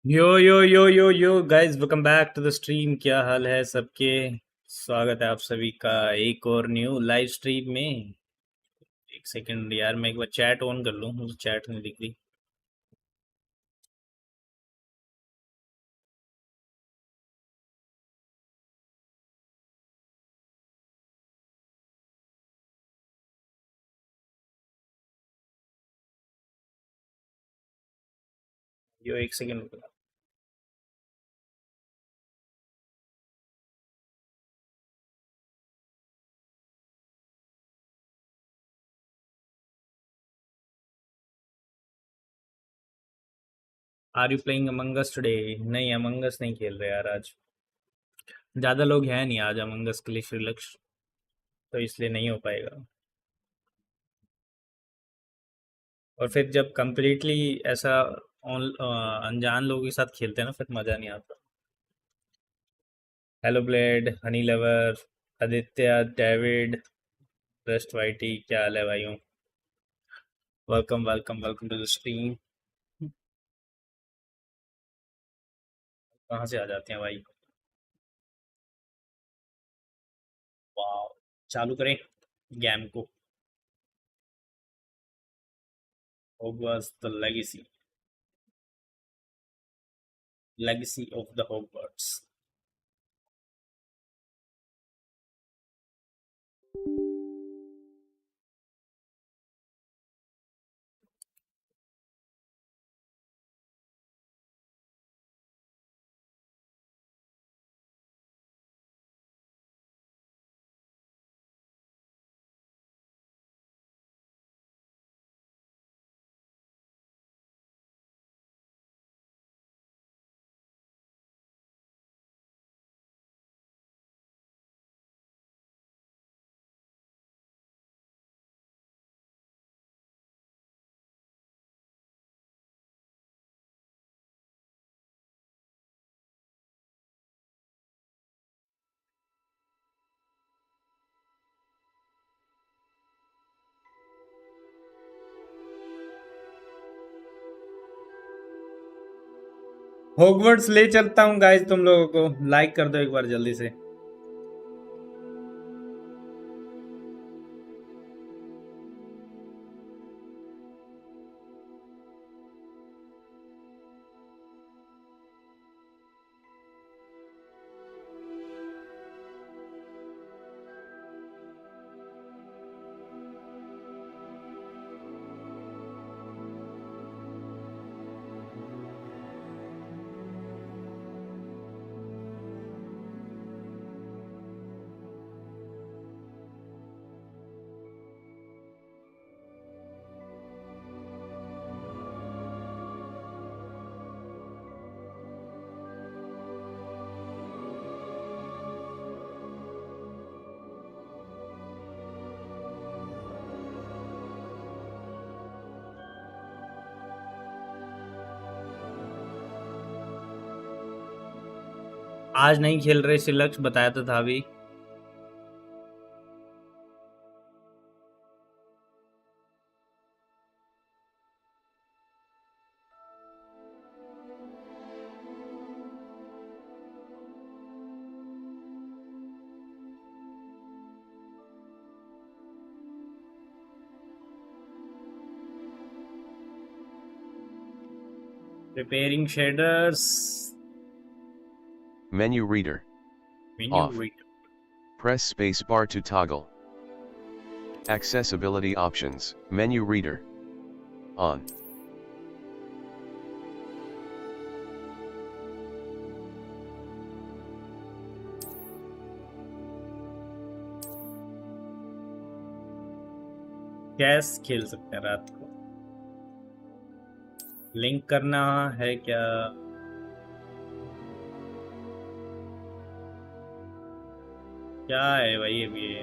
Yo yo yo yo yo guys, welcome back to the stream. क्या हाल है सबके? स्वागत है आप सभी का एक और न्यू लाइव स्ट्रीम में। एक सेकंड यार, मैं एक बार चैट ऑन कर लूं, मुझे चैट नहीं दिख रही। यो एक सेकंड रुकना। Are you playing Among Us today? नहीं, अमंग अस नहीं खेल रहे यार आज। ज्यादा लोग हैं नहीं आज अमंग अस के लिए फ्री लक्ष्य, तो इसलिए नहीं हो पाएगा। और फिर जब कंप्लीटली ऐसा अनजान लोगों के साथ खेलते हैं ना, फिर मजा नहीं आता। Hello Blade, Honey Lover, Aditya, David, Rust Whitey, क्या हाल है भाइयों? Welcome welcome welcome to the stream. कहाँ से आ जाते हैं भाई? वाह, चालू करें गेम को। Hogwarts the legacy, legacy of the Hogwarts. Hogwarts ले चलता हूँ गाइस, तुम लोगों को लाइक कर दो एक बार जल्दी से। आज नहीं खेल रहे इसे लक्ष्य बताया तो था भी। Preparing shaders. Menu reader. Menu Off. Read. Press space bar to toggle. Accessibility options. Menu reader. On. कैस खेल सकते हैं रात को? लिंक करना है क्या? क्या है भाई अभी ये?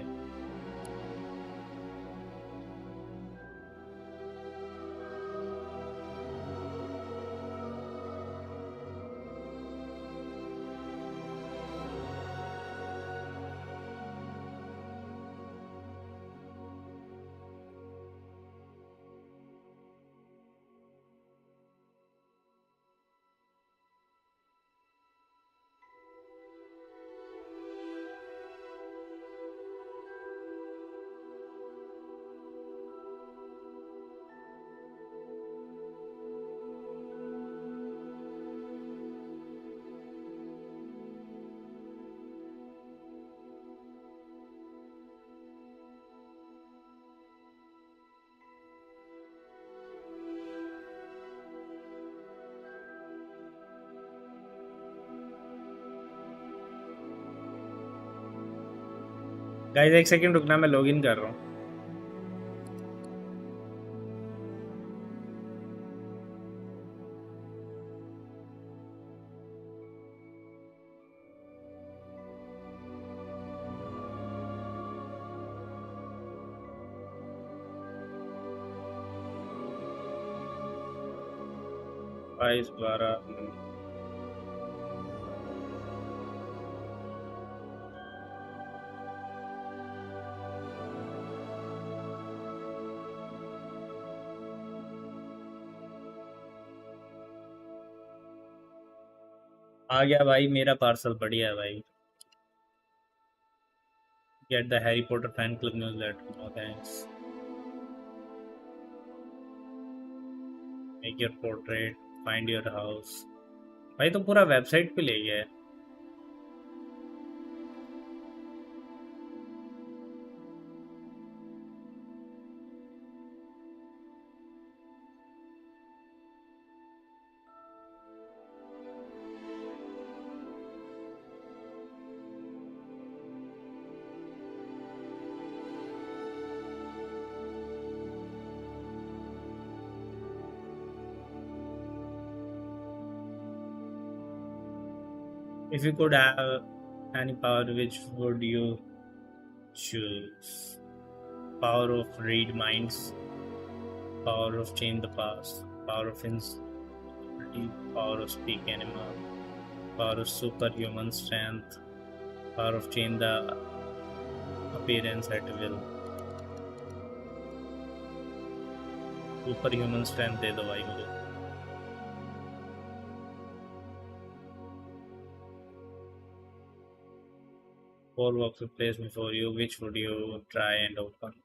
गाइस एक सेकंड रुकना, मैं लॉगिन कर रहा हूँ। बाईस 12 आ गया भाई, मेरा पार्सल बढ़िया है भाई। Get the Harry Potter fan club newsletter, no thanks. Make your portrait, find your house. भाई तो पूरा वेबसाइट पे ले गया है। If you could have any power, which would you choose? Power of read minds, power of change the past, power of infinity, power of speak animal, power of superhuman strength, power of change the appearance at will. Superhuman strength दे दो भाई मुझे। Four walks of place before you, which would you try and open?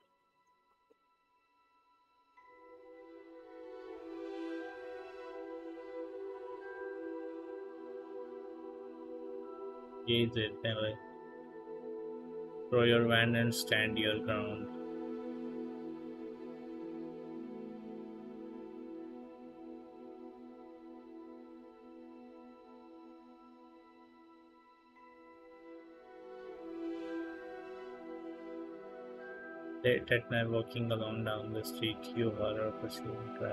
ये देते हैं भाई। Throw your wand and stand your ground. Late at night, walking alone down the street, you horror pursue, try.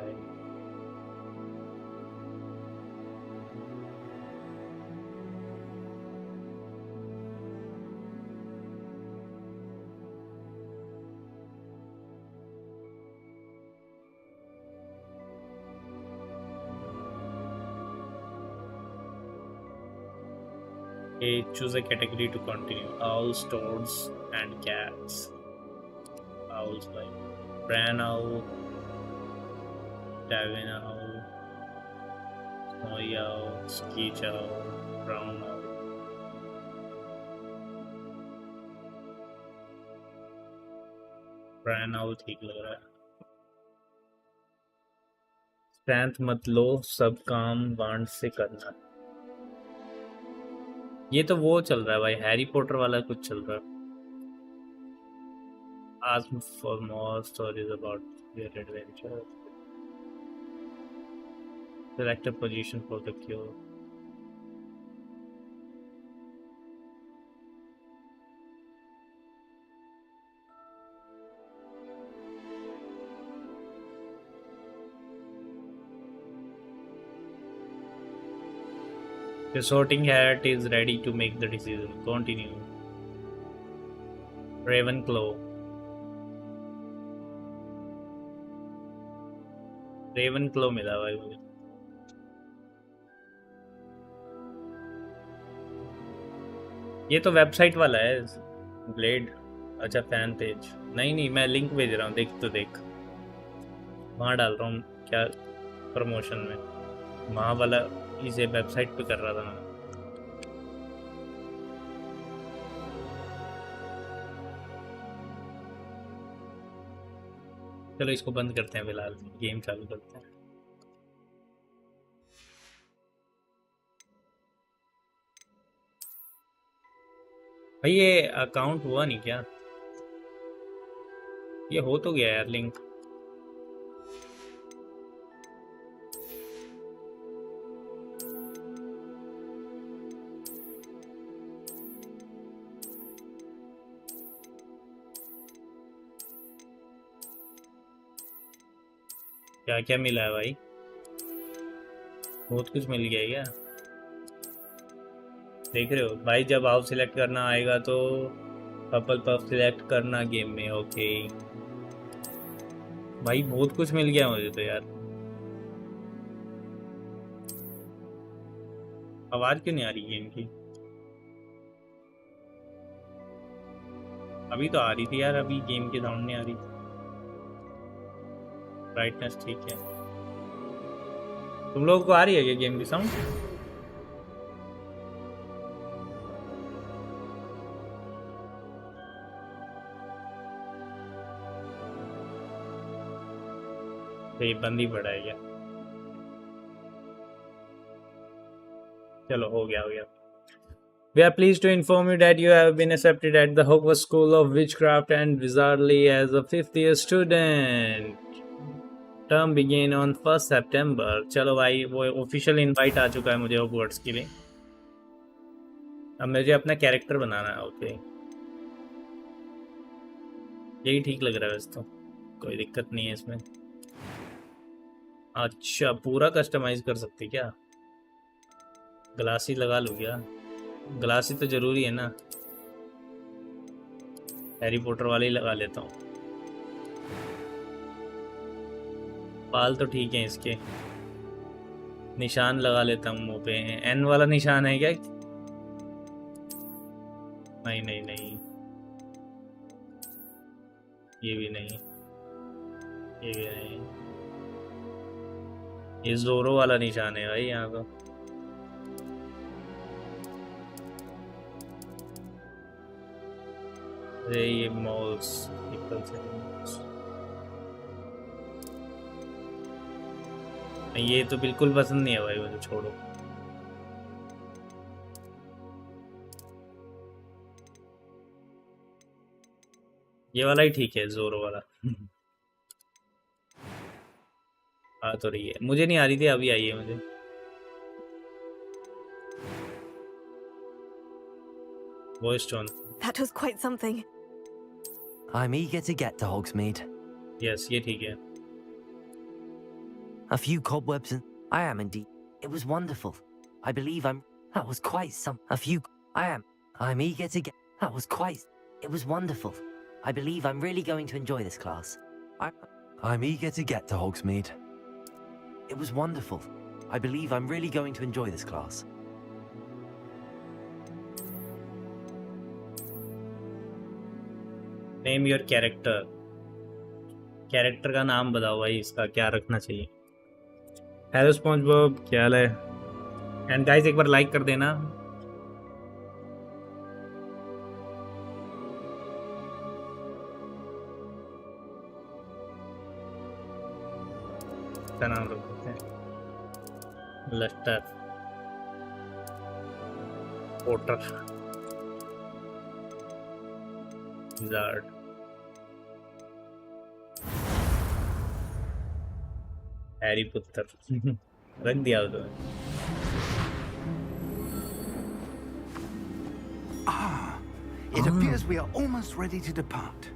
Okay, choose a category to continue. Owls, toads, and cats. Owls like Bran owl, Davin owl, Snowy owl, Skeech owl, Brown owl. Bran owl ठीक लग रहा है। Strength मत लो, सब काम वांड से करना। ये तो वो चल रहा है भाई, हैरी पॉटर वाला कुछ चल रहा है। Ask for more stories about your adventure. Select a position for the cure. The sorting hat is ready to make the decision. Continue. Ravenclaw. Ravenclaw मिला भाई मुझे। ये तो वेबसाइट वाला है, ब्लेड। अच्छा फैन पेज, नहीं नहीं, मैं लिंक भेज रहा हूँ, देख तो देख। वहाँ डाल रहा हूँ क्या, प्रमोशन में वहाँ वाला इसे वेबसाइट पे कर रहा था मैं। चलो इसको बंद करते हैं फिलहाल, गेम चालू करते हैं। भाई ये अकाउंट हुआ नहीं क्या? ये हो तो गया यार लिंक। क्या क्या मिला है भाई? बहुत कुछ मिल गया है क्या? देख रहे हो भाई, जब हाउस सिलेक्ट करना आएगा तो पर्पल पफ सिलेक्ट करना गेम में। ओके भाई, बहुत कुछ मिल गया मुझे तो यार। आवाज क्यों नहीं आ रही गेम की? अभी तो आ रही थी यार, अभी गेम की साउंड नहीं आ रही। ब्राइटनेस ठीक है। तुम लोगों को आ रही है क्या गेम की साउंड? तो ये बंद ही पड़ा है क्या? चलो हो गया हो गया। We are pleased to inform you that you have been accepted at the Hogwarts School of Witchcraft and Wizardry as a 5th year student. Term begin on 1st September. चलो भाई, वो ऑफिशियल इनवाइट आ चुका है मुझे Hogwarts के लिए। अब मुझे अपना कैरेक्टर बनाना है। ओके, यही ठीक लग रहा है वैसे तो, कोई दिक्कत नहीं है इसमें। अच्छा, पूरा कस्टमाइज कर सकते क्या? ग्लासी लगा लूँ क्या? ग्लासी तो जरूरी है ना, हैरी पॉटर वाले ही लगा लेता हूँ। बाल तो ठीक है इसके। निशान लगा लेता हूँ मुंह पे। एन वाला निशान है क्या? नहीं नहीं नहीं, ये भी नहीं, ये भी नहीं। ये जोरो वाला निशान है भाई यहाँ तो। अरे ये मॉल्स, ये तो बिल्कुल पसंद नहीं है भाई मुझे, छोड़ो। ये वाला ही ठीक है, जोरो वाला। आ तो रही है, मुझे नहीं आ रही थी, अभी आई है मुझे। Voice tone. That was quite something. I'm eager to get to Hogsmeade. Yes, ये ठीक है। A few cobwebs and I am indeed. It was wonderful. I believe I'm. That was quite some. A few. I am. I'm eager to get. That was quite. It was wonderful. I believe I'm really going to enjoy this class. I'm eager to get to Hogsmeade. It was wonderful. I believe I'm really going to enjoy this class. Name your character. Character का नाम बताओ भाई, इसका क्या रखना चाहिए? Hello SpongeBob, क्या हाल है? एंड गाइस, एक बार लाइक कर देना। क्या नाम रख देते हैं? Lustre, Potter, wizard. हैरी पुत्र रख दिया तो। It appears we are almost ready to depart.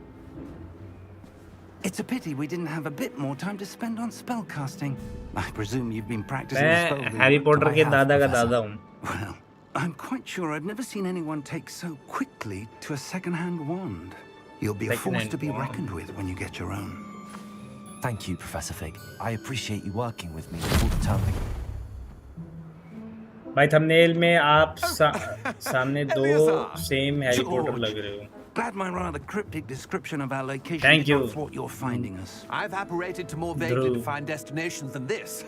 It's a pity we didn't have a bit more time to spend on spellcasting. I presume you've been practicing the spell. मैं Harry Potter के दादा का दादा हूँ। Well, I'm quite sure I've never seen anyone take so quickly to a second-hand wand. You'll be a force to be reckoned with when you get your own. Thank you, Professor Fig. I appreciate you working with me all the time. भाई thumbnail में आप सामने दो same Harry Potter लग रहे हो। Glad my rather cryptic description of our location Thank did not you. thwart your finding us. I've apparated to more vaguely Drew. defined destinations than this.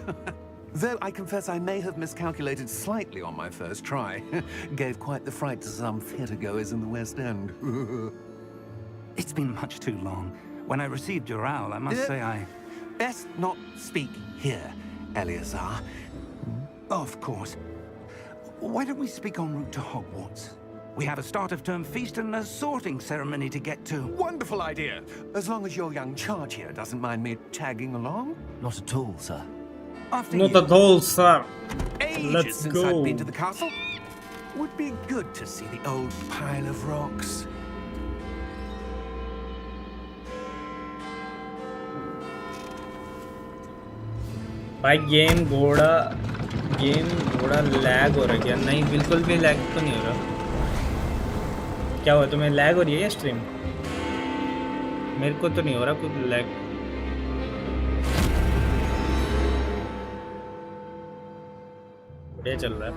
Though I confess I may have miscalculated slightly on my first try. Gave quite the fright to some theatregoers in the West End. It's been much too long. When I received your owl, I must say I... Best not speak here, Eleazar. Of course. Why don't we speak en route to Hogwarts? We have a start-of-term feast and a sorting ceremony to get to. Wonderful idea. As long as your young charge here doesn't mind me tagging along. Not at all, sir. After Not you. at all, sir. Ages Let's since go. I've been to the castle. Would be good to see the old pile of rocks. भाई game घोड़ा lag हो रहा है क्या? नहीं, बिल्कुल भी lag तो नहीं हो रहा। क्या हुआ, तुम्हें लैग हो रही है ये स्ट्रीम? मेरे को तो नहीं हो रहा कुछ लैग। बढ़िया चल रहा है।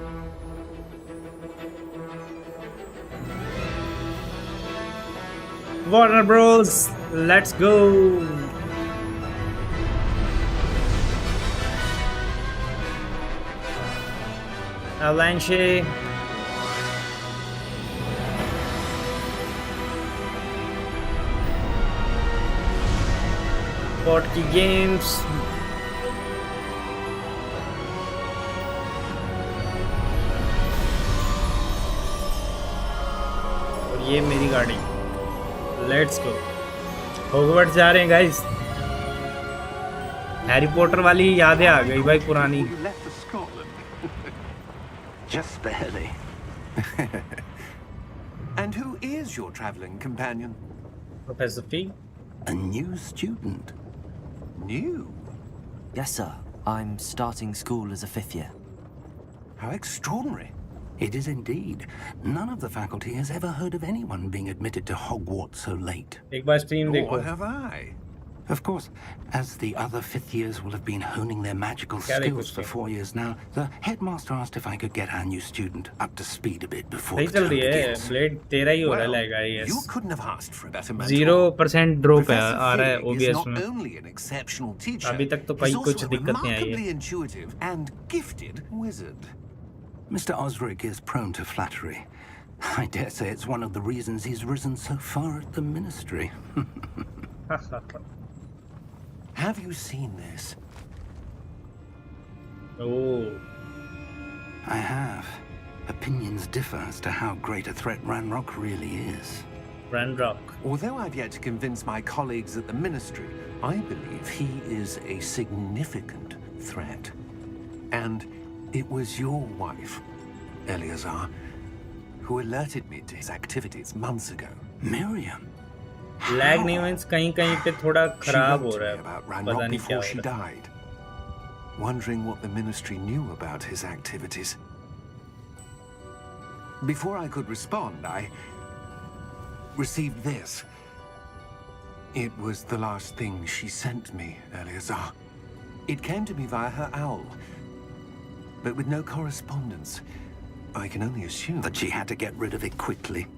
Warner Bros, let's go. Avalanche. Portkey Games. और ये मेरी गाड़ी। Let's go. हॉगवर्ट्स जा रहे हैं गाइस। हैरी पॉटर वाली यादें आ गई भाई पुरानी। You left for Scotland. Just barely. And who is your traveling companion? Professor fee. A new student. New? Yes, sir. I'm starting school as a 5th year. How extraordinary. It is indeed. None of the faculty has ever heard of anyone being admitted to Hogwarts so late. एक बार stream देखो। What have I? Of course, as the other fifth years will have been honing their magical क्या देखो skills for stream? 4 years now, the headmaster asked if I could get our new student up to speed a bit before सही the चल term रही है। begins. Blade तेरा ही हो रहा है Well, like I you S. couldn't have asked for a better mentor. 0% drop है आ रहा है Professor Fig ओबीएस is में। not only an exceptional teacher, अभी तक तो he's कोई also कुछ a दिक्कत नहीं आई है। remarkably intuitive and gifted wizard. Mr. Osric is prone to flattery. I dare say it's one of the reasons he's risen so far at the ministry. Have you seen this? Oh, I have. Opinions differ as to how great a threat Ranrock really is. Brand rock. Although I've yet to convince my colleagues at the ministry, I believe he is a significant threat. And it was your wife, Eleazar, who alerted me to his activities months ago. Miriam? Lag नहीं means कहीं कहीं पे थोड़ा She खराब wrote हो to रहा me है। about पता Ranrock नहीं क्या before हो she रहा है। died, wondering what the ministry knew about his activities. Before I could respond, I received this. It was the last thing she sent me, Eleazar. It came to me via her owl, but with no correspondence. I can only assume That she had to get rid of it quickly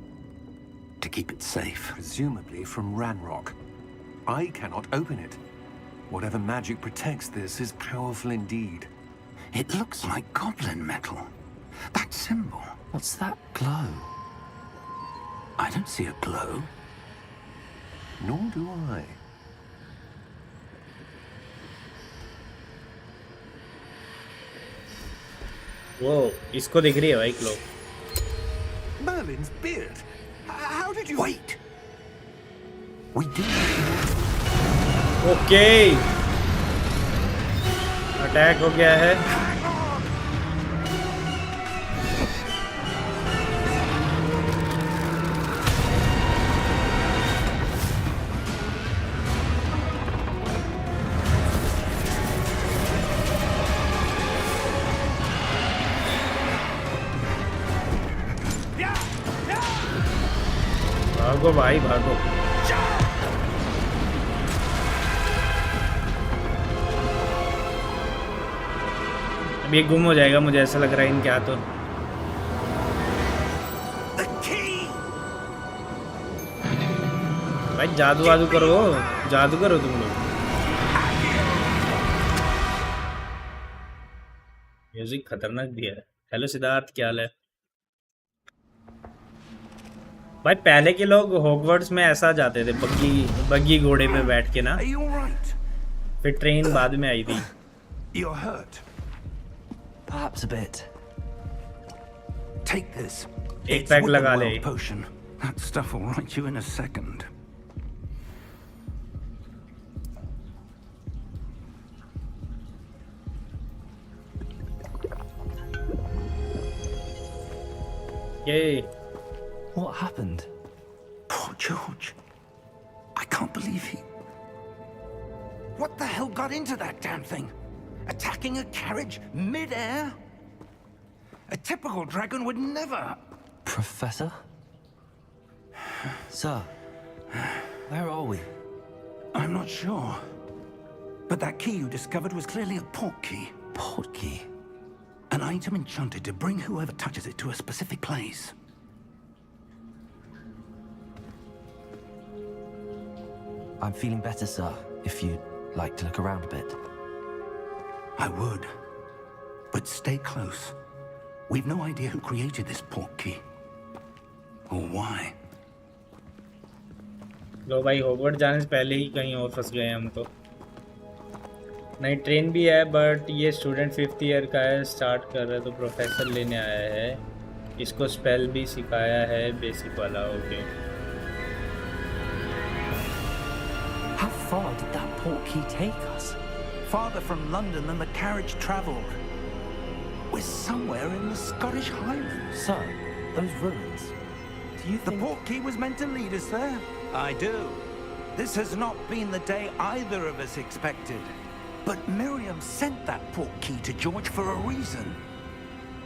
to keep it safe. presumably from Ranrock. I cannot open it. Whatever magic protects this is powerful indeed. It looks like goblin metal. That symbol. What's that glow? I don't see a glow. Nor do I. वो इसको दिख रही है भाई क्लो। Merlin's beard. How did you... Wait! We do. Okay, attack हो गया है। भागो भाई भागो। अब ये गुम हो जाएगा, मुझे ऐसा लग रहा है इनके हाथों। The key! भाई जादू वादू करो, जादू करो तुम लोग। म्यूजिक खतरनाक दिया है। हेलो सिद्धार्थ, क्या हाल है भाई? पहले के लोग हॉगवर्ट्स में ऐसा जाते थे, बग्गी घोड़े पे बैठ के ना। Are you alright? फिर ट्रेन बाद में आई थी। You're hurt. Perhaps a bit. Take this. एक It's पैक लगा ले। Witherworld potion. That stuff will right you in a second. ये What happened? Poor George. I can't believe he... What the hell got into that damn thing? Attacking a carriage mid-air? A typical dragon would never... Professor? Sir, where are we? I'm not sure. But that key you discovered was clearly a portkey. Portkey? An item enchanted to bring whoever touches it to a specific place. I'm feeling better, sir, if you'd like to look around a bit. I would. But stay close. We've no idea who created this portkey. Or why. लो भाई, Hogwarts जाने से पहले ही कहीं और फंस गए हम तो। नई ट्रेन भी है, बट ये स्टूडेंट 5th ईयर का है, स्टार्ट कर रहा है, तो प्रोफेसर लेने आया है। इसको स्पेल भी सिखाया है, बेसिक वाला। Okay. How far did that portkey take us? Farther from London than the carriage travelled. We're somewhere in the Scottish Highlands. Sir, those ruins. Do you The think... portkey was meant to lead us there? I do. This has not been the day either of us expected. But Miriam sent that portkey to George for a reason.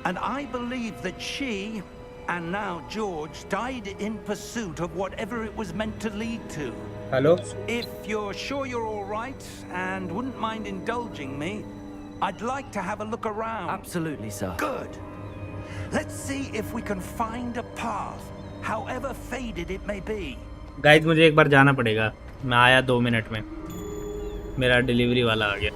And I believe that she, and now George, died in pursuit of whatever it was meant to lead to. Hello? If you're sure you're all right, and wouldn't mind indulging me, I'd like to have a look around. Absolutely, sir. Good. Let's see if we can find a path, however faded it may be. Guys, मुझे एक बार जाना पड़ेगा। मैं आया 2 minute में। मेरा delivery वाला आ गया।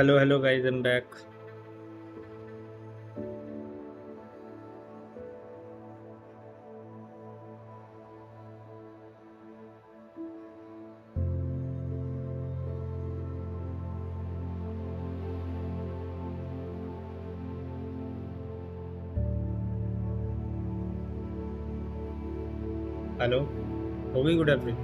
Hello, guys, I'm back. Hello, हो गई good every.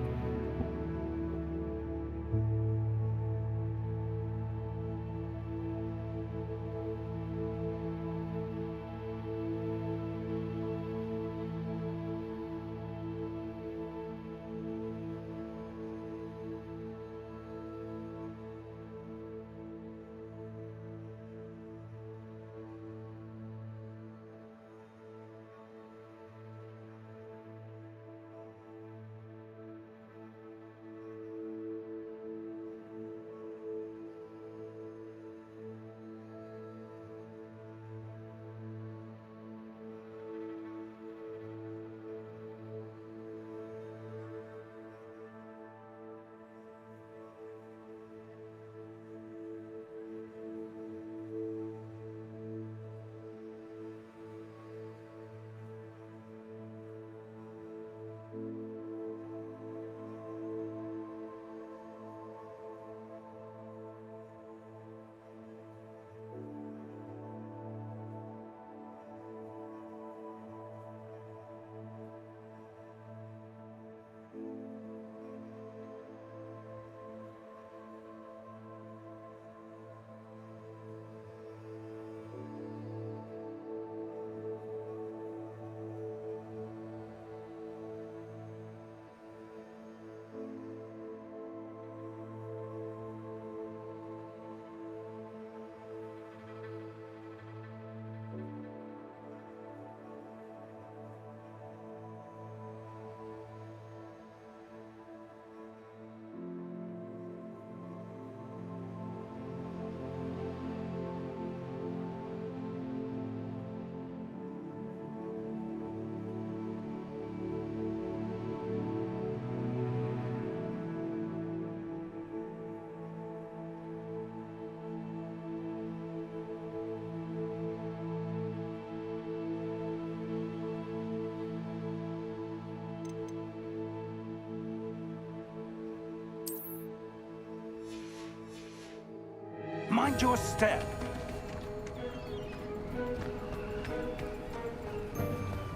Mind your step.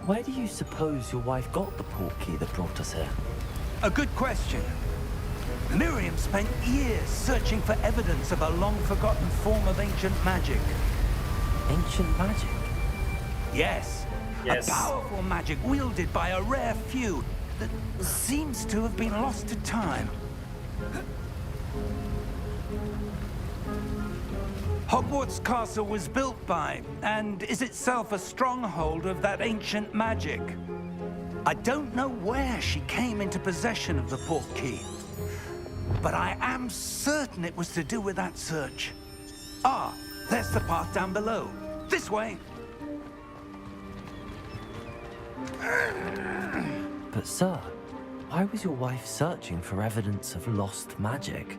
Where do you suppose your wife got the portkey that brought us here? A good question. Miriam spent years searching for evidence of a long-forgotten form of ancient magic. Ancient magic? Yes. Yes. A powerful magic wielded by a rare few that seems to have been lost to time. Hogwarts Castle was built by, and is itself a stronghold of that ancient magic. I don't know where she came into possession of the portkey, but I am certain it was to do with that search. Ah, there's the path down below. This way. But sir, why was your wife searching for evidence of lost magic?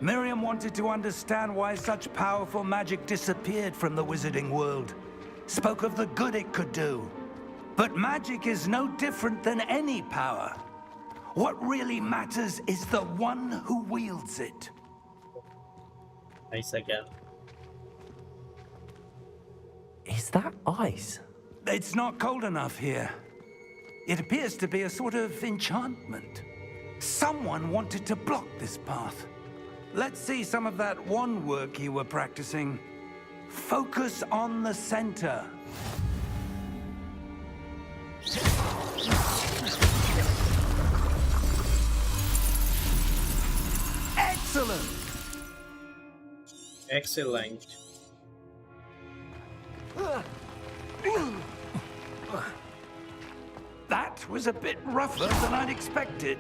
Miriam wanted to understand why such powerful magic disappeared from the wizarding world. Spoke of the good it could do. But magic is no different than any power. What really matters is the one who wields it. Nice again. Is that ice? It's not cold enough here. It appears to be a sort of enchantment. Someone wanted to block this path. Let's see some of that wand work you were practicing. Focus on the center. Excellent! Excellent. That was a bit rougher than I'd expected.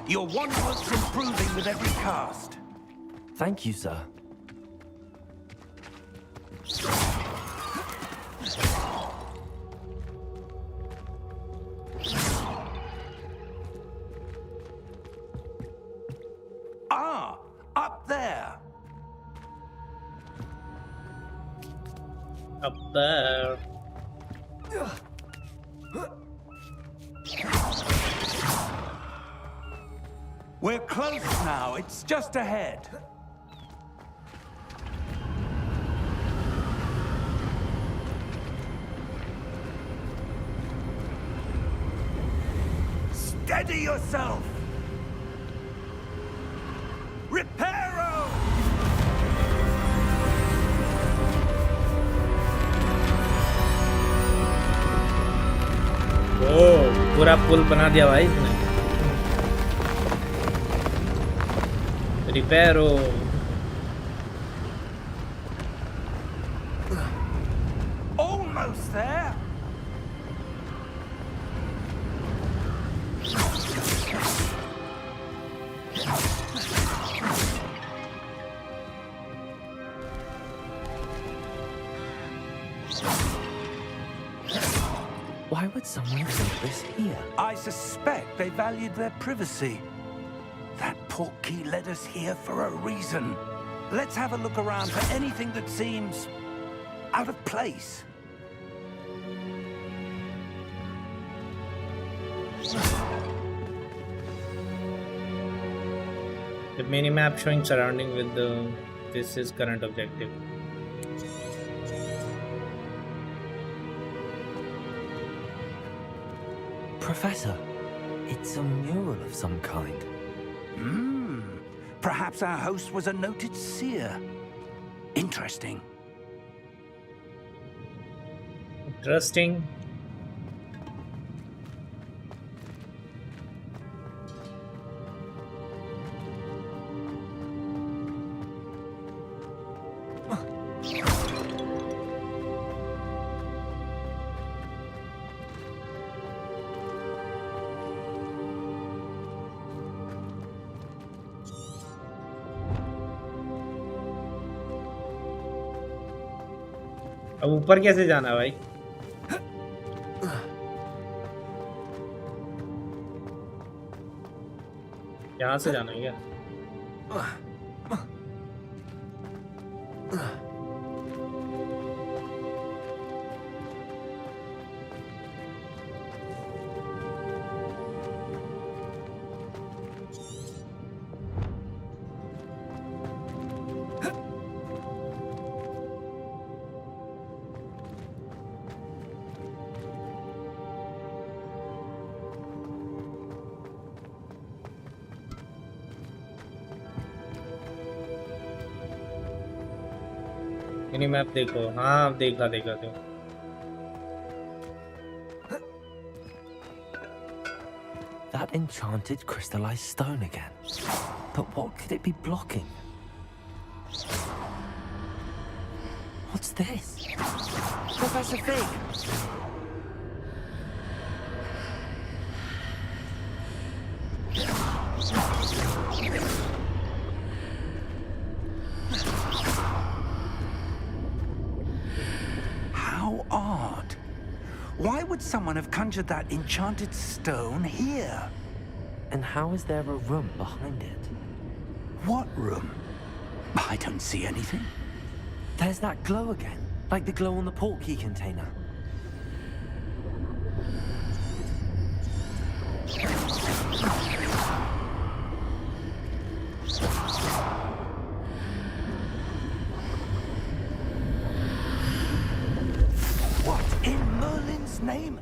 Your wand work's improving with every cast. Thank you, sir. Ah, there. Up there. We're close now. It's just ahead. Steady yourself! Reparo! ओ पूरा पुल बना दिया भाई इसने। रिपेयरो। Almost there. Why would someone have built this here? I suspect they valued their privacy. That Portkey led us here for a reason. Let's have a look around for anything that seems out of place. The mini map showing surrounding with this is current objective. Professor, it's a mural of some kind. Perhaps our host was a noted seer. Interesting. Interesting. अब ऊपर कैसे जाना भाई? यहाँ से जाना है क्या? मिनी मैप देखो। हाँ देखा देखा देखो। That enchanted crystallized stone again. But what could it be blocking? What's this? Professor Fig! How odd. Why would someone have conjured that enchanted stone here? And how is there a room behind it? What room? I don't see anything. There's that glow again, like the glow on the Portkey container. What in Merlin's name?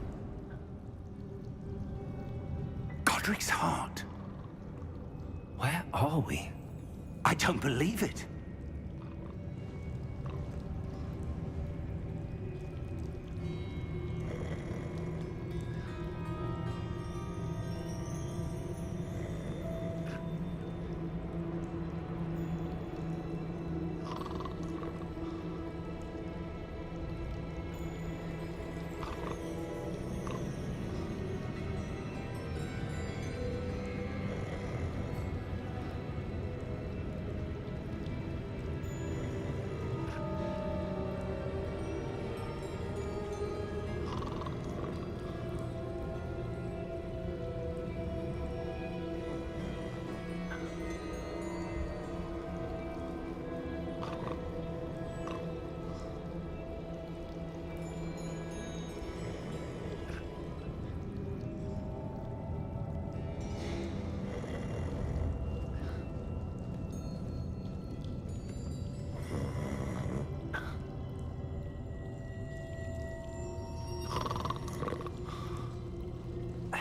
Godric's heart. Where are we? I don't believe it.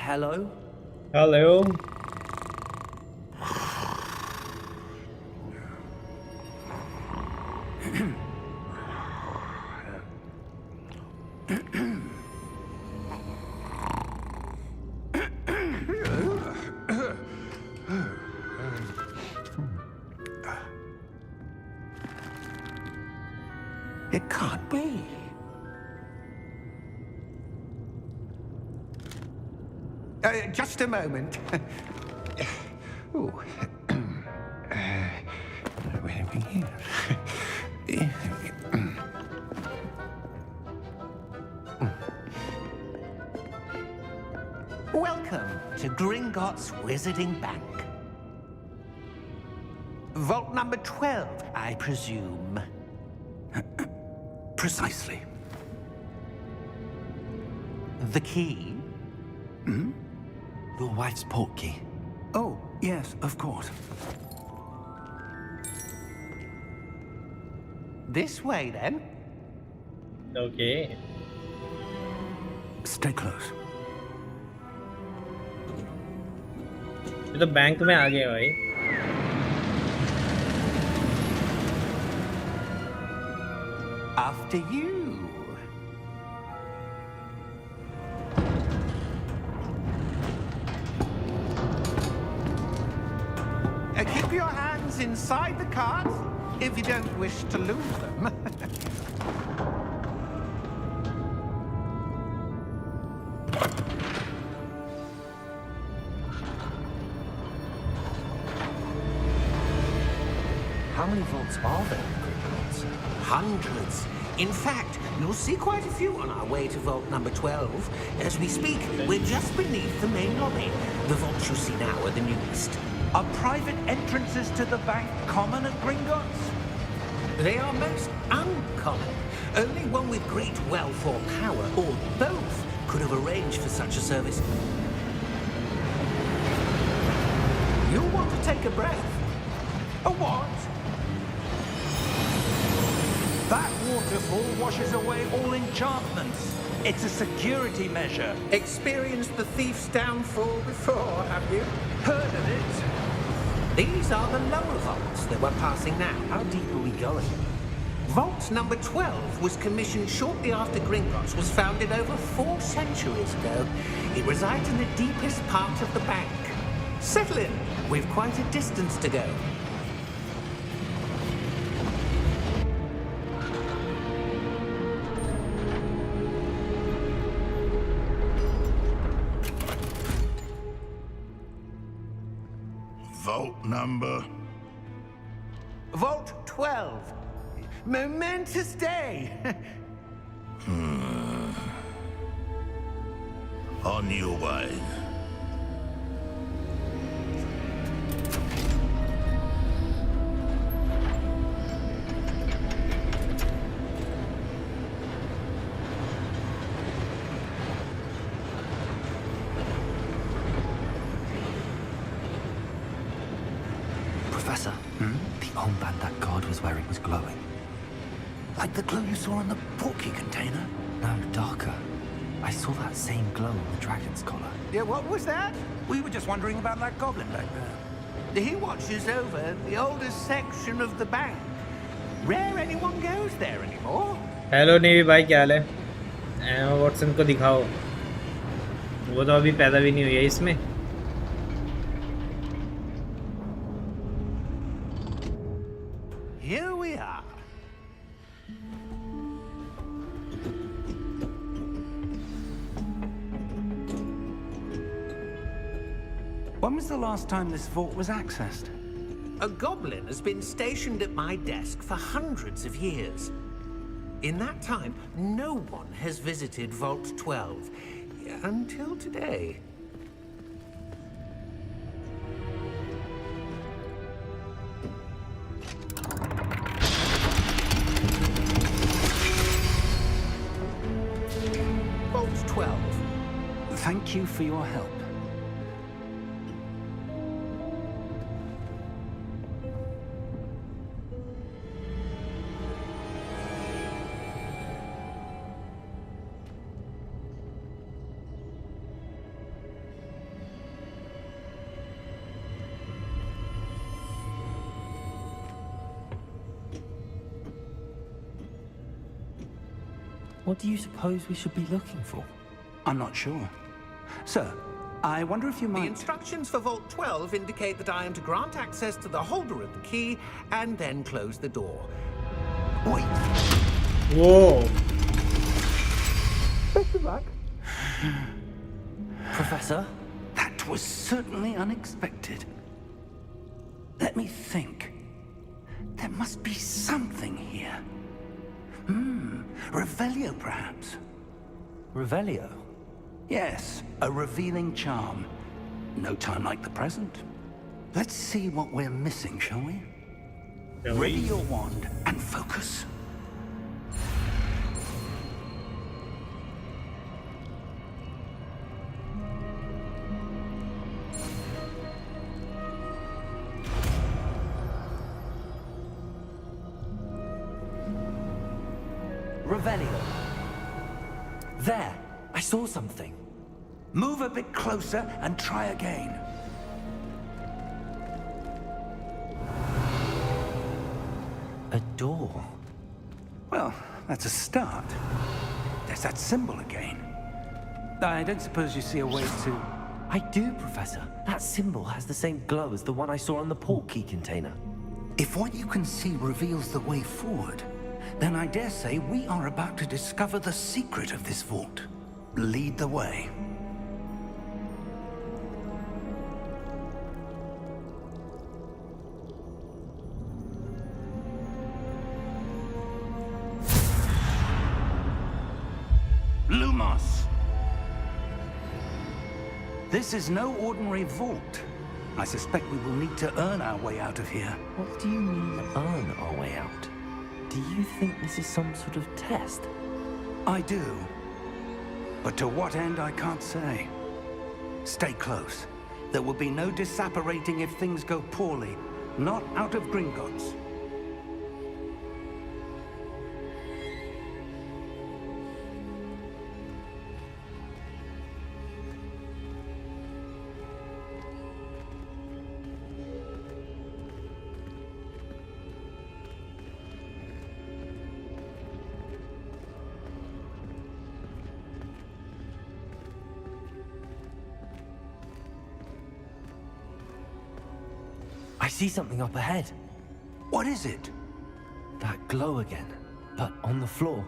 hello? Hello. It can't be. Just a moment. Ooh. Where are we here? Welcome to Gringotts Wizarding Bank. Vault number 12, I presume. Precisely. The key? Your wife's portkey. Oh, yes, of course. This way, then. Okay. Stay close. ये तो bank में आ गए भाई. After you. Keep your hands inside the cart if you don't wish to lose them. How many vaults are there in Gringotts? Hundreds. In fact, you'll see quite a few on our way to vault number 12. As we speak, we're just beneath the main lobby. The vaults you see now are the newest. Are private entrances to the bank common at Gringotts? They are most uncommon. Only one with great wealth or power, or both, could have arranged for such a service. You'll want to take a breath. A what? That waterfall washes away all enchantments. It's a security measure. Experienced the thief's downfall before, have you? Heard of it? These are the lower vaults that we're passing now. How deep are we going? Vault number 12 was commissioned shortly after Gringotts was founded over 4 centuries ago. It resides in the deepest part of the bank. Settle in. We've quite a distance to go. Vault number? Vault 12. Momentous day. On your way. Professor, the armband that guard was wearing was glowing. Like the glow you saw on the Portkey container? No, darker. I saw that same glow on the dragon's collar. Yeah, what was that? We were just wondering about that goblin back there. He watches over the oldest section of the bank. Rare anyone goes there anymore. Hello navy भाई, क्या हाल है? Emma Watson को दिखाओ. वो तो अभी पैदा भी नहीं हुई है इसमें. Here we are. When was the last time this vault was accessed? A goblin has been stationed at my desk for hundreds of years. In that time, no one has visited Vault 12 until today. Vault 12. Thank you for your help. What do you suppose we should be looking for? I'm not sure. Sir, I wonder if you The might... instructions for Vault 12 indicate that I am to grant access to the holder of the key and then close the door. Wait! Whoa. Professor? That was certainly unexpected. Let me think. There must be something here. Revelio, perhaps? Revelio? Yes, a revealing charm. No time like the present. Let's see what we're missing, shall we? Ready your wand and focus. Revelio. There! I saw something. Move a bit closer and try again. A door. Well, that's a start. There's that symbol again. I don't suppose you see a way to... I do, Professor. That symbol has the same glow as the one I saw on the Portkey container. If what you can see reveals the way forward, then I dare say we are about to discover the secret of this vault. Lead the way. Lumos! This is no ordinary vault. I suspect we will need to earn our way out of here. What do you mean, earn our way out? Do you think this is some sort of test? I do. But to what end, I can't say. Stay close. There will be no disapparating if things go poorly. Not out of Gringotts. I see something up ahead. What is it? That glow again, but on the floor.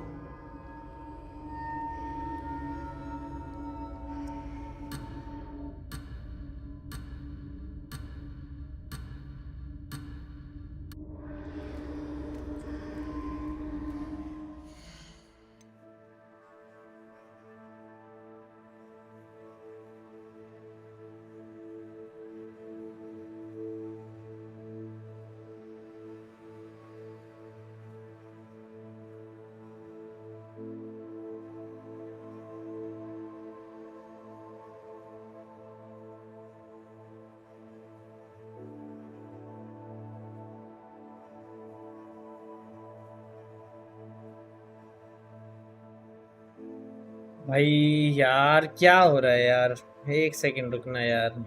भाई यार क्या हो रहा है यार, एक second रुकना यार।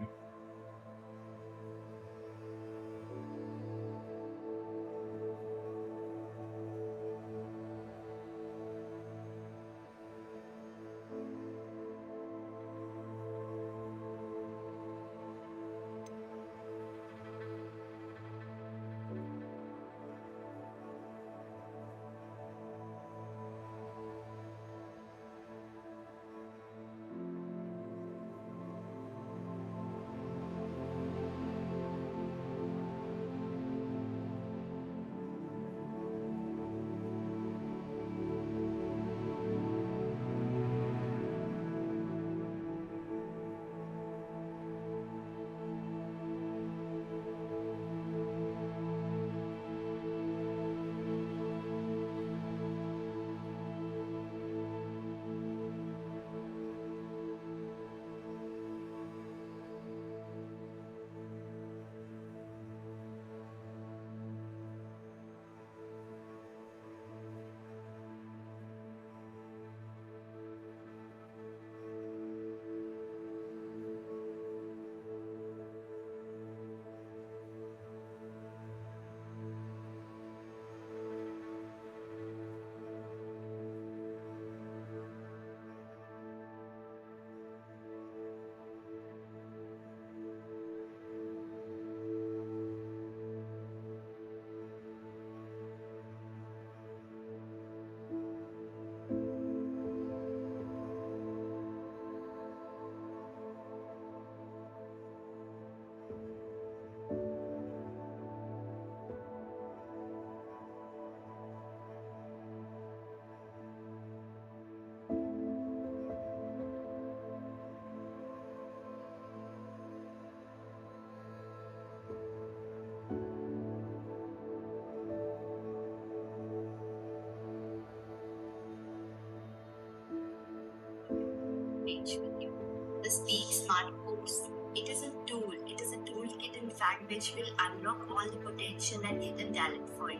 speak smart codes. It is a tool. It is a toolkit, in fact, which will unlock all the potential and hidden talent for you.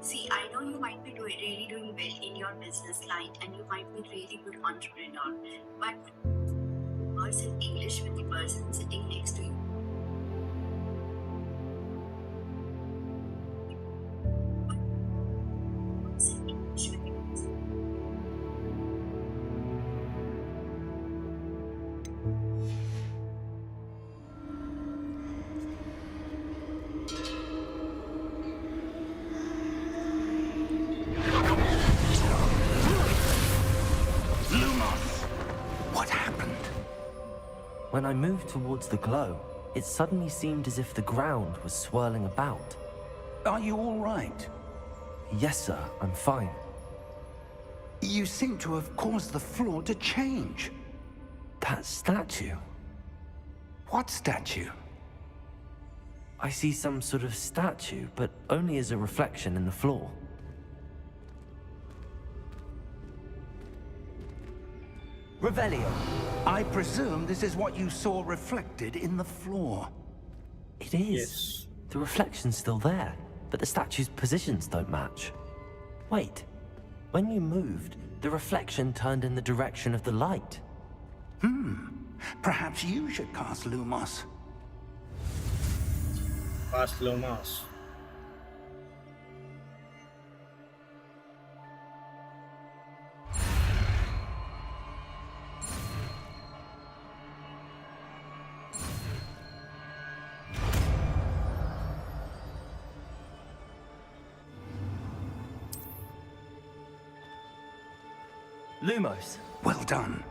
See, I know you might be really doing well in your business line, and you might be really good entrepreneur, but converse in English with the person sitting next to you. Converse in English with the person. What happened? When I moved towards the glow, it suddenly seemed as if the ground was swirling about. Are you all right? Yes, sir, I'm fine. You seem to have caused the floor to change. That statue. What statue? I see some sort of statue, but only as a reflection in the floor. Revelio. I presume this is what you saw reflected in the floor. It is. Yes. The reflection's still there, but the statue's positions don't match. Wait. When you moved, the reflection turned in the direction of the light. Perhaps you should cast Lumos. Past Lomas. Lumos! Well done.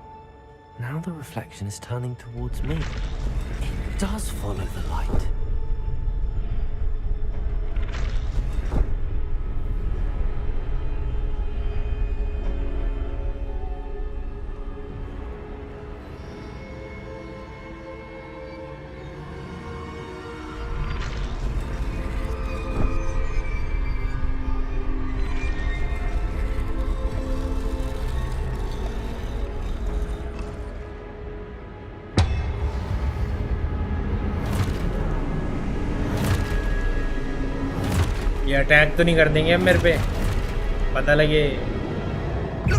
Now the reflection is turning towards me. It does follow the light. ये attack तो नहीं कर देंगे अब मेरे पे? पता लगे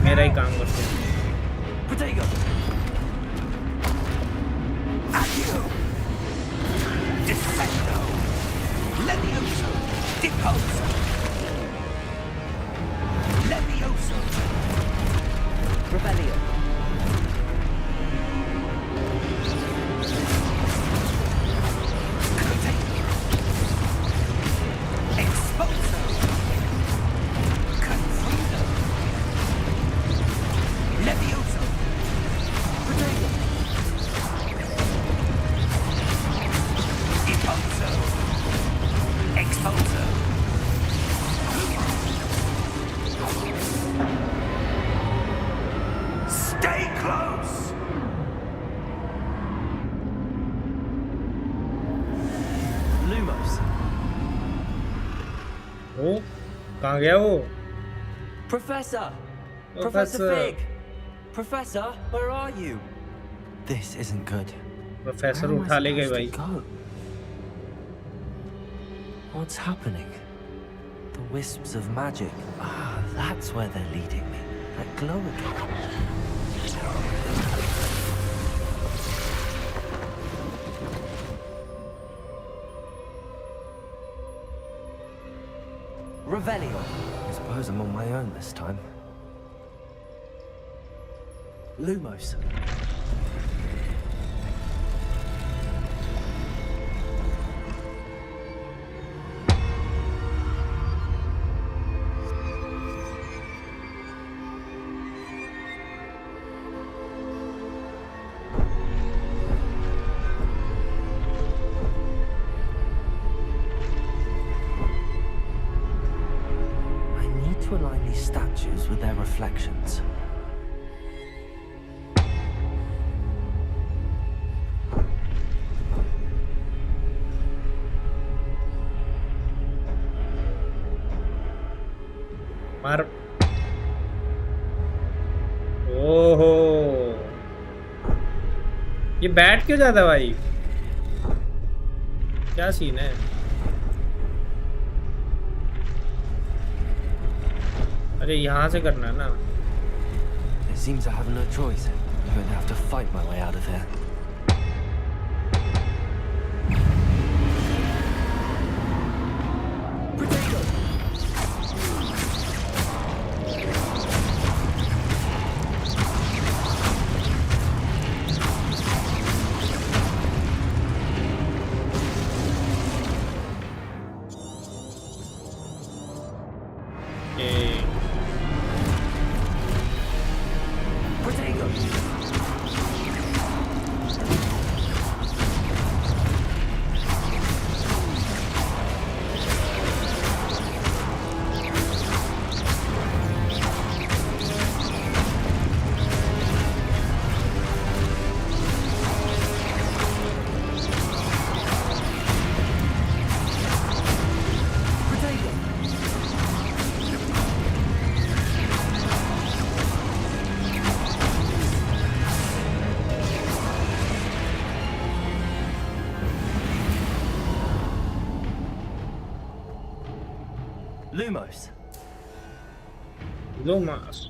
मेरा ही काम करते हैं। Protego! Accio! Defendo! Levioso! Deposo! Levioso! Rebellion. Exposo! Confuso! Levioso! Protego. Deposo! Exposo! Stay close! Lumos! वो कहाँ गया वो? Professor! Professor. Professor Fig! Professor, where are you? This isn't good. Professor Where am I उठा ले गए supposed भाई। to go? What's happening? The wisps of magic. Ah, that's where they're leading me. That glow again. Revelio. I suppose I'm on my own this time. Lumos. I need to align these statues with their reflections. मार। ओहो, ये ये बैठ क्यों जाता भाई? क्या scene है? अरे यहाँ से करना है ना? It seems I have no choice. I'm going to have to fight my way out of here. Okay. Lumos. Lumos.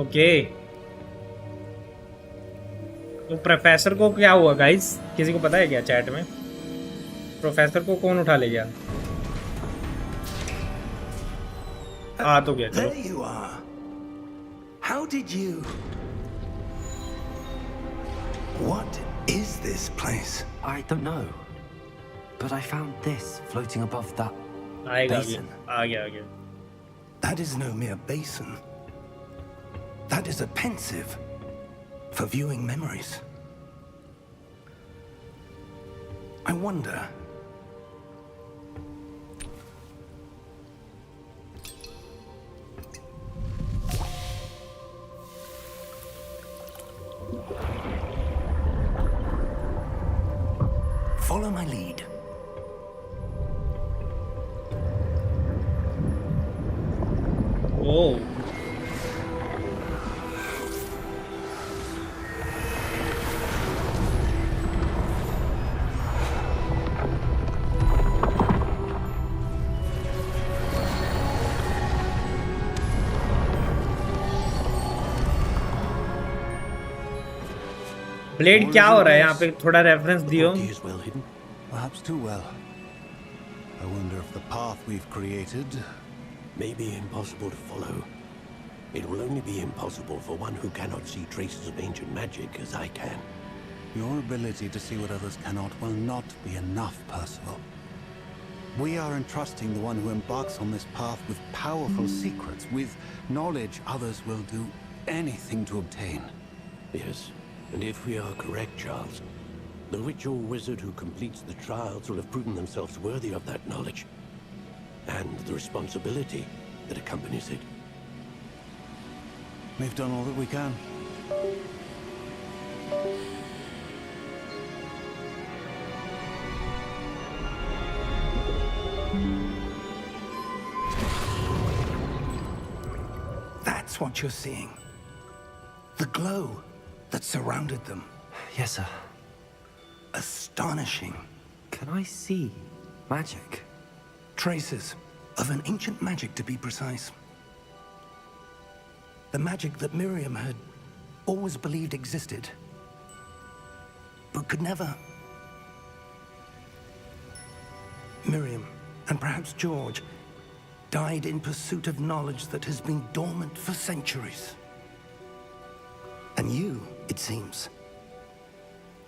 Okay तो प्रोफेसर को क्या हुआ गाइस? किसी को पता है क्या चैट में? प्रोफेसर को कौन उठा ले गया? आ तो गया, चलो। There you are. How did you? What is this place? I don't know. But I found this floating above that आएगा basin. आ गया। That is no mere basin. That is a pensive for viewing memories. I wonder. Follow my lead. Oh blade क्या हो रहा है यहाँ पे? थोड़ा reference दियो। Portkey is well hidden. Perhaps too well. I wonder if the path we've created may be impossible to follow. It will only be impossible for one who cannot see traces of ancient magic as I can. Your ability to see what others cannot will not be enough, Percival. We are entrusting the one who embarks on this path with powerful secrets, with knowledge others will do anything to obtain. Yes, and if we are correct, Charles, the ritual wizard who completes the trials will have proven themselves worthy of that knowledge, and the responsibility that accompanies it. We've done all that we can. That's what you're seeing. The glow that surrounded them. Yes, sir. Astonishing. Can I see magic? Traces of an ancient magic, to be precise. The magic that Miriam had always believed existed, but could never. Miriam, and perhaps George, died in pursuit of knowledge that has been dormant for centuries. And you, it seems,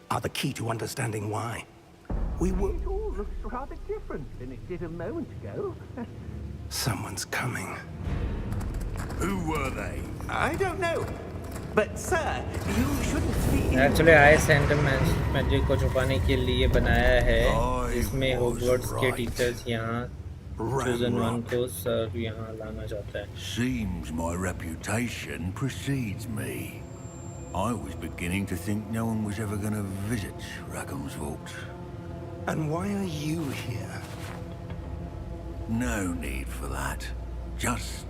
are the key to understanding why. We were... It all looks rather different than it did a moment ago. Someone's coming. Who were they? I don't know. But sir, you shouldn't be... Actually, I sent a magic को छुपाने के लिए बनाया है, इसमें Hogwarts के teachers यहाँ chosen one को सर यहाँ लाना चाहता है. Seems my reputation precedes me. I was beginning to think no one was ever going to visit Rackham's vault. And why are you here? No need for that. Just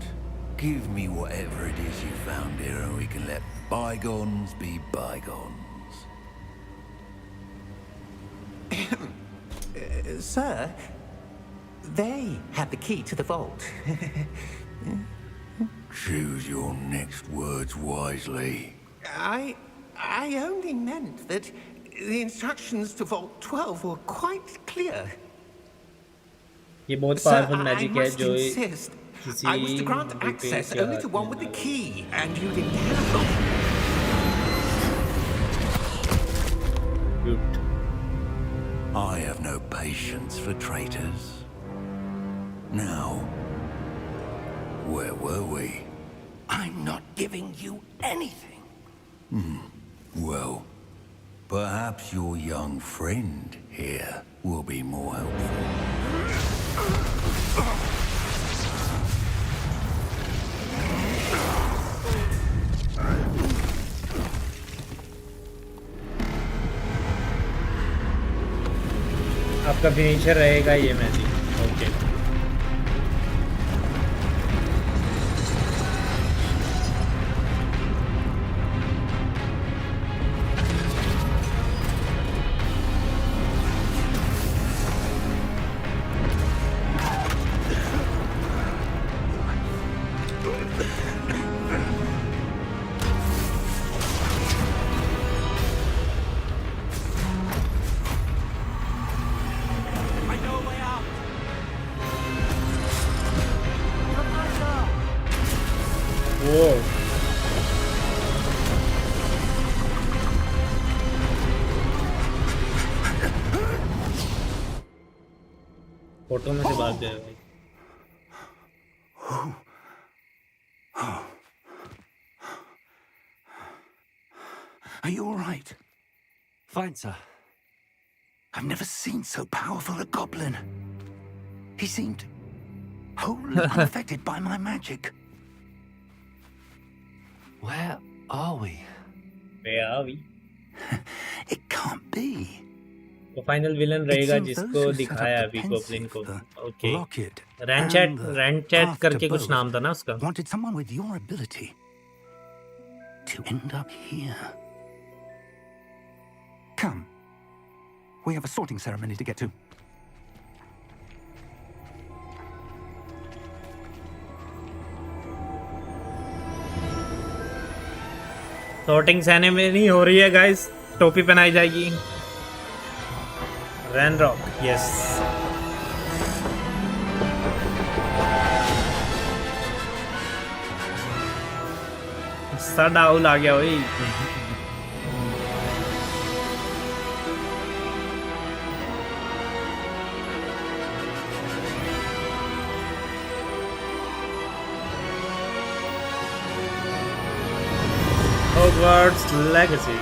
give me whatever it is you found here and we can let bygones be bygones. Sir, they have the key to the vault. Choose your next words wisely. I only meant that the instructions to Vault 12 were quite clear. ये बहुत Sir, powerful I magic है must जो insist. किसी I was to grant access only to one with the key, and you didn't have it. I have no patience for traitors. Now, where were we? I'm not giving you anything. Well, perhaps your young friend here will be more helpful. आपका finisher रहेगा ये magic. Okay. Photo में से भाग गए भाई. Are you all right? Fine, sir. I've never seen so powerful a goblin. He seemed wholly unaffected by my magic. Where are we? Where are we? It can't be. तो final villain रहेगा It seems जिसको those who set दिखाया up अभी the goblin को. pensive, the okay. locket, रैंचैट and the रैंचैट path करके to कुछ both नाम था ना उसका. wanted someone with your ability to end up here. Come. We have a sorting ceremony to get to. Sorting ceremony हो रही है गाइस. टोपी पहनाई जाएगी. रैनरॉक. यस. सडाउल आ गया वही. Hogwarts Legacy.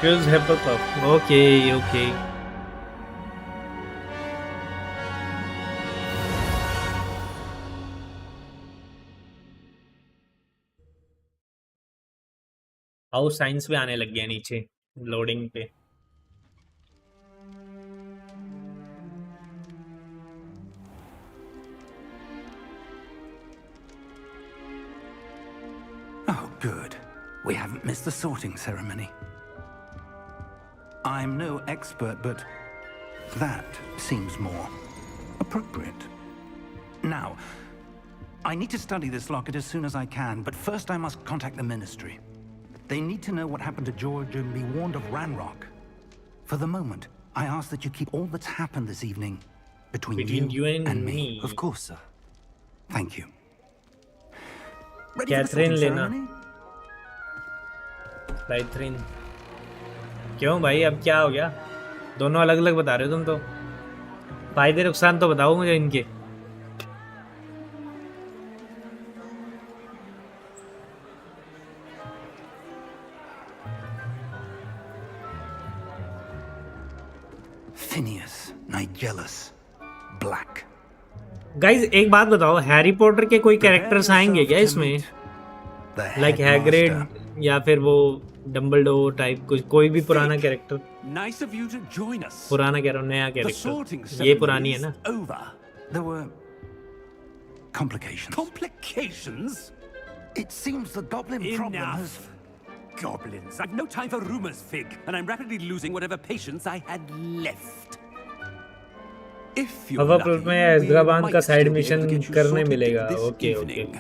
Choose Hufflepuff. Okay. House science भी आने लग गया नीचे लोडिंग पे. Oh, good. We haven't missed the sorting ceremony. I'm no expert, but that seems more appropriate. Now, I need to study this locket as soon as I can, but first I must contact the Ministry. They need to know what happened to George and be warned of Ranrock. For the moment, I ask that you keep all that's happened this evening between you and me. me. Of course, sir. Thank you. Ready for the Catherine sorting लेना ceremony? Catherine क्यों भाई अब क्या हो गया दोनों अलग अलग बता रहे हो तुम तो फायदे नुकसान तो बताओ मुझे इनके Phineas, Nigellus, Black. गाइस एक बात बताओ हैरी पॉटर के कोई कैरेक्टर्स आएंगे क्या इसमें लाइक हैग्रिड या फिर वो डम्बलडोर टाइप कुछ कोई भी पुराना character Nice of you to join us. पुराना कह रहा हूँ नया कैरेक्टर ये पुरानी है ना Over. There were complications. Complications? It seems the goblin problem has... Goblins. I've no time for rumors, Fig, and I'm rapidly losing whatever patience I had left. If you're हवापुर lucky, में we Azkaban का might side still be able mission to get you करने sorted मिलेगा this okay evening.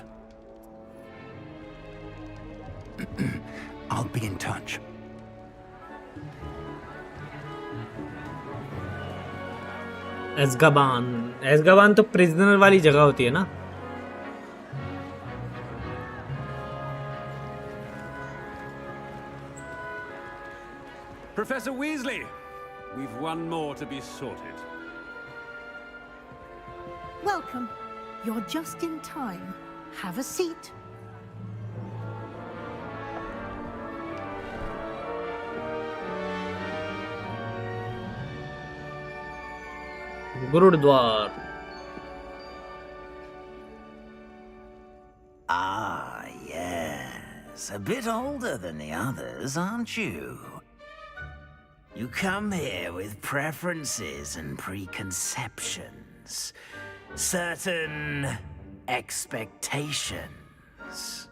I'll be in touch. Azkaban तो prisoner वाली जगह होती है ना Professor Weasley, we've one more to be sorted. Welcome. You're just in time. Have a seat. गुरुद्वार Ah, yes. A bit older than the others, aren't you? You come here with preferences and preconceptions. Certain expectations.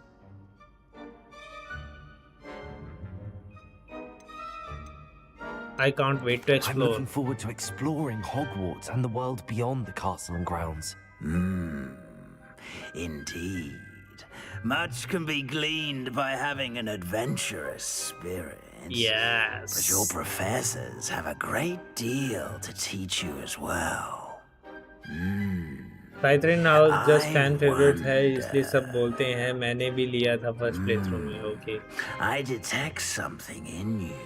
I can't wait to explore. I'm looking forward to exploring Hogwarts and the world beyond the castle and grounds. Indeed. Much can be gleaned by having an adventurous spirit. Yes. But your professors have a great deal to teach you as well. Catherine now just fan favourite है इसलिए सब बोलते हैं मैंने भी लिया था first playthrough में okay I detect something in you.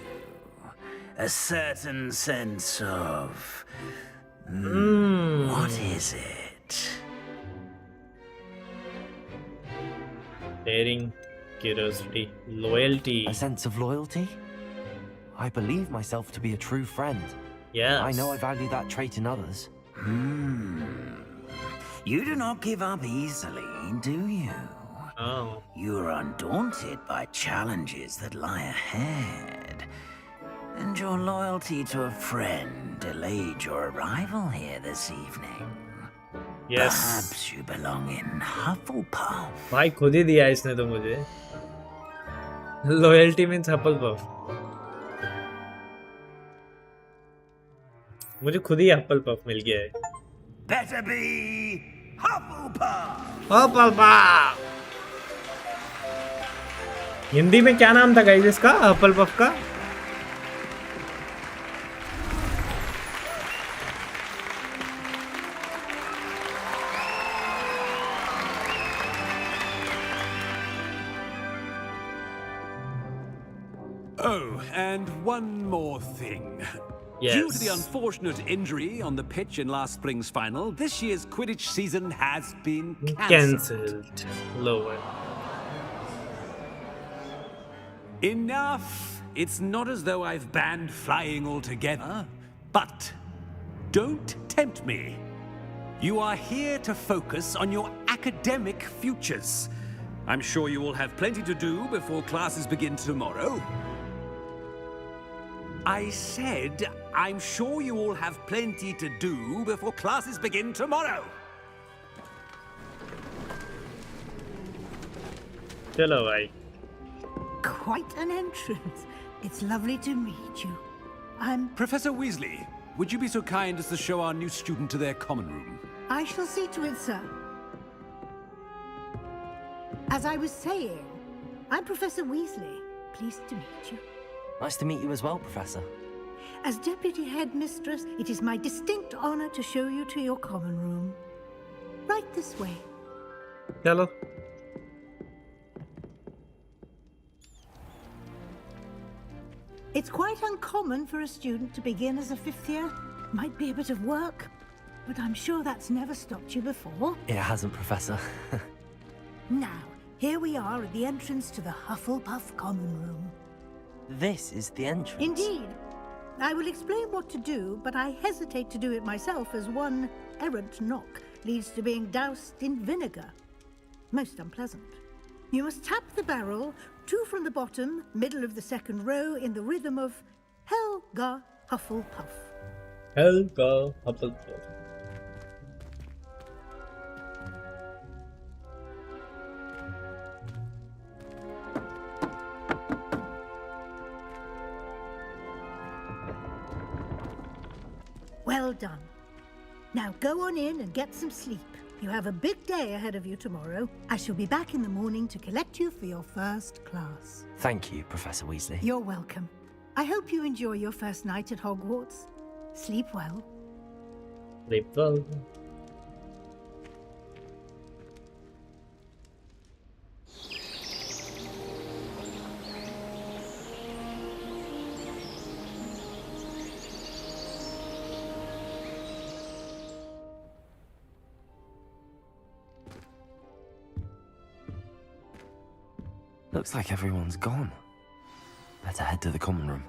A certain sense of... What is it? Daring, curiosity, loyalty. A sense of loyalty? I believe myself to be a true friend. Yes. I know I value that trait in others. You do not give up easily, do you? Oh. You are undaunted by challenges that lie ahead. And your loyalty to a friend delayed your arrival here this evening. Yes. Perhaps you belong in Hufflepuff. भाई खुद ही दिया इसने तो मुझे loyalty means Hufflepuff मुझे खुद ही Hufflepuff मिल गया है Better be Hufflepuff. Hufflepuff Hindi में क्या नाम था गाइस इसका Hufflepuff का Oh, and one more thing. Yes. Due to the unfortunate injury on the pitch in last spring's final, this year's Quidditch season has been cancelled. Lower. Enough! It's not as though I've banned flying altogether, but don't tempt me. You are here to focus on your academic futures. I'm sure you will have plenty to do before classes begin tomorrow. I said, I'm sure you all have plenty to do before classes begin tomorrow. चलो भाई Quite an entrance. It's lovely to meet you. I'm... Professor Weasley, would you be so kind as to show our new student to their common room? I shall see to it, sir. As I was saying, I'm Professor Weasley. Pleased to meet you. Nice to meet you as well, Professor. As Deputy Headmistress, it is my distinct honor to show you to your common room. Right this way. चलो. It's quite uncommon for a student to begin as a 5th year. Might be a bit of work, but I'm sure that's never stopped you before. It hasn't, Professor. Now, here we are at the entrance to the Hufflepuff common room. This is the entrance. Indeed. I will explain what to do, but I hesitate to do it myself as one errant knock leads to being doused in vinegar. Most unpleasant. You must tap the barrel, 2 from the bottom, middle of the 2nd row, in the rhythm of Helga Hufflepuff. Helga Hufflepuff. Well done. Now go on in and get some sleep. You have a big day ahead of you tomorrow. I shall be back in the morning to collect you for your first class. Thank you, Professor Weasley. You're welcome. I hope you enjoy your first night at Hogwarts. Sleep well. Sleep well. Looks like everyone's gone. Better head to the common room.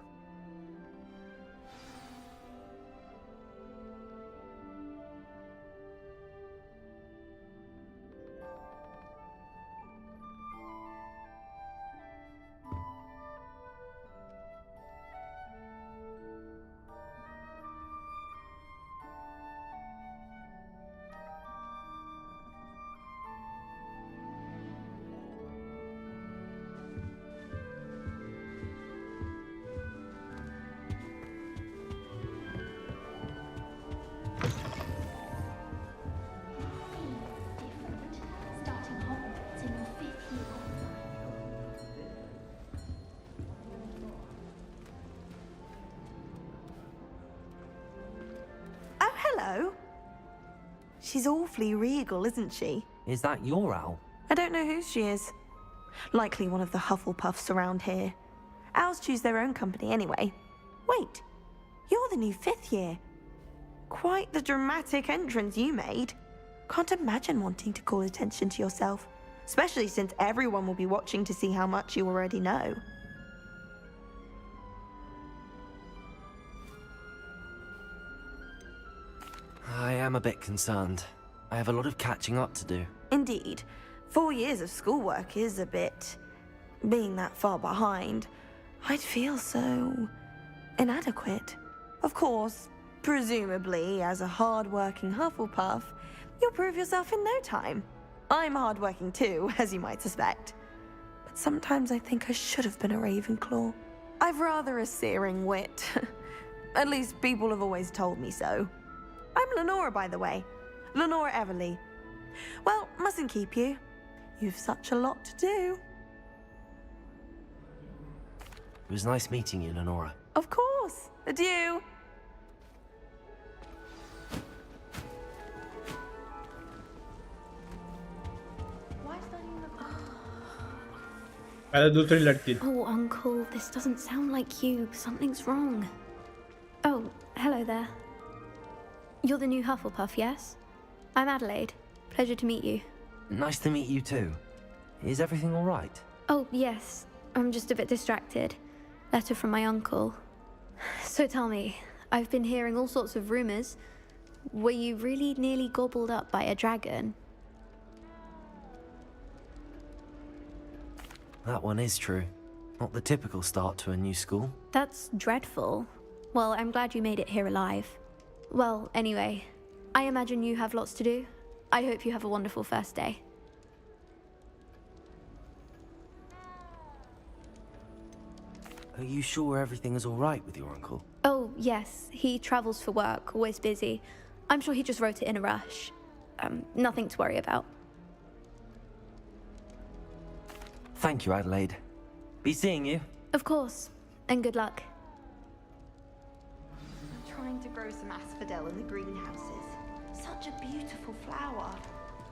Hello. She's awfully regal, isn't she? Is that your owl? I don't know whose she is. Likely one of the Hufflepuffs around here. Owls choose their own company anyway. Wait, you're the new 5th year. Quite the dramatic entrance you made. Can't imagine wanting to call attention to yourself, especially since everyone will be watching to see how much you already know. I am a bit concerned. I have a lot of catching up to do. Indeed. 4 years of schoolwork is a bit... being that far behind, I'd feel so... inadequate. Of course, presumably, as a hard-working Hufflepuff, you'll prove yourself in no time. I'm hard-working too, as you might suspect. But sometimes I think I should have been a Ravenclaw. I've rather a searing wit. At least people have always told me so. I'm Lenora, by the way. Lenora Everly. Well, mustn't keep you. You've such a lot to do. It was nice meeting you, Lenora. Of course. Adieu. पहले दूसरी लड़की. Oh, Uncle, this doesn't sound like you. Something's wrong. Oh, hello there. You're the new Hufflepuff, yes? I'm Adelaide. Pleasure to meet you. Nice to meet you too. Is everything all right? Oh, yes. I'm just a bit distracted. Letter from my uncle. So tell me, I've been hearing all sorts of rumors. Were you really nearly gobbled up by a dragon? That one is true. Not the typical start to a new school. That's dreadful. Well, I'm glad you made it here alive. Well, anyway, I imagine you have lots to do. I hope you have a wonderful first day. Are you sure everything is all right with your uncle? Oh, yes. He travels for work, always busy. I'm sure he just wrote it in a rush. Nothing to worry about. Thank you, Adelaide. Be seeing you. Of course. And good luck. trying to grow some asphodel in the greenhouses. Such a beautiful flower.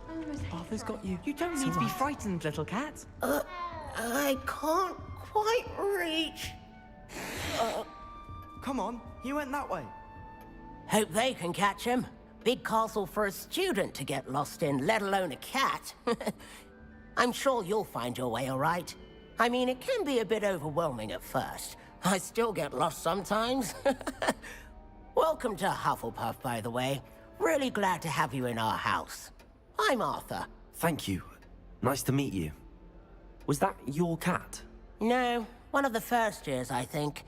I almost hate Arthur's got throwing you. You don't need to be frightened, little cat. I can't quite reach. Come on, he went that way. Hope they can catch him. Big castle for a student to get lost in, let alone a cat. I'm sure you'll find your way all right. I mean, it can be a bit overwhelming at first. I still get lost sometimes. Welcome to Hufflepuff, by the way. Really glad to have you in our house. I'm Arthur. Thank you. Nice to meet you. Was that your cat? No, one of the first years, I think.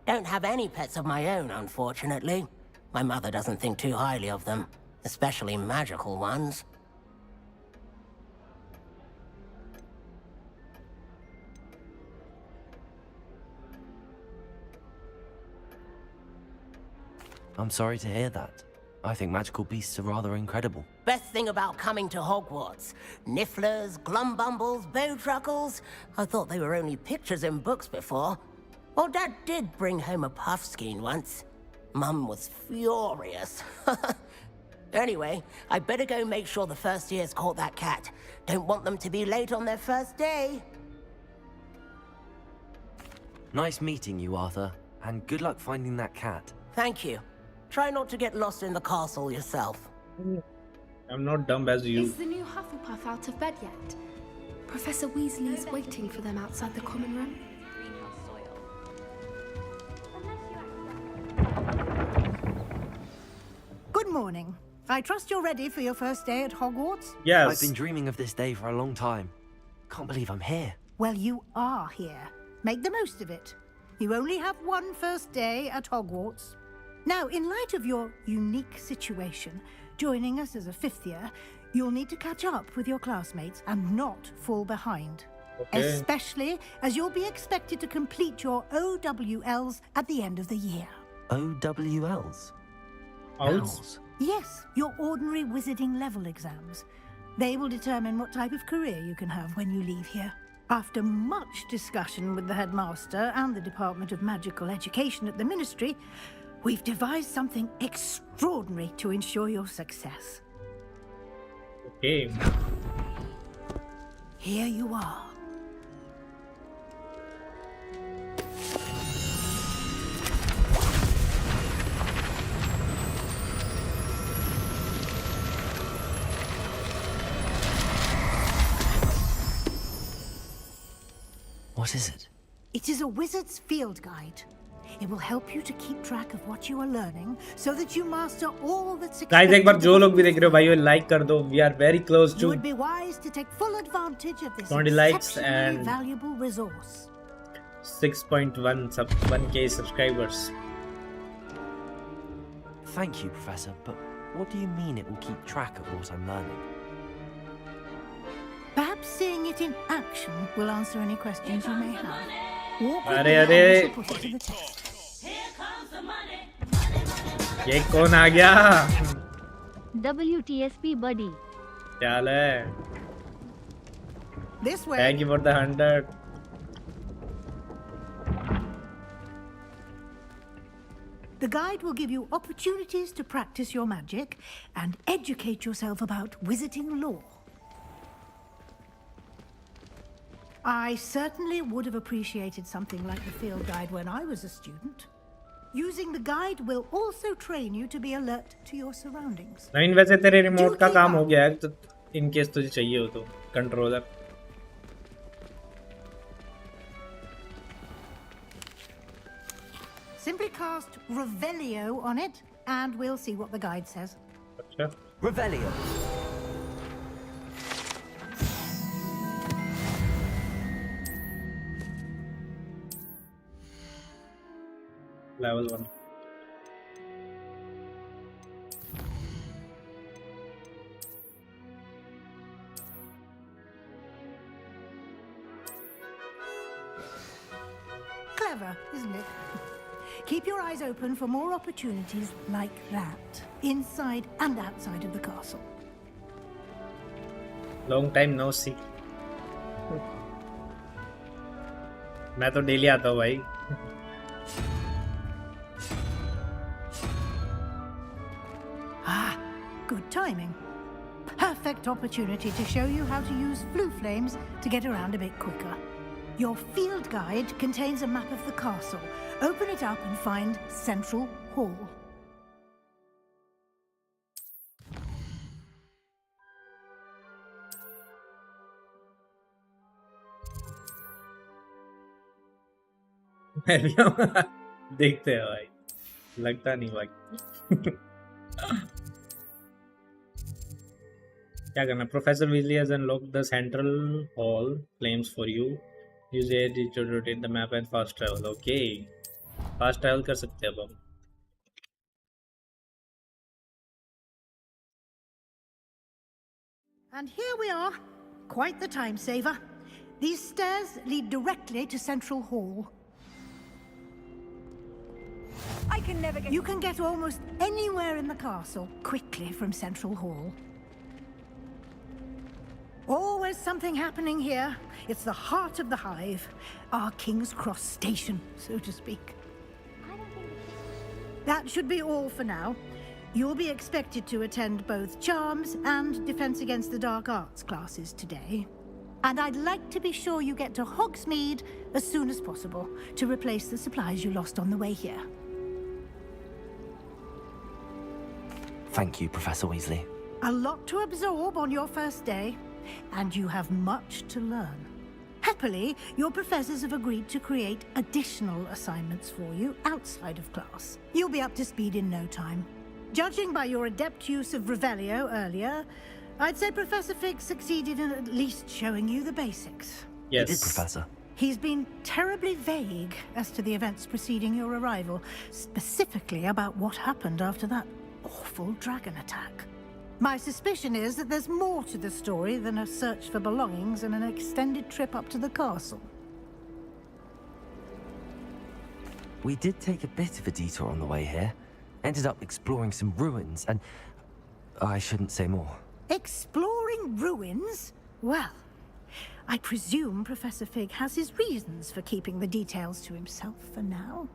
Don't have any pets of my own, unfortunately. My mother doesn't think too highly of them, especially magical ones. I'm sorry to hear that. I think magical beasts are rather incredible. Best thing about coming to Hogwarts. Nifflers, glumbumbles, bowtruckles. I thought they were only pictures in books before. Well, Dad did bring home a puffskein once. Mum was furious. Anyway, I better go make sure the first years caught that cat. Don't want them to be late on their first day. Nice meeting you, Arthur. And good luck finding that cat. Thank you. Try not to get lost in the castle yourself. I'm not dumb as you. Is the new Hufflepuff out of bed yet? Professor Weasley's waiting for them outside the common room. Good morning. I trust you're ready for your first day at Hogwarts? Yes. I've been dreaming of this day for a long time. Can't believe I'm here. Well, you are here. Make the most of it. You only have one first day at Hogwarts. Now, in light of your unique situation, joining us as a fifth year, you'll need to catch up with your classmates and not fall behind. Okay. Especially as you'll be expected to complete your OWLs at the end of the year. OWLs? Owls? Yes, your ordinary wizarding level exams. They will determine what type of career you can have when you leave here. After much discussion with the headmaster and the Department of Magical Education at the Ministry, we've devised something extraordinary to ensure your success. Okay. Here you are. What is it? It is a wizard's field guide. It will help you to keep track of what you are learning so that you master all that's Guys, एक बार expected जो of लोग भी you. देख रहे हो भाई like कर दो. We are very close You to would be wise to take full advantage of this 20 likes exceptionally and valuable resource. 1K subscribers. Thank you, Professor, but what do you mean it will keep track of what I'm learning? Perhaps seeing it in action will answer any questions you may have. Walk with अरे me and we अरे shall put it to the test. ये कौन आ गया? WTSP buddy. क्या हाल है? This way. Thank you for the 100. The guide will give you opportunities to practice your magic and educate yourself about wizarding lore. I certainly would have appreciated something like the field guide when I was a student. Using the guide will also train you to be alert to your surroundings. नवीन वैसे तेरे remote का काम हो गया है तो in case तुझे चाहिए हो तो controller. Simply cast Revelio on it and we'll see what the guide says. अच्छा. Revelio. Level 1. Clever, isn't it? Keep your eyes open for more opportunities like that, inside and outside of the castle. Long time no see. मैं तो daily आता हूँ भाई. Good timing. Perfect opportunity to show you how to use flue flames to get around a bit quicker. Your field guide contains a map of the castle. Open it up and find Central Hall. मैं भी देखते हैं भाई, लगता नहीं भाई। क्या करना? Professor Weasley has unlocked the central hall flames for you. Use it to rotate the map and fast travel. Okay, fast travel कर सकते हैं अब हम। And here we are. Quite the time saver. These stairs lead directly to Central Hall. I can never get... You can get almost anywhere in the castle quickly from Central Hall. Always something happening here. It's the heart of the hive. Our King's Cross station, so to speak. That should be all for now. You'll be expected to attend both Charms and Defense Against the Dark Arts classes today. And I'd like to be sure you get to Hogsmeade as soon as possible to replace the supplies you lost on the way here. Thank you, Professor Weasley. A lot to absorb on your first day, and you have much to learn. Happily, your professors have agreed to create additional assignments for you outside of class. You'll be up to speed in no time. Judging by your adept use of Revelio earlier, I'd say Professor Fig succeeded in at least showing you the basics. Yes. He did, Professor. He's been terribly vague as to the events preceding your arrival, specifically about what happened after that awful dragon attack. My suspicion is that there's more to the story than a search for belongings and an extended trip up to the castle. We did take a bit of a detour on the way here. Ended up exploring some ruins and... I shouldn't say more. Exploring ruins? Well, I presume Professor Fig has his reasons for keeping the details to himself for now.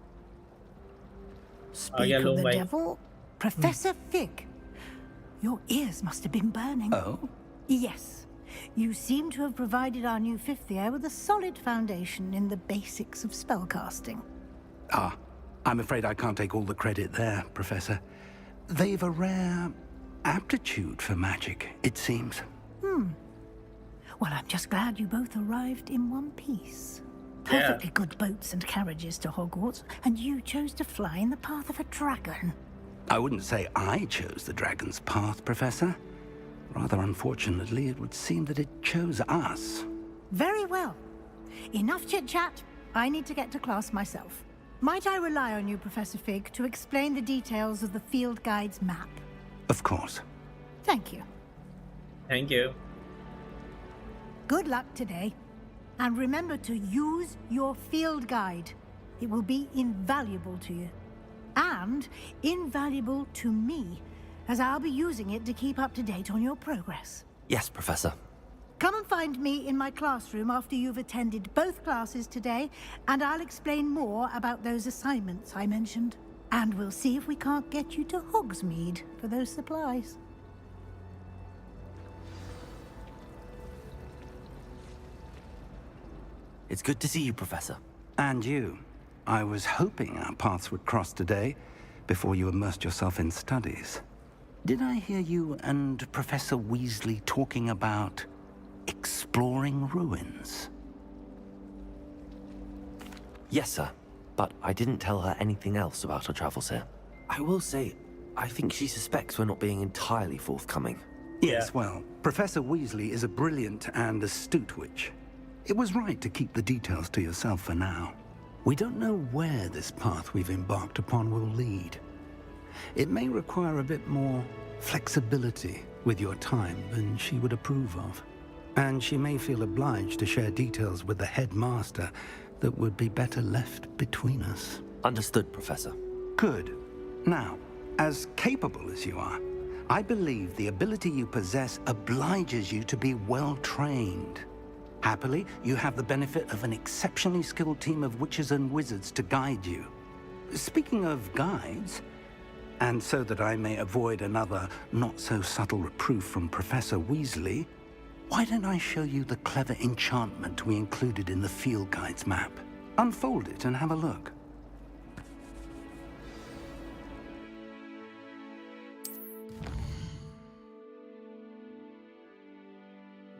Speak of the devil, Professor Fig. Your ears must have been burning. Oh? Yes. You seem to have provided our new fifth year with a solid foundation in the basics of spellcasting. Ah, I'm afraid I can't take all the credit there, Professor. They've a rare aptitude for magic, it seems. Well, I'm just glad you both arrived in one piece. Perfectly good boats and carriages to Hogwarts, and you chose to fly in the path of a dragon. I wouldn't say I chose the dragon's path, Professor. Rather unfortunately, it would seem that it chose us. Very well. Enough chit-chat. I need to get to class myself. Might I rely on you, Professor Fig, to explain the details of the field guide's map? Of course. Thank you. Thank you. Good luck today. And remember to use your field guide. It will be invaluable to you. And invaluable to me, as I'll be using it to keep up to date on your progress. Yes, Professor. Come and find me in my classroom after you've attended both classes today, and I'll explain more about those assignments I mentioned. And we'll see if we can't get you to Hogsmeade for those supplies. It's good to see you, Professor. And you. I was hoping our paths would cross today, before you immersed yourself in studies. Did I hear you and Professor Weasley talking about exploring ruins? Yes, sir. But I didn't tell her anything else about our travels here. I will say, I think she suspects we're not being entirely forthcoming. Yes, well, Professor Weasley is a brilliant and astute witch. It was right to keep the details to yourself for now. We don't know where this path we've embarked upon will lead. It may require a bit more flexibility with your time than she would approve of. And she may feel obliged to share details with the headmaster that would be better left between us. Understood, Professor. Good. Now, as capable as you are, I believe the ability you possess obliges you to be well trained. Happily, you have the benefit of an exceptionally skilled team of witches and wizards to guide you. Speaking of guides, And so that I may avoid another not-so-subtle reproof from Professor Weasley, why don't I show you the clever enchantment we included in the field guide's map? Unfold it and have a look.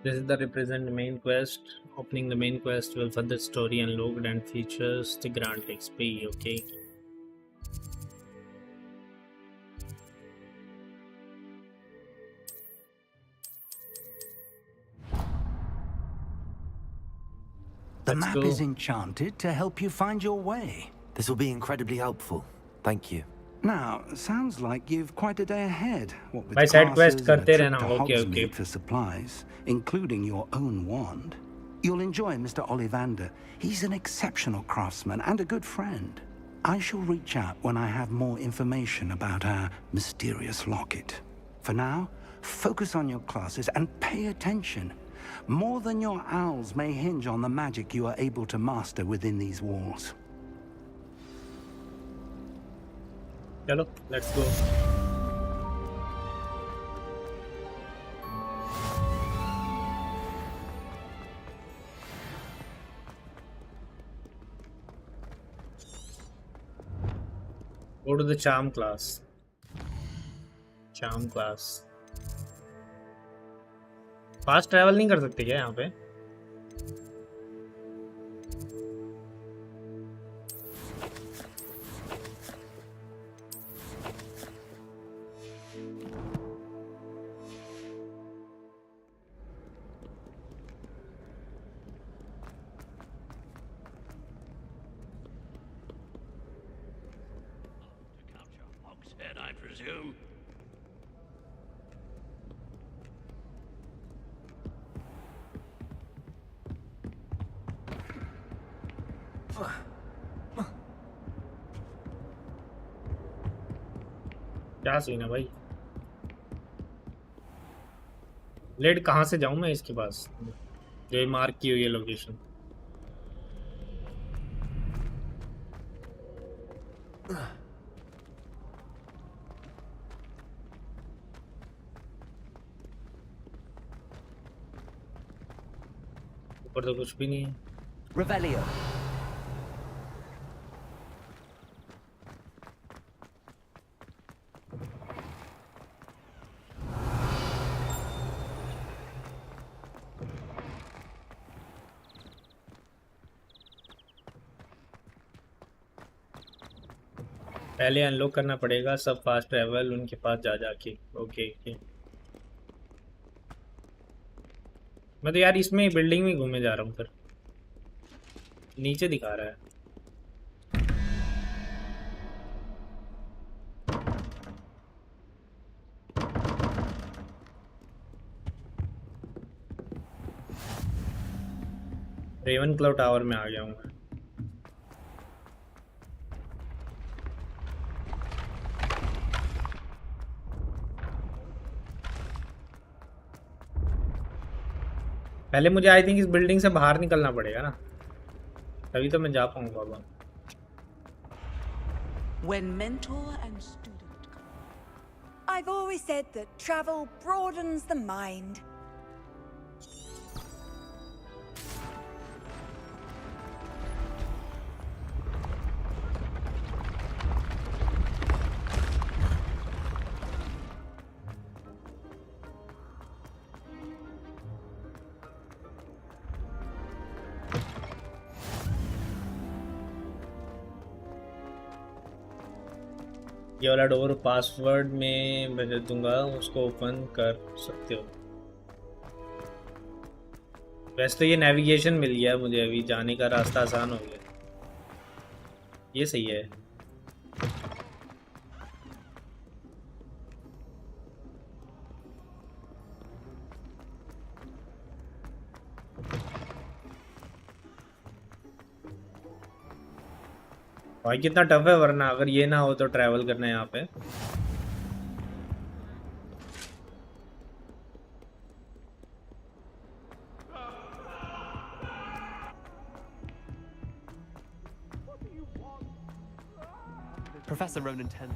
This is the represent main quest. Opening the main quest will further story unlocked and features the grant XP. Okay. The map is enchanted to help you find your way. This will be incredibly helpful. Thank you. Now, sounds like you've quite a day ahead. What with भाई side quest classes and a करते trip रहना. to Okay, Hogsmeade okay. for supplies, including your own wand. You'll enjoy Mr. Ollivander. He's an exceptional craftsman and a good friend. I shall reach out when I have more information about our mysterious locket. For now, focus on your classes and pay attention. More than your owls may hinge on the magic you are able to master within these walls. चलो, let's go. Go to the charm class. Charm class. Fast travel नहीं कर सकते क्या यहाँ पे? Hogshead, I presume. क्या scene है भाई? लेड कहाँ से जाऊँ मैं इसके पास? जो मार्क की हुई है लोकेशन. ऊपर तो कुछ भी नहीं है. Revelio. पहले अनलॉक करना पड़ेगा सब फास्ट ट्रैवल उनके पास जा जाके. Okay okay. मैं तो यार इसमें बिल्डिंग में घूमे जा रहा हूँ. फिर नीचे दिखा रहा है. रेवन क्लाउ टावर में आ गया हूँ मैं. पहले मुझे आई थिंक इस बिल्डिंग से बाहर निकलना पड़ेगा ना, तभी तो मैं जा पाऊंगा. अब When mentor and student come. I've always said that travel broadens the mind. ये वाला डोर पासवर्ड में बदल दूंगा, उसको ओपन कर सकते हो. वैसे तो ये नेविगेशन मिल गया मुझे, अभी जाने का रास्ता आसान हो गया. ये सही है. भाई कितना टफ है, वरना अगर ये ना हो तो ट्रैवल करना है यहाँ पे. Professor Ronan 10.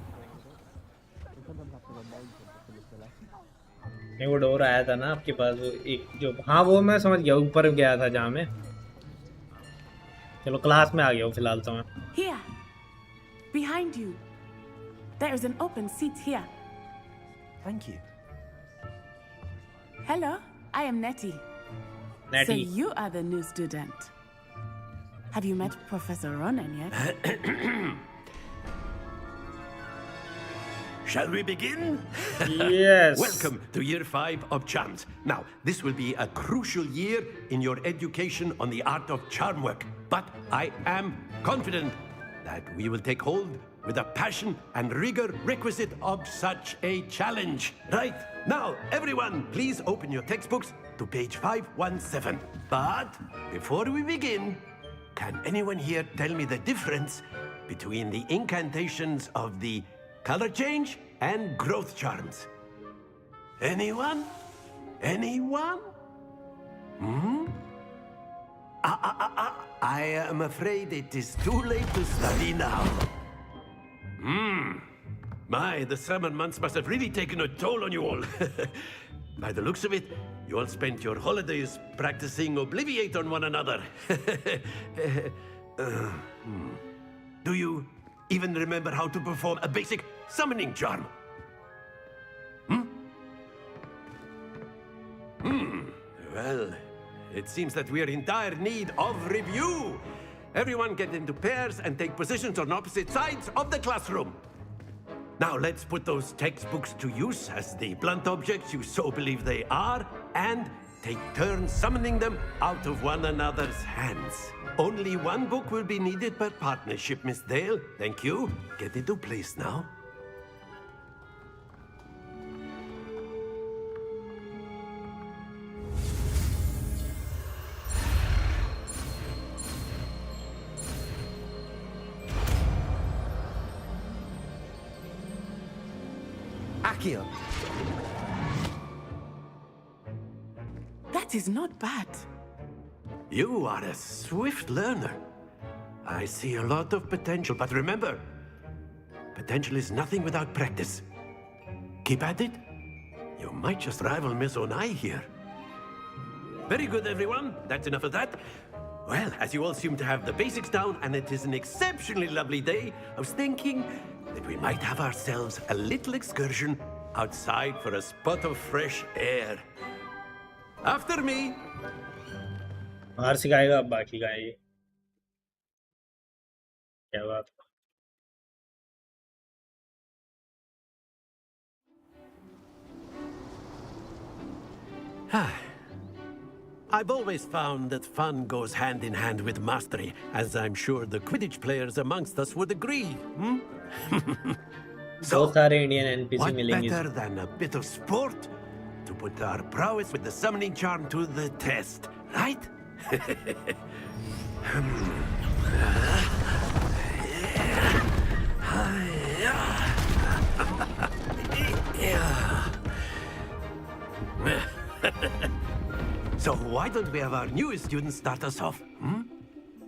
नहीं, वो डोर आया था ना आपके पास, वो एक जो, हाँ वो मैं समझ गया, ऊपर गया था जहाँ में। चलो क्लास में आ गया हूँ फिलहाल तो मैं। Here, behind you. There is an open seat here. Thank you. Hello, I am Nettie. Nettie. So you are the new student. Have you met Professor Ronan yet? Shall we begin? Yes. Welcome to Year 5 of Charms. Now, this will be a crucial year in your education on the art of charm work. But I am confident that we will take hold with the passion and rigor requisite of such a challenge. Right, now, everyone, please open your textbooks to page 517. But before we begin, can anyone here tell me the difference between the incantations of the color change and growth charms? Anyone? Anyone? I am afraid it is too late to study now. My, the summer months must have really taken a toll on you all. By the looks of it, you all spent your holidays practicing Obliviate on one another. Do you even remember how to perform a basic summoning charm? Well, it seems that we are in dire need of review. Everyone get into pairs and take positions on opposite sides of the classroom. Now let's put those textbooks to use as the blunt objects you so believe they are, and take turns summoning them out of one another's hands. Only one book will be needed per partnership, Miss Dale. Thank you. Get into place now. Accio. That is not bad. You are a swift learner. I see a lot of potential, but remember, potential is nothing without practice. Keep at it. You might just rival Miss Onai here. Very good, everyone. That's enough of that. Well, as you all seem to have the basics down, and it is an exceptionally lovely day, I was thinking that we might have ourselves a little excursion outside for a spot of fresh air. After me. बाहर सिखाएगा, अब बाकी का ये क्या बात। I've always found that fun goes hand in hand with mastery, as I'm sure the Quidditch players amongst us would agree. बहुत सारे इंडियन एनपीसी What मिलेंगे। better than a bit of sport to put our prowess with the summoning charm to the test, right? So why don't we have our newest student start us off?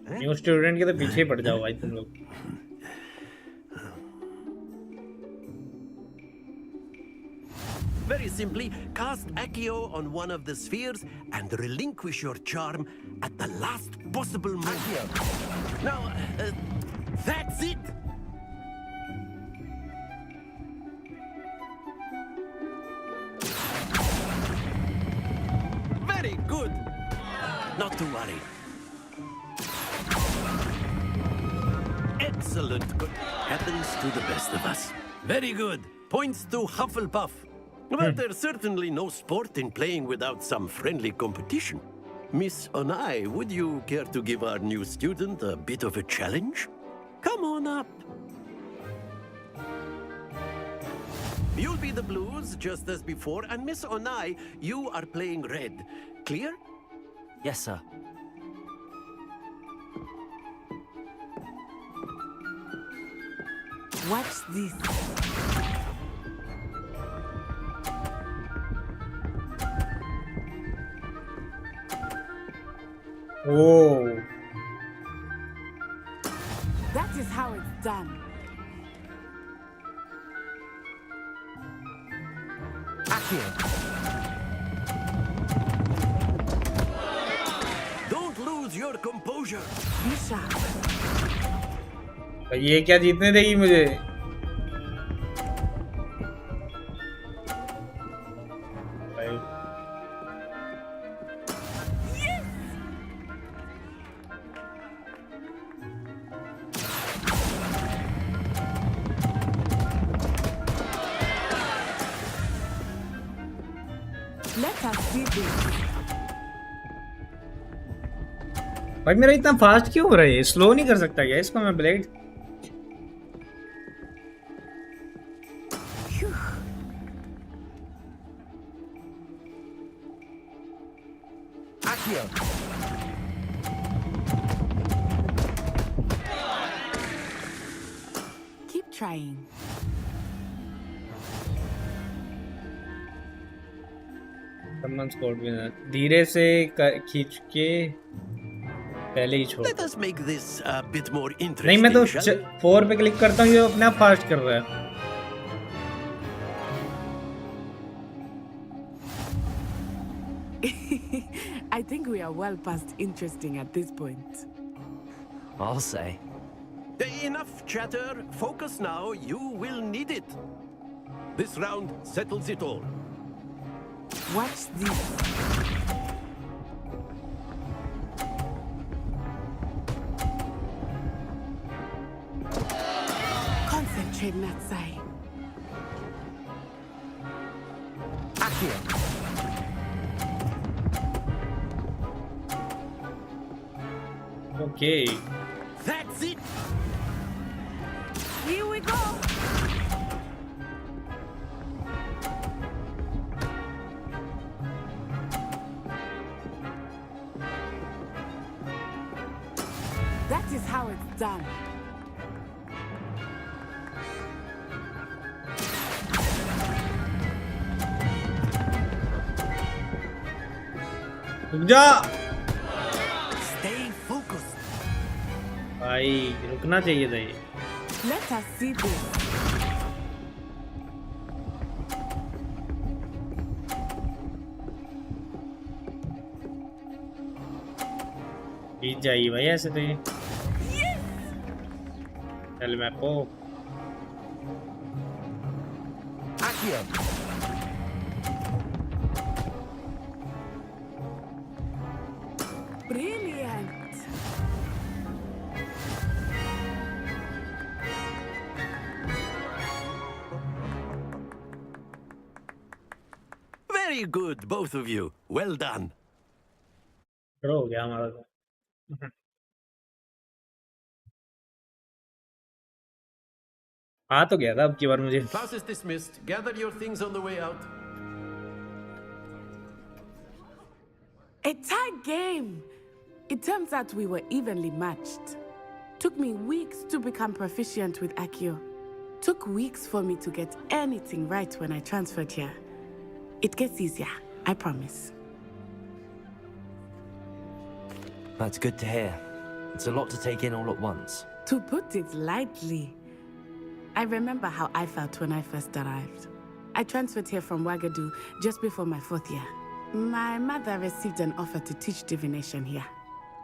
New student के तो पीछे पड़ जाओ भाई तुम लोग। Very simply, cast Accio on one of the spheres and relinquish your charm at the last possible moment. Now, that's it! Very good! Not to worry. Excellent. Good. Happens to the best of us. Very good. Points to Hufflepuff. But there's certainly no sport in playing without some friendly competition. Miss Onai, would you care to give our new student a bit of a challenge? Come on up. You'll be the blues, just as before, and Miss Onai, you are playing red. Clear? Yes, sir. Watch this. Whoa. That is how it's done. Don't lose your composure. ये क्या जीतने देगी मुझे? भाई मेरा इतना fast क्यों हो रहा है? स्लो नहीं कर सकता क्या इसको मैं ब्लेड? Keep trying. धीरे से खींच के पहले ही छोड़। Let us make this a bit more interesting. नहीं मैं तो 4 पे क्लिक करता हूँ, ये अपने आप फास्ट कर रहा है। I think we are well past interesting at this point. I'll say. Enough chatter. Focus now. You will need it. This round settles it all. Watch this. Concentrate, Natsai. Okay. That's it. Here we go. That is how it's done. रुक जा Stay focused. भाई, रुकना चाहिए था ये। Let us see this. जीत जाइए भाई ऐसे तो ये। चल मैं पो। Brilliant. Very good, both of you. Well done. हो गया हमारा तो। आ तो गया था अब की बार मुझे। Class is dismissed. Gather your things on the way out. A tight game. It turns out we were evenly matched. Took me weeks to become proficient with Accio. Took weeks for me to get anything right when I transferred here. It gets easier, I promise. That's good to hear. It's a lot to take in all at once. To put it lightly, I remember how I felt when I first arrived. I transferred here from Wagadu just before my 4th year. My mother received an offer to teach divination here.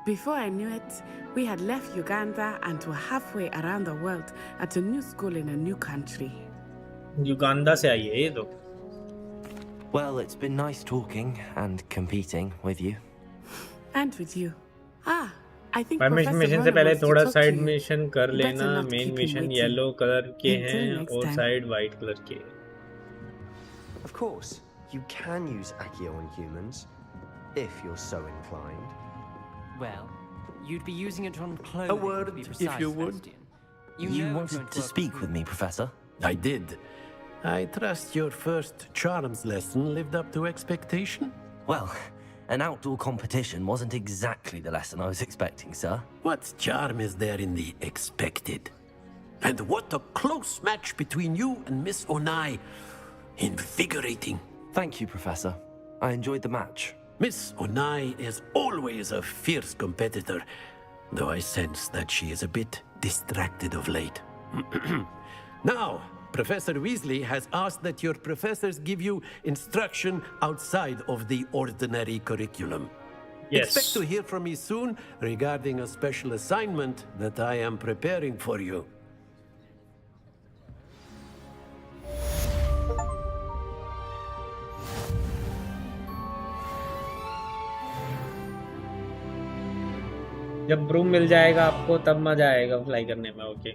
Before I knew it, we had left Uganda and were halfway around the world at a new school in a new country. Uganda से आई है ये तो। Well, it's been nice talking and competing with you. And with you. Ah, I think Professor mission से पहले थोड़ा side mission कर लेना। not main keep mission him yellow colour के Until हैं next और time. साइड वाइट कलर के। Of course, you can use Accio on humans, if you're so inclined. Well, you'd be using it on clothing. A word, to be if precise, you would. Sebastian. You know it's wanted going to work speak for with you. me, Professor? I did. I trust your first charms lesson lived up to expectation? Well, an outdoor competition wasn't exactly the lesson I was expecting, sir. What charm is there in the expected? And what a close match between you and Miss Onai. Invigorating. Thank you, Professor. I enjoyed the match. Miss Onai is always a fierce competitor, though I sense that she is a bit distracted of late. Now, Professor Weasley has asked that your professors give you instruction outside of the ordinary curriculum. Yes. Expect to hear from me soon regarding a special assignment that I am preparing for you. जब broom मिल जाएगा आपको तब मजा आएगा fly करने में। Okay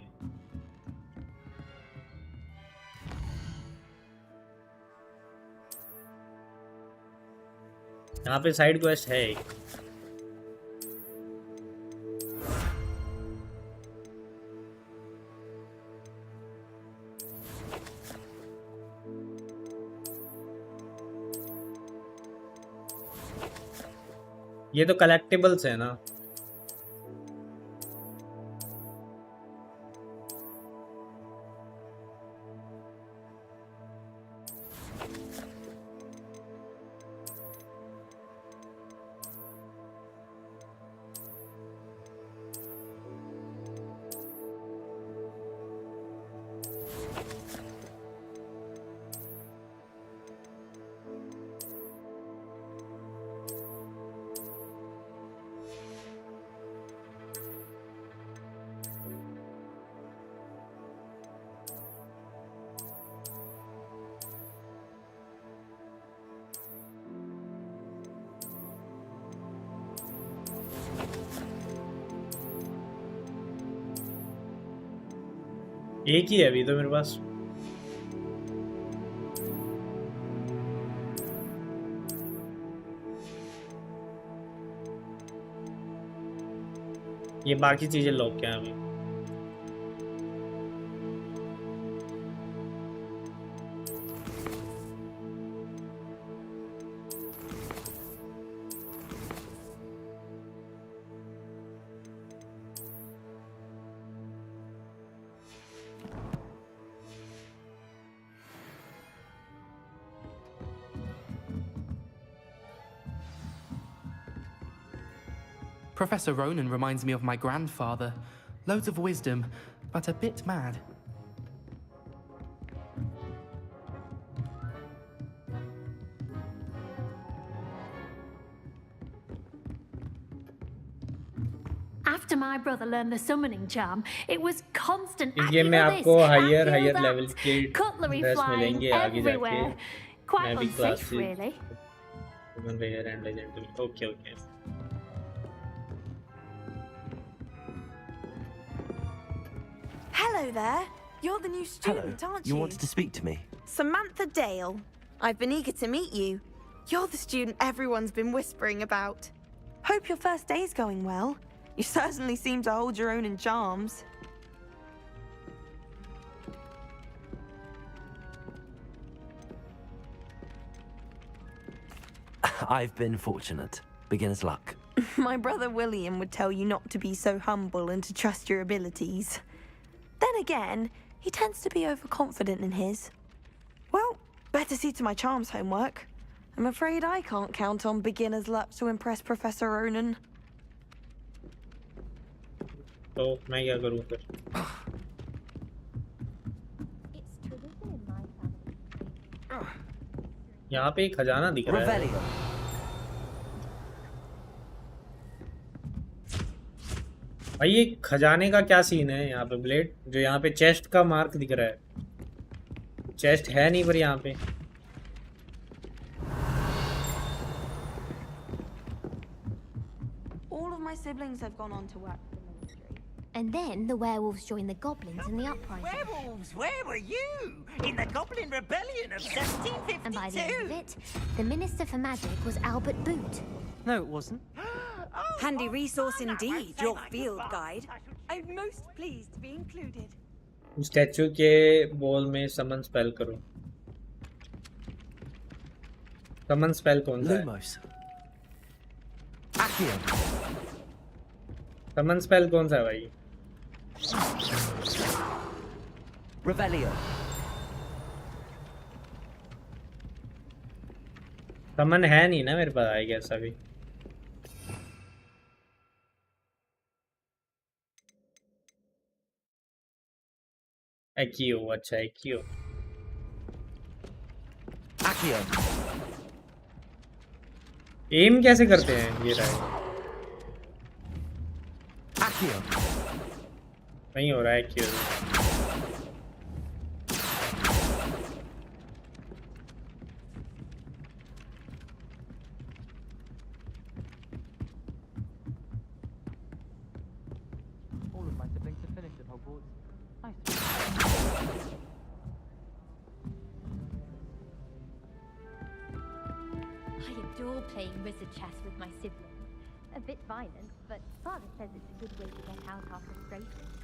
यहाँ पे साइड क्वेस्ट है एक। ये तो कलेक्टिबल्स है ना। एक ही है अभी तो मेरे पास। ये बाकी चीजें लॉक क्या हैं अभी। Professor Ronan reminds me of my grandfather. Loads of wisdom, but a bit mad. After my brother learned the summoning charm, it was constant इस गेम में आपको हायर लेवल के cutlery ड्रेस flying मिलेंगे आगे everywhere. जाके। Quite मैं भी unsafe, really. Rare and legendary. Okay okay. Hello there. You're the new student, aren't you? You wanted to speak to me? Samantha Dale. I've been eager to meet you. You're the student everyone's been whispering about. Hope your first day's going well. You certainly seem to hold your own in charms. I've been fortunate. Beginner's luck. My brother William would tell you not to be so humble and to trust your abilities. Then again, he tends to be overconfident in his. Well, better see to my charms homework. I'm afraid I can't count on beginner's luck to impress Professor Ronan. तो मैं क्या करूँ फिर? यहाँ पे एक खजाना दिख रहा है। भाई ये खजाने का क्या सीन है यहाँ पे? ब्लेड जो यहाँ पे चेस्ट का मार्क दिख रहा है, चेस्ट है नहीं पर यहाँ पे। All of my siblings have gone on to work for the ministry. And then the werewolves joined the goblins in the uprising. Werewolves, where were you? In the Goblin Rebellion of 1752? And by the end of it, the Minister for Magic was Albert Boot. No, it wasn't. Handy resource indeed, your field guide. I'm most pleased to be included. Statue के ball में समन spell करो। समन spell कौन सा है? समन spell कौन सा है भाई? Revelio. समन है नहीं ना मेरे पास, आई गेस अभी। एक्यो, अच्छा एक्यो। Accio. एम कैसे करते हैं ये रहा Accio. नहीं हो रहा है एक्यो। All of my siblings have finished at Hogwarts. I adore playing wizard chess with my siblings. A bit violent, but Father says it's a good way to get out our frustrations.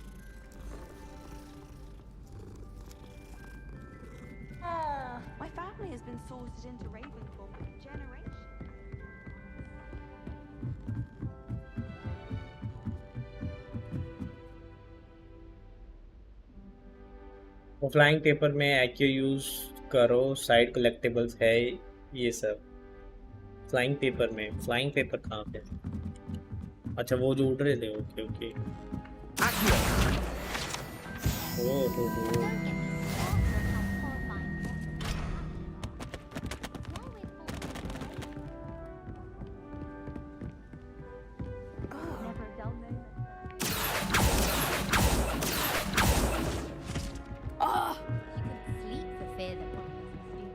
My family has been sorted into Ravenclaw for generations. वो flying paper में एक्यो use करो, side collectibles है ये सब। Flying paper में, flying paper कहाँ पे? अच्छा वो जो उड़ रहे थे, okay okay. Oh Never a dull moment. She couldn't sleep for fear that one was a student.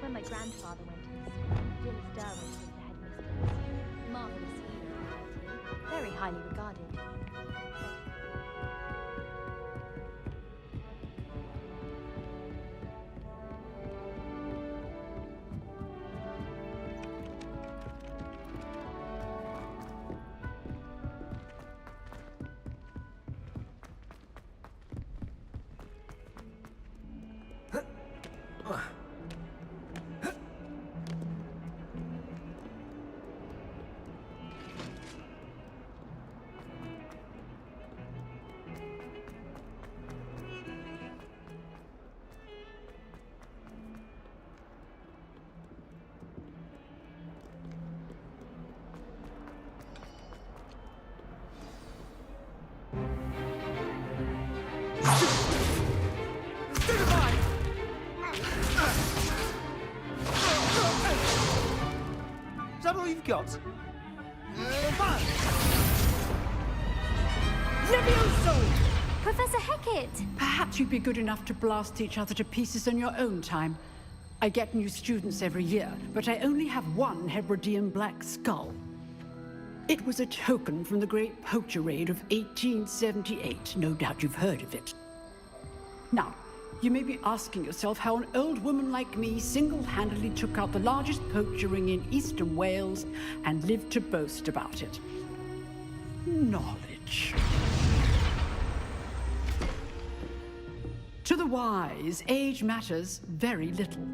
When my grandfather went to the school, Lustar was the headmistress. Marvelous female, very highly regarded. Is that all you've got? Professor Hecat! Perhaps you'd be good enough to blast each other to pieces in your own time. I get new students every year, but I only have one Hebridean black skull. It was a token from the Great Poacher Raid of 1878. No doubt you've heard of it. Now, you may be asking yourself how an old woman like me single-handedly took out the largest poacher ring in eastern Wales and lived to boast about it. Knowledge. To the wise, age matters very little.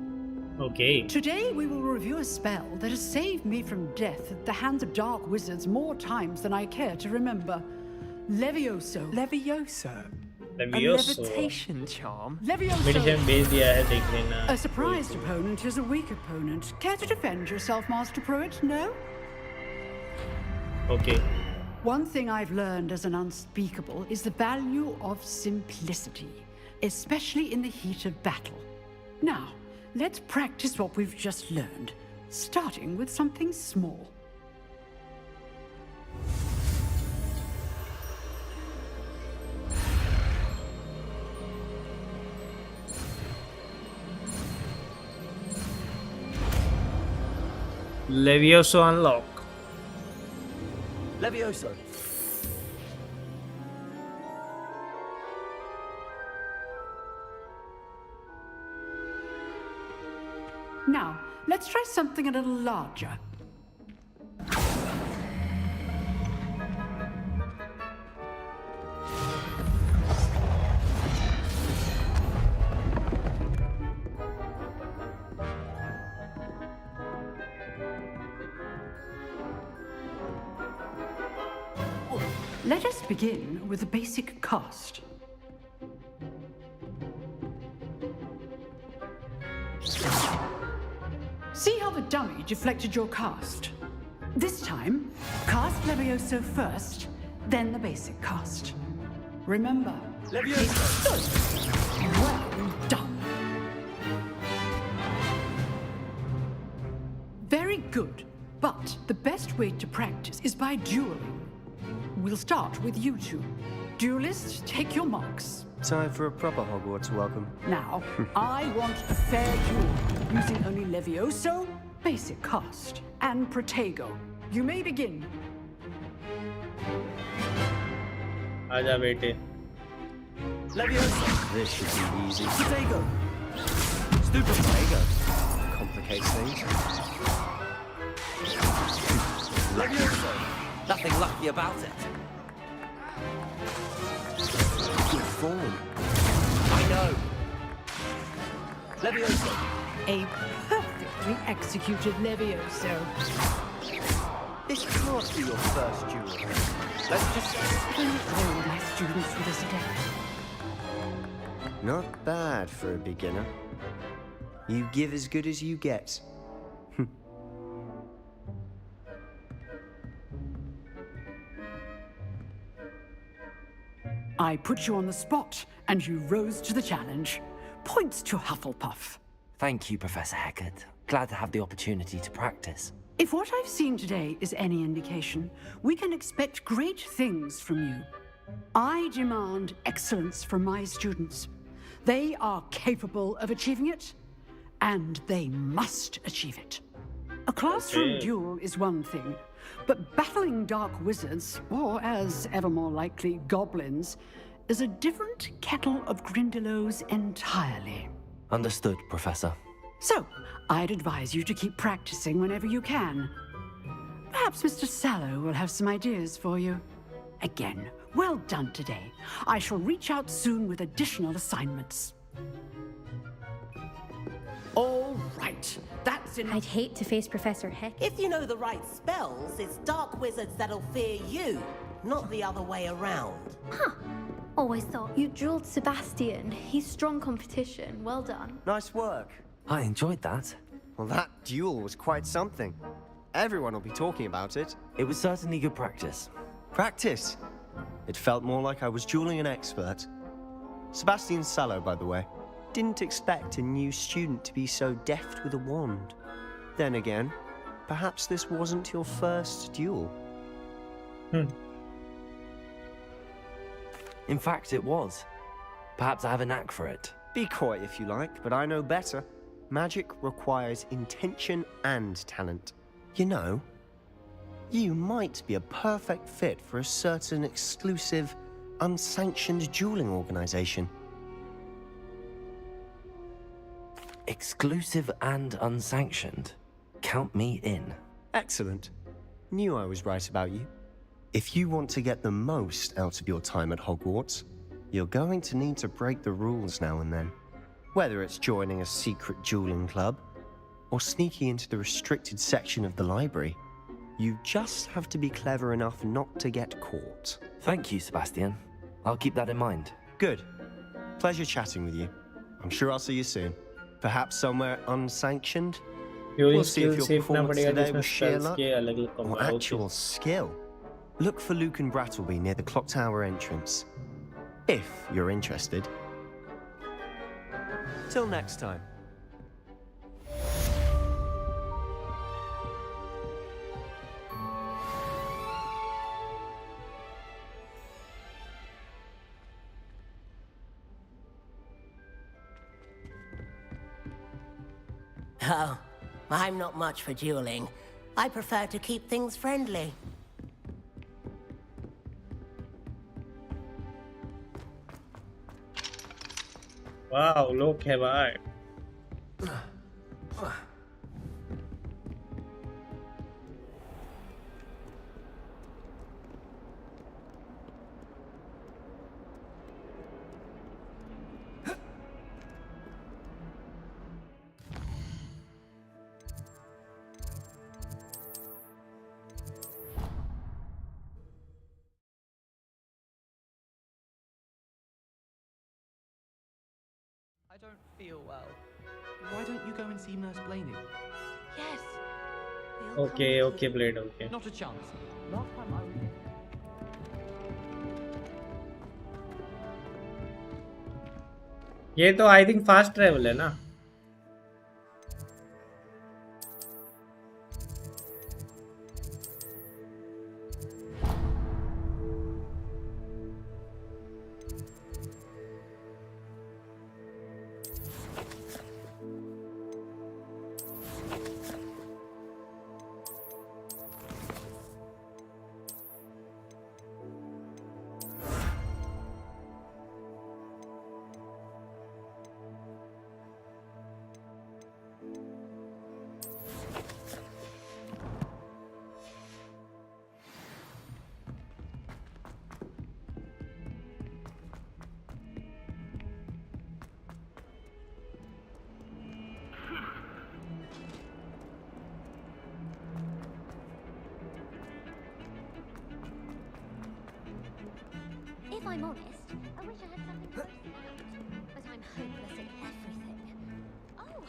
Okay. Today we will review a spell that has saved me from death at the hands of dark wizards more times than I care to remember. Levioso. Levioso? A Levioso. levitation charm? Levioso. मेरे से भेज दिया है, देख लेना। A surprised opponent is a weak opponent. Care to defend yourself, Master Pruitt? No? Okay. One thing I've learned as an unspeakable is the value of simplicity, especially in the heat of battle. Now, let's practice what we've just learned, starting with something small. Levioso unlock. Levioso. Now, let's try something a little larger. Let us begin with the basic cast. See how the dummy deflected your cast? This time, cast Levioso first, then the basic cast. Remember, Levioso! Well done. Very good, but the best way to practice is by dueling. We'll start with you two. Duelists, take your marks. Time for a proper Hogwarts welcome. Now, I want a fair duel, using only Levioso, basic cast, and Protego. You may begin. आजा बेटे. Levioso. This should be easy. Protego. Stupid Protego. Complicates things. Levioso. Nothing lucky about it. Good form. I know. Levioso. A perfectly executed Levioso. This can't be your first duel. Let's just spin all my students for this attack. Not bad for a beginner. You give as good as you get. I put you on the spot, and you rose to the challenge. Points to Hufflepuff. Thank you, Professor Hecat. Glad to have the opportunity to practice. If what I've seen today is any indication, we can expect great things from you. I demand excellence from my students. They are capable of achieving it, and they must achieve it. A classroom duel is one thing, but battling dark wizards, or as ever more likely, goblins, is a different kettle of Grindylows entirely. Understood, Professor. So, I'd advise you to keep practicing whenever you can. Perhaps Mr. Sallow will have some ideas for you. Again, well done today. I shall reach out soon with additional assignments. All right, that's enough. I'd hate to face Professor Heck. If you know the right spells, it's dark wizards that'll fear you, not the other way around. Huh. Always thought you drilled Sebastian. He's strong competition. Well done. Nice work. I enjoyed that. Well, that duel was quite something. Everyone will be talking about it. It was certainly good practice. Practice? It felt more like I was dueling an expert. Sebastian Sallow, by the way. Didn't expect a new student to be so deft with a wand. Then again, perhaps this wasn't your first duel. In fact, it was. Perhaps I have a knack for it. Be coy if you like, but I know better. Magic requires intention and talent. You know, you might be a perfect fit for a certain exclusive, unsanctioned dueling organization. Exclusive and unsanctioned. Count me in. Excellent. Knew I was right about you. If you want to get the most out of your time at Hogwarts, you're going to need to break the rules now and then. Whether it's joining a secret dueling club, or sneaking into the restricted section of the library, you just have to be clever enough not to get caught. Thank you, Sebastian. I'll keep that in mind. Good. Pleasure chatting with you. I'm sure I'll see you soon. Perhaps somewhere unsanctioned? We'll see if your performance today was sheer luck or actual skill. Look for Luke and Brattleby near the clock tower entrance. If you're interested. Till next time. Oh, I'm not much for dueling. I prefer to keep things friendly. Wow, look है भाई. I don't feel well. Why don't you go and see Nurse Blaney? Yes. Okay, okay, Blade, okay. Not a chance. Last time I was here. ये तो I think fast travel है ना? If I'm honest, I wish I had something to say out, but I'm hopeless at everything. Oh!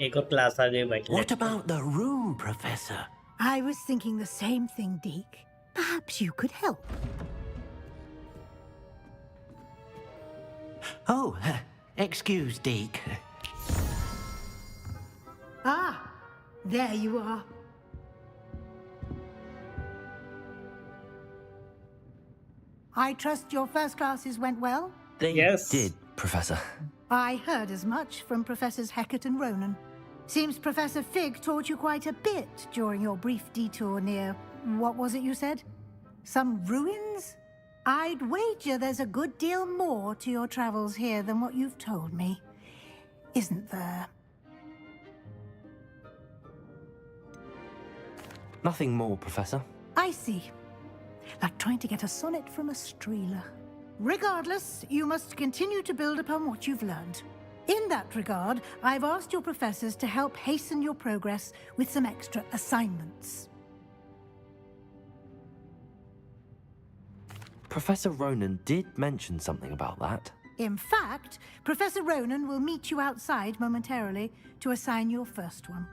एक और class आ गई भाई. What about the room, Professor? I was thinking the same thing, Deke. Perhaps you could help. Oh, excuse, Deke. Ah, there you are. I trust your first classes went well? They did, Professor. I heard as much from Professors Hecat and Ronan. Seems Professor Fig taught you quite a bit during your brief detour near, what was it you said? Some ruins? I'd wager there's a good deal more to your travels here than what you've told me. Isn't there? Nothing more, Professor. I see. Like trying to get a sonnet from a streeler. Regardless, you must continue to build upon what you've learned. In that regard, I've asked your professors to help hasten your progress with some extra assignments. Professor Ronan did mention something about that. In fact, Professor Ronan will meet you outside momentarily to assign your first one.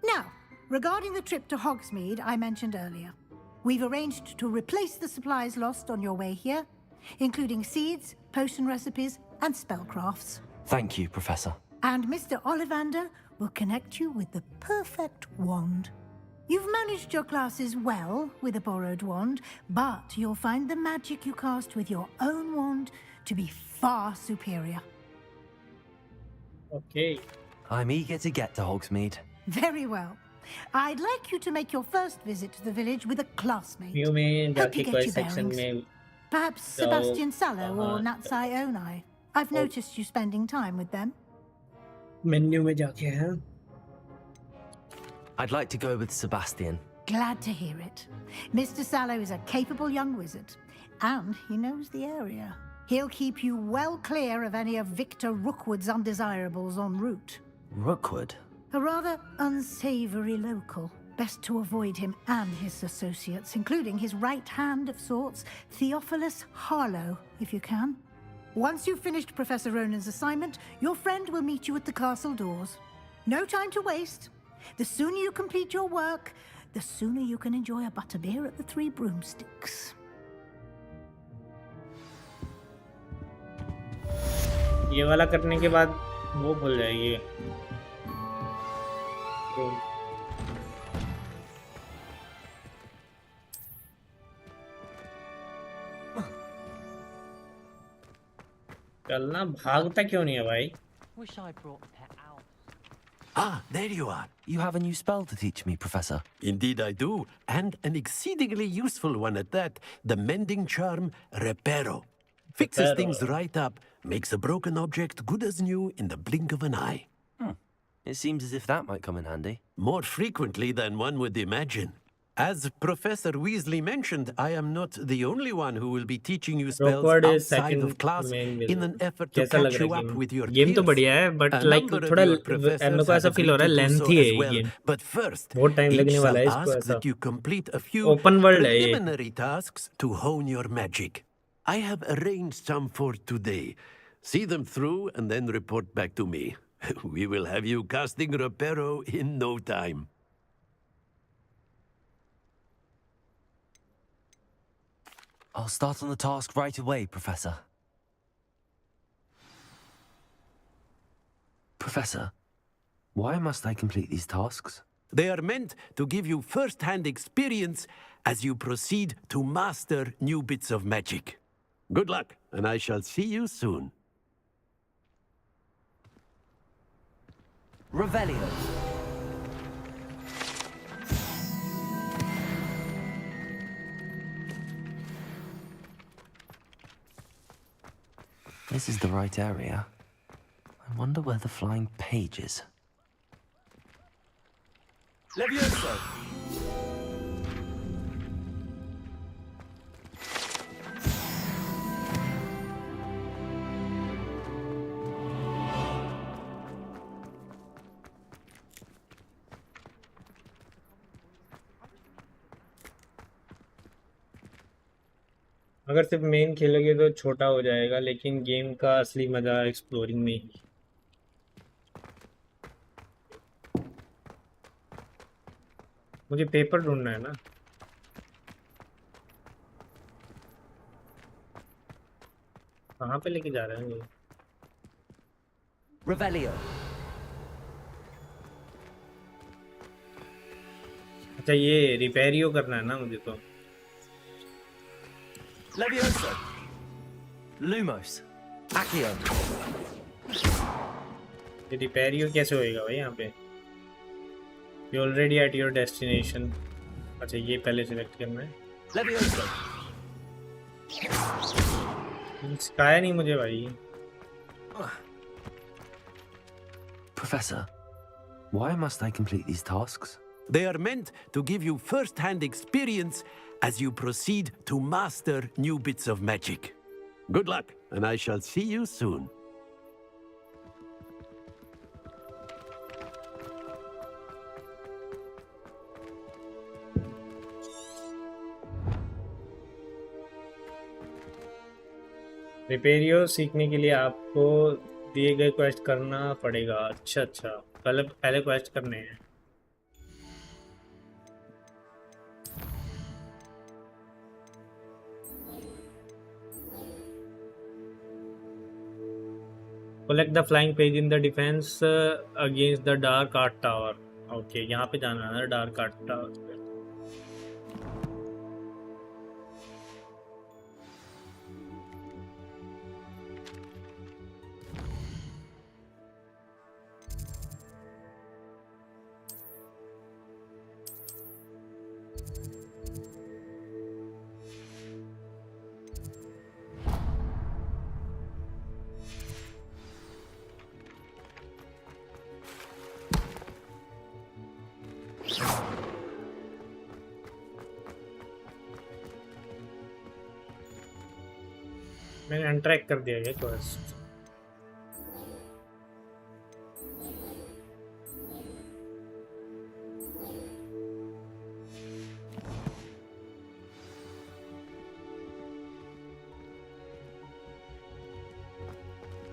Now, regarding the trip to Hogsmeade I mentioned earlier, we've arranged to replace the supplies lost on your way here, including seeds, potion recipes, and spellcrafts. Thank you, Professor. And Mr. Ollivander will connect you with the perfect wand. You've managed your classes well with a borrowed wand, but you'll find the magic you cast with your own wand to be far superior. Okay. I'm eager to get to Hogsmeade. Very well. I'd like you to make your first visit to the village with a classmate. You mean Help you जाके get कोई your section bearings. में Perhaps So, Sebastian Sallow or Natsai Onai. I've noticed you spending time with them. Menu में जाके हैं. I'd like to go with Sebastian. Glad to hear it. Mr. Sallow is a capable young wizard, and he knows the area. He'll keep you well clear of any of Victor Rookwood's undesirables en route. Rookwood? A rather unsavory local. Best to avoid him and his associates, including his right hand of sorts, Theophilus Harlow, if you can. Once you've finished Professor Ronan's assignment, your friend will meet you at the castle doors. No time to waste. The sooner you complete your work, the sooner you can enjoy a butterbeer at the Three Broomsticks. ये वाला करने के बाद वो भूल जाएगी. चलना भागता क्यों नहीं है भाई? Wish I brought the pet owl. Ah, there you are. You have a new spell to teach me, Professor. Indeed I do, and an exceedingly useful one at that. The mending charm, Reparo. Fixes Reparo. things right up, makes a broken object good as new in the blink of an eye. It seems as if that might come in handy. More frequently than one would imagine. As Professor Weasley mentioned, I am not the only one who will be teaching you spells Awkward is outside of second class main in villain. an effort to कैसा लग catch रहा you है up game? with your game तो peers. बढ़िया है, but A like number of थोड़ा your मेरे professors को have ऐसा फील हो agreed रहा to है do लेंथी so है as ये well. गेम. But first, बहुत टाइम each लगने वाला shall है इसको ask ऐसा. that you complete a few Open world है ये. preliminary tasks to hone your magic. I have arranged some for today. See them through and then report back to me. We will have you casting Reparo in no time. I'll start on the task right away, Professor. Professor, why must I complete these tasks? They are meant to give you first-hand experience as you proceed to master new bits of magic. Good luck, and I shall see you soon. Revelio. This is the right area. I wonder where the flying page is. Levioso! अगर सिर्फ main खेलोगे तो छोटा हो जाएगा, लेकिन game का असली मजा एक्सप्लोरिंग में ही. मुझे पेपर ढूंढना है ना. कहाँ पे लेके जा रहे हैं ये? Revelio. अच्छा ये रिपेयरियो करना है ना मुझे तो. Levioso. Lumos. Accio. ये रिपेयरियो कैसे होएगा भाई यहाँ पे? You already at your destination. अच्छा ये पहले सिलेक्ट करना है. Levioso. सिखाया नहीं मुझे भाई. Professor, why must I complete these tasks? They are meant to give you first-hand experience as you proceed to master new bits of magic. Good luck, and I shall see you soon. रिपेयरियो सीखने के लिए आपको दिए गए quest करना पड़ेगा. अच्छा अच्छा, पहले क्वेस्ट करने हैं. Collect the flying page in the defense against the dark art tower. Okay यहाँ पे जाना है डार्क आर्ट टावर पे. मैंने अनट्रैक कर दिया ये क्वेस्ट.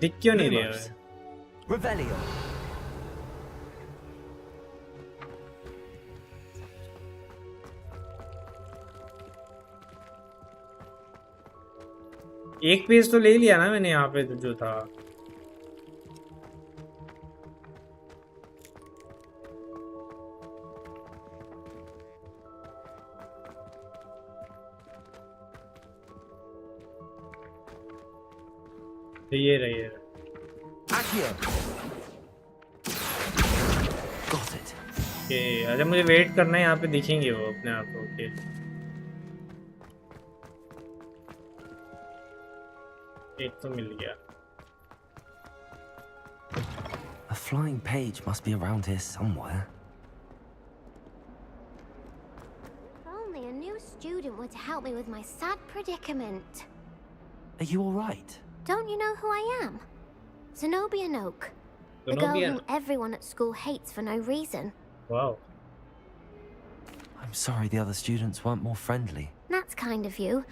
दिख क्यों नहीं रहा है? Revelio. एक पेज तो ले लिया ना मैंने यहाँ पे जो था. ये रही है. ओके अच्छा मुझे वेट करना है यहाँ पे, दिखेंगे वो अपने आप. ओके एक तो मिल गया. flying page must be around here somewhere. If only a new student were to help me with my sad predicament. Are you all right? Don't you know who I am? Zenobia Noak. The girl whom everyone at school hates for no reason. Wow. I'm sorry the other students weren't more friendly. That's kind of you.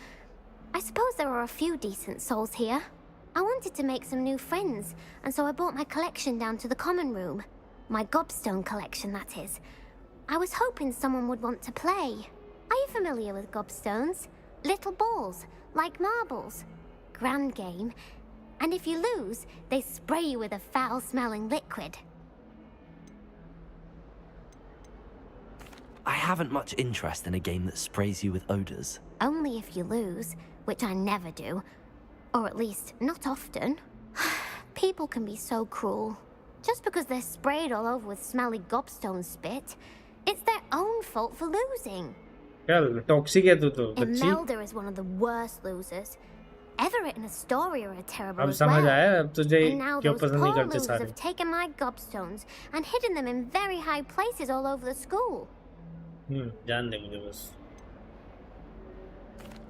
I suppose there are a few decent souls here. I wanted to make some new friends, and so I brought my collection down to the common room. My gobstone collection, that is. I was hoping someone would want to play. Are you familiar with gobstones? Little balls, like marbles. Grand game. And if you lose, they spray you with a foul-smelling liquid. I haven't much interest in a game that sprays you with odors. Only if you lose, which I never do. Or at least, not often. People can be so cruel. Just because they're sprayed all over with smelly gobstone spit, it's their own fault for losing. Toxic है तू तो बच्ची. Imelda is one of the worst losers. Everett and Astoria are terrible अब as well. समझ आया अब तुझे And now क्यों those पसंद नहीं poor करते losers सारे. have taken my gobstones and hidden them in very high places all over the school. जान दे मुझे बस.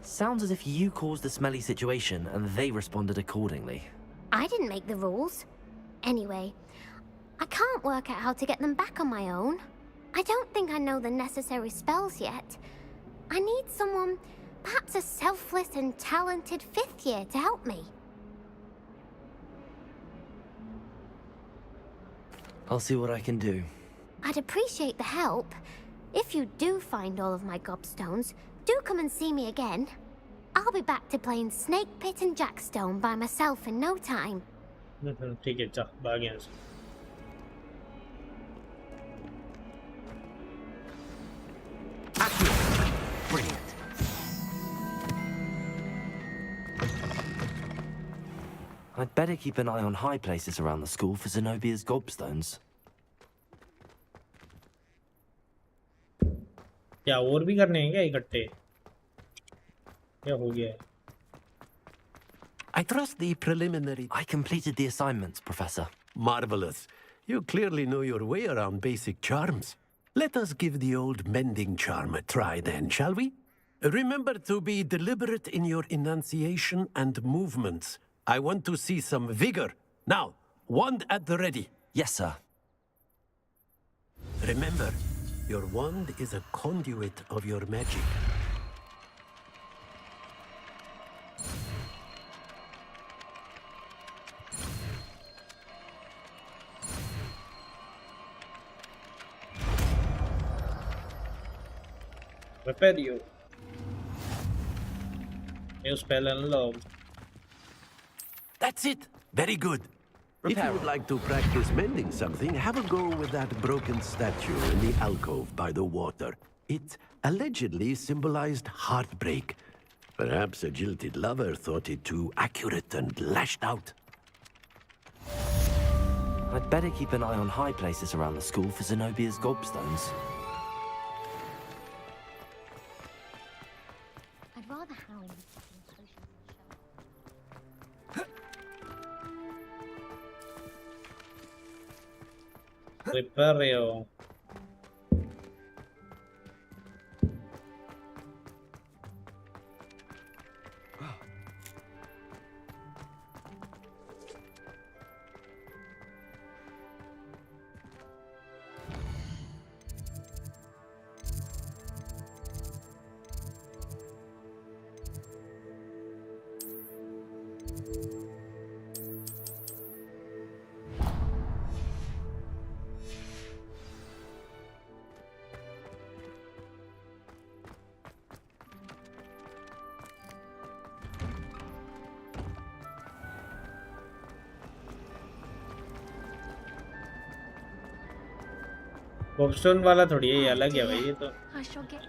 Sounds as if you caused the smelly situation and they responded accordingly. I didn't make the rules. Anyway, I can't work out how to get them back on my own. I don't think I know the necessary spells yet. I need someone, perhaps a selfless and talented fifth year to help me. I'll see what I can do. I'd appreciate the help. If you do find all of my gobstones, do come and see me again. I'll be back to playing Snake Pit and Jackstone by myself in no time. ठीक है चल भाग यहाँ से. Brilliant. I'd better keep an eye on high places around the school for Zenobia's gobstones. क्या और भी करने हैं क्या इकट्ठे? क्या हो गया? I trust the preliminary... I completed the assignments, Professor. Marvelous. You clearly know your way around basic charms. Let us give the old mending charm a try then, shall we? Remember to be deliberate in your enunciation and movements. I want to see some vigor. Now, wand at the ready. Yes, sir. Remember, your wand is a conduit of your magic. Prepare you. New spell unlocked. That's it. Very good. If you would like to practice mending something, have a go with that broken statue in the alcove by the water. It allegedly symbolized heartbreak. Perhaps a jilted lover thought it too accurate and lashed out. I'd better keep an eye on high places around the school for Zenobia's gobstones. I'd rather Harry was fucking potions than Prepare you. गॉबस्टोन वाला थोड़ी है, ये अलग है भाई ये तो. I shall get...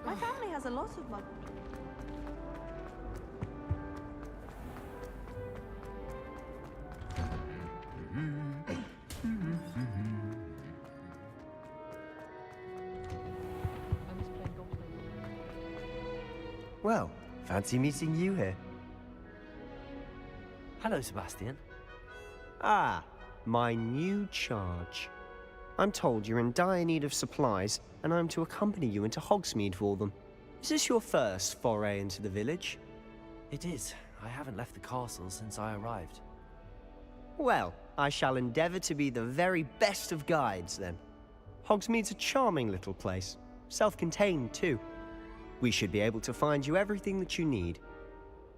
My family has a lot of money. Well, fancy meeting you here. Hello, Sebastian. Ah, my new charge. I'm told you're in dire need of supplies, and I'm to accompany you into Hogsmeade for them. Is this your first foray into the village? It is. I haven't left the castle since I arrived. Well, I shall endeavour to be the very best of guides, then. Hogsmeade's a charming little place. Self-contained, too. We should be able to find you everything that you need.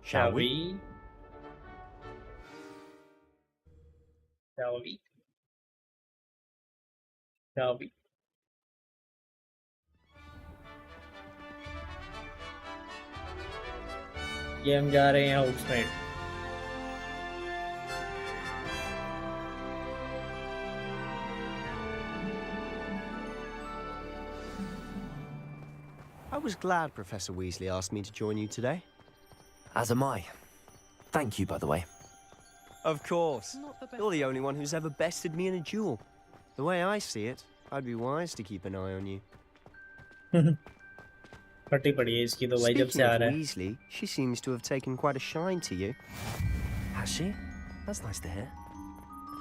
Shall we? Shall we? Shall we? ये हम जा रहे हैं Hogsmeade. I was glad Professor Weasley asked me to join you today. As am I. Thank you, by the way. Of course. You're the only one who's ever bested me in a duel. The way I see it, I'd be wise to keep an eye on you. फटी पड़ी है इसकी तो भाई जब से आ Speaking रहा of है. Weasley, she seems to have taken quite a shine to you. Has she? That's nice to hear.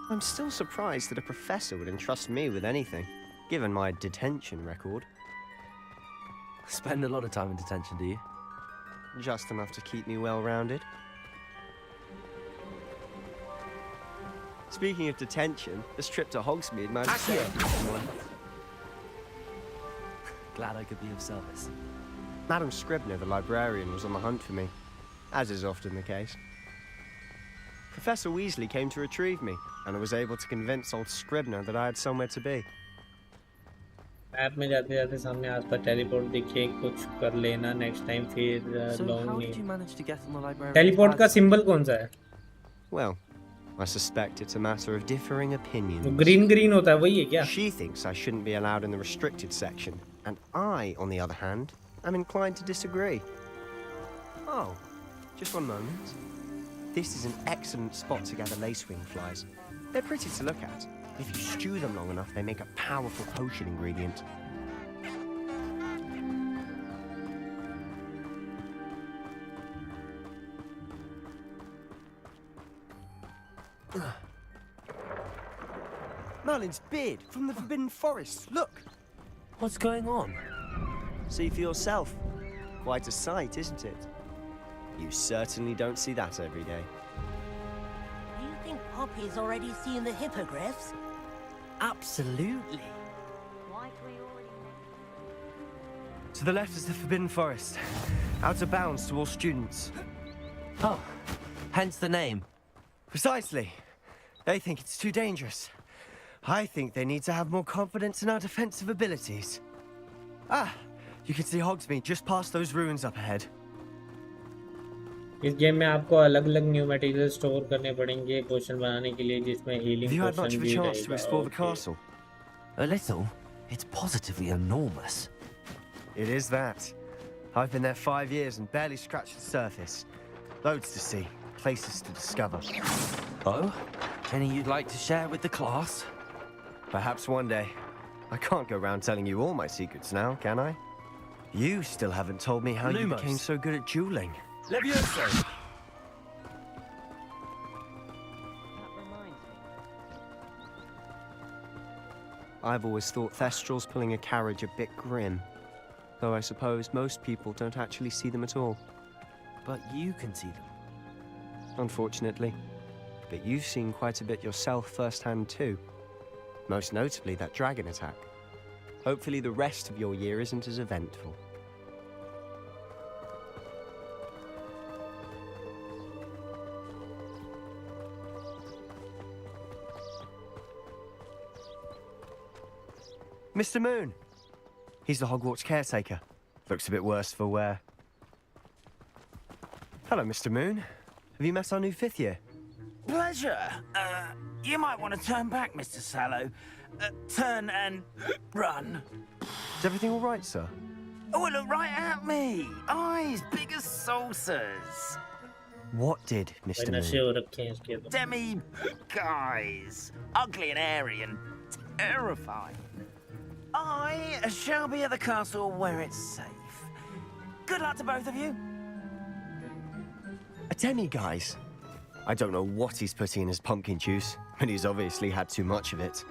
I'm still surprised that a professor would entrust me with anything, given my detention record. Spend a lot of time in detention, do you? Just enough to keep me well-rounded. Speaking of detention, this trip to Hogsmeade might have saved. Glad I could be of service. Madam Scribner, the librarian, was on the hunt for me, as is often the case. Professor Weasley came to retrieve me, and I was able to convince old Scribner that I had somewhere to be. App में जाते जाते सामने आसपास teleport दिखे कुछ कर लेना next time फिर So लॉन्ग how नहीं. did you manage to get on the library? Teleport का सिंबल कौन सा है? Well, I suspect it's a matter of differing opinions. Green green होता है वही है क्या? She thinks I shouldn't be allowed in the restricted section, and I, on the other hand, am inclined to disagree. Oh, just one moment. This is an excellent spot to gather lacewing flies. They're pretty to look at. If you stew them long enough, they make a powerful potion ingredient. Merlin's beard from the Forbidden Forest. Look! What's going on? See for yourself. Quite a sight, isn't it? You certainly don't see that every day. Do you think Poppy's already seen the hippogriffs? Absolutely. To the left is the Forbidden Forest. Out of bounds to all students. Oh, hence the name. Precisely. They think it's too dangerous. I think they need to have more confidence in our defensive abilities. Ah, you can see Hogsmeade just past those ruins up ahead. इस game में आपको अलग-अलग new material store करने पड़ेंगे पोशन बनाने के लिए जिसमें healing Have you had much potion of a भी chance to explore the रहेगा. castle? A little. It's positively enormous. It is that. I've been there 5 years and barely scratched the surface. Loads to see, places to discover. Oh? Any you'd like to share with the class? Perhaps one day. I can't go around telling you all my secrets now, can I? You still haven't told me how you Lumos. became so good at dueling. Levioso! I've always thought Thestrals pulling a carriage a bit grim. Though I suppose most people don't actually see them at all. But you can see them. Unfortunately. But you've seen quite a bit yourself firsthand too. Most notably that dragon attack. Hopefully the rest of your year isn't as eventful. Mr. Moon! He's the Hogwarts caretaker. Looks a bit worse for wear. Hello, Mr. Moon. Have you met our new 5th year? Pleasure. You might want to turn back, Mr. Sallow. Turn and run. Is everything all right, sir? Oh, look right at me. Eyes big as saucers. What did भाई Mr. नशे Moon? हो रखे हैं इसके तो. Demi guys. Ugly and airy and terrifying. I shall be at the castle where it's safe. Good luck to both of you. A demi-guise? I don't know what he's putting in his pumpkin juice, but he's obviously had too much of it.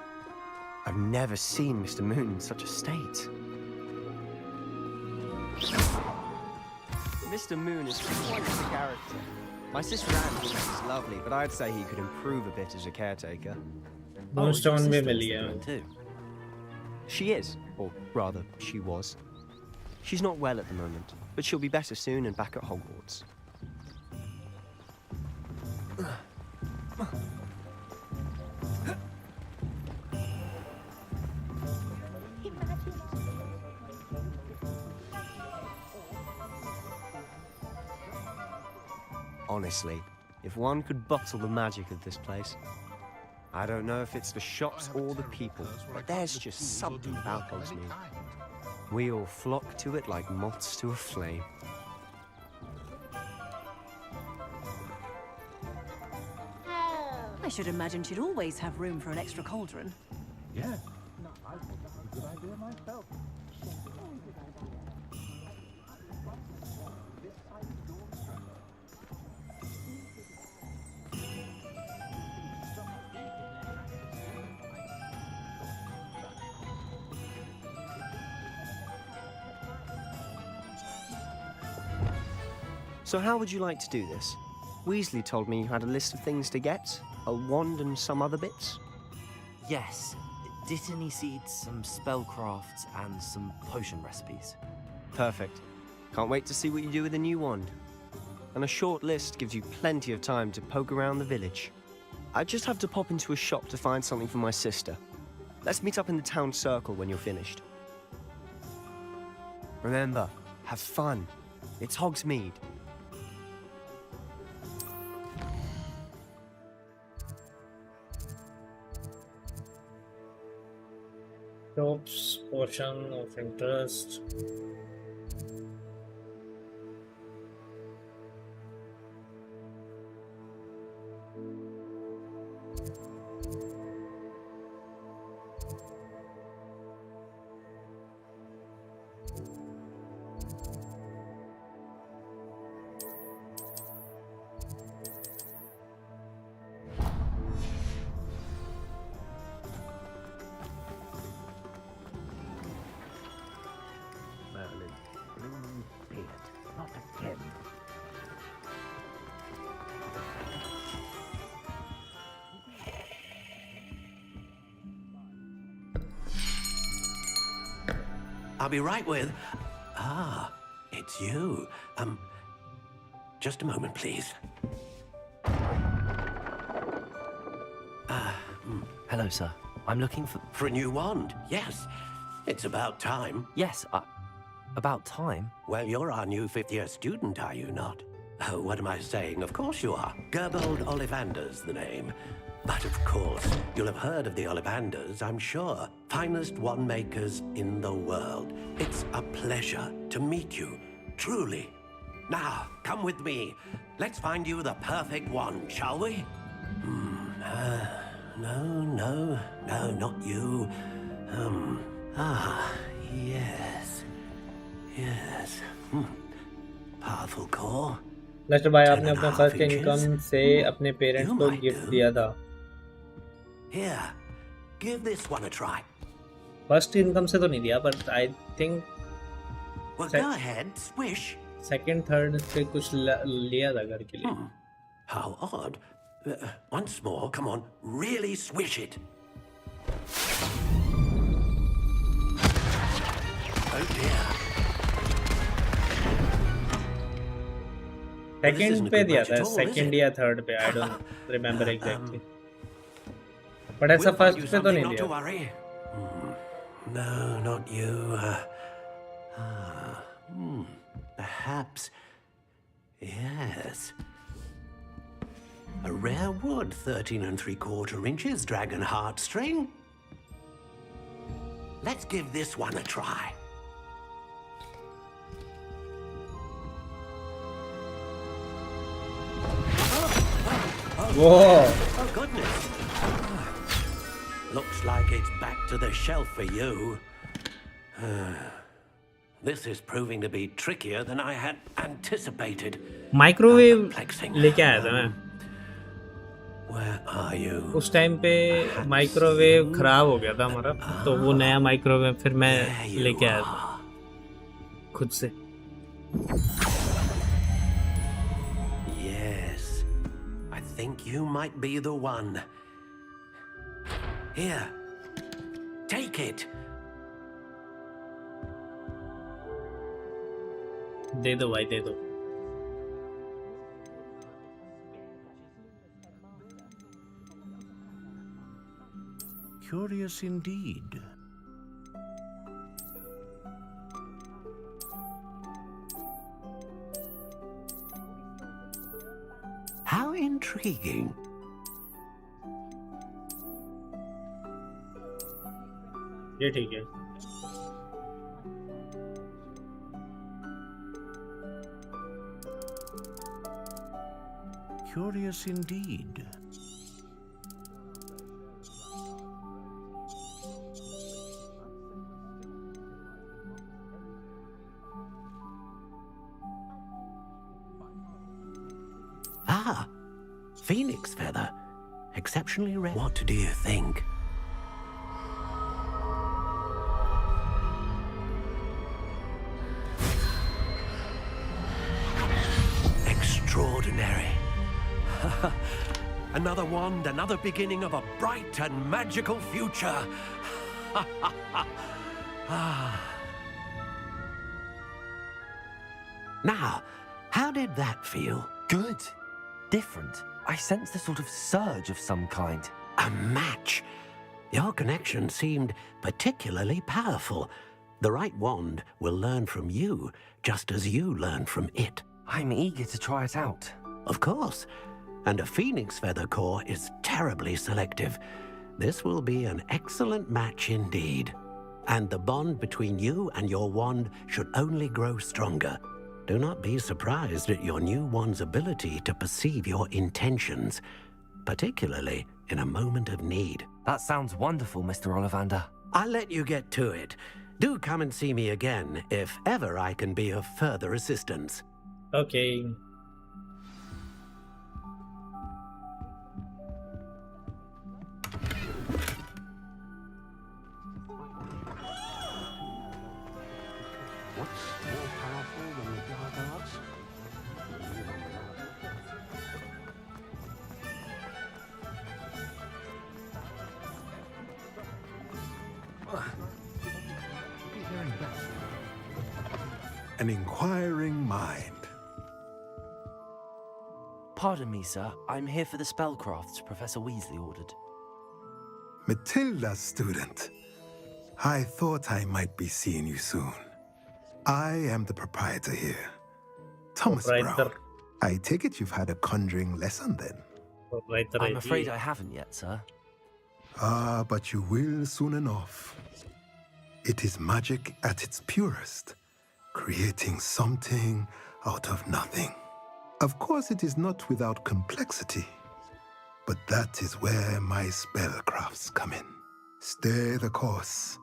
I've never seen Mr. Moon in such a state. Mr. Moon is quite a character. My sister Anne thinks he's lovely, but I'd say he could improve a bit as a caretaker. Moonstone में मिल गया too. She is, or rather, she was. She's not well at the moment, but she'll be better soon and back at Hogwarts. Honestly, if one could bottle the magic of this place. I don't know if it's the shops or the people, but there's just something about Hogsmeade. We all flock to it like moths to a flame. I should imagine she'd always have room for an extra cauldron. Yeah. No, I thought that was a good idea myself. So how would you like to do this? Weasley told me you had a list of things to get, a wand and some other bits. Yes, dittany seeds, some spellcrafts, and some potion recipes. Perfect. Can't wait to see what you do with the new wand. And a short list gives you plenty of time to poke around the village. I just have to pop into a shop to find something for my sister. Let's meet up in the town circle when you're finished. Remember, have fun. It's Hogsmeade. Ropes, potion of interest. I'll be right with... Ah, it's you. Just a moment, please. Hello, sir. I'm looking for... For a new wand, yes. It's about time. Yes, about time? Well, you're our new fifth-year student, are you not? Oh, what am I saying? Of course you are. Gerbold Ollivander's the name. But of course, you'll have heard of the Ollivanders, I'm sure. Finest wand makers in the world. It's a pleasure to meet you, truly. Now, come with me. Let's find you the perfect wand, shall we? No, not you. Yes. Powerful core. लस्टर भाई आपने अपना first income से अपने parents को gift दिया था. Here, give this one a try. First income से तो नहीं दिया, पर I think Well, go ahead, swish. Second third से कुछ लिया था घर के लिए. How odd. Once more, come on, really swish it. Oh dear. Second पे दिया था, सेकंड या थर्ड पे, I don't remember exactly. But ऐसा फर्स्ट पे तो नहीं दिया. No, not you. Perhaps. Yes. A rare wood, 13 3/4 inches, dragon heartstring. Let's give this one a try. Whoa! Oh, goodness. Looks like it's back to the shelf for you. This is proving to be trickier than I had anticipated. Microwave लेके आया था मैं. Where are you? उस time पे microwave खराब हो गया था हमारा, तो वो नया माइक्रोवेव फिर मैं लेके आया था खुद से। Yes, I think you might be the one. Here, take it. दे दो भाई, दे दो। Curious indeed. How intriguing. ये ठीक है। Curious indeed. Ah, phoenix feather. Exceptionally rare. What do you think? Extraordinary. Another wand, another beginning of a bright and magical future. Now, how did that feel? Good. Different. I sensed a sort of surge of some kind. A match. Your connection seemed particularly powerful. The right wand will learn from you, just as you learn from it. I'm eager to try it out. Of course. And a phoenix feather core is terribly selective. This will be an excellent match indeed. And the bond between you and your wand should only grow stronger. Do not be surprised at your new wand's ability to perceive your intentions, particularly in a moment of need. That sounds wonderful, Mr. Ollivander. I'll let you get to it. Do come and see me again if ever I can be of further assistance. Okay. What's more powerful than the dark arts? An inquiring mind. Pardon me, sir. I'm here for the spellcrafts Professor Weasley ordered. Matilda's student. I thought I might be seeing you soon. I am the proprietor here, Thomas Brown. I take it you've had a conjuring lesson then? I'm afraid I haven't yet, sir. Ah, but you will soon enough. It is magic at its purest, creating something out of nothing. Of course, it is not without complexity, but that is where my spellcrafts come in. Stay the course,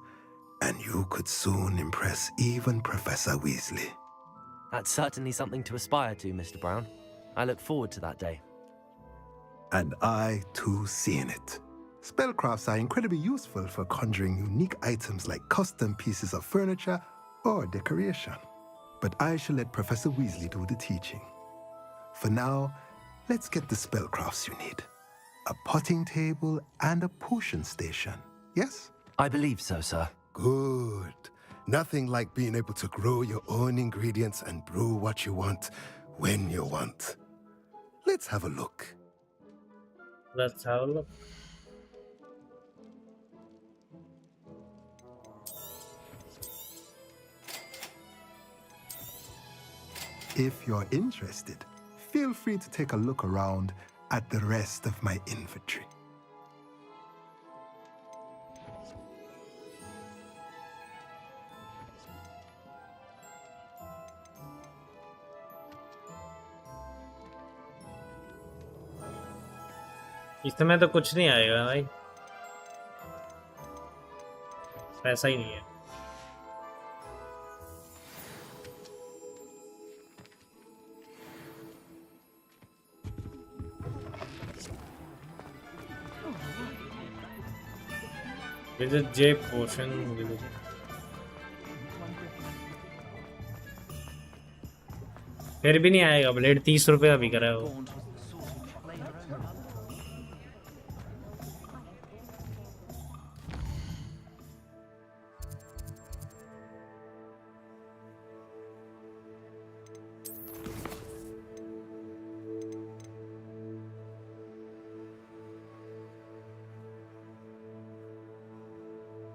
and you could soon impress even Professor Weasley. That's certainly something to aspire to, Mr. Brown. I look forward to that day. And I, too, seeing it. Spellcrafts are incredibly useful for conjuring unique items like custom pieces of furniture or decoration. But I shall let Professor Weasley do the teaching. For now, let's get the spellcrafts you need. A potting table and a potion station, yes? I believe so, sir. Good. Nothing like being able to grow your own ingredients and brew what you want when you want. Let's have a look. Let's have a look. If you're interested, feel free to take a look around at the rest of my inventory. इसमें तो कुछ नहीं आएगा भाई, पैसा ही नहीं है। Visit J potion. फिर भी नहीं आएगा ब्लेड 30 रुपए अभी करा है वो।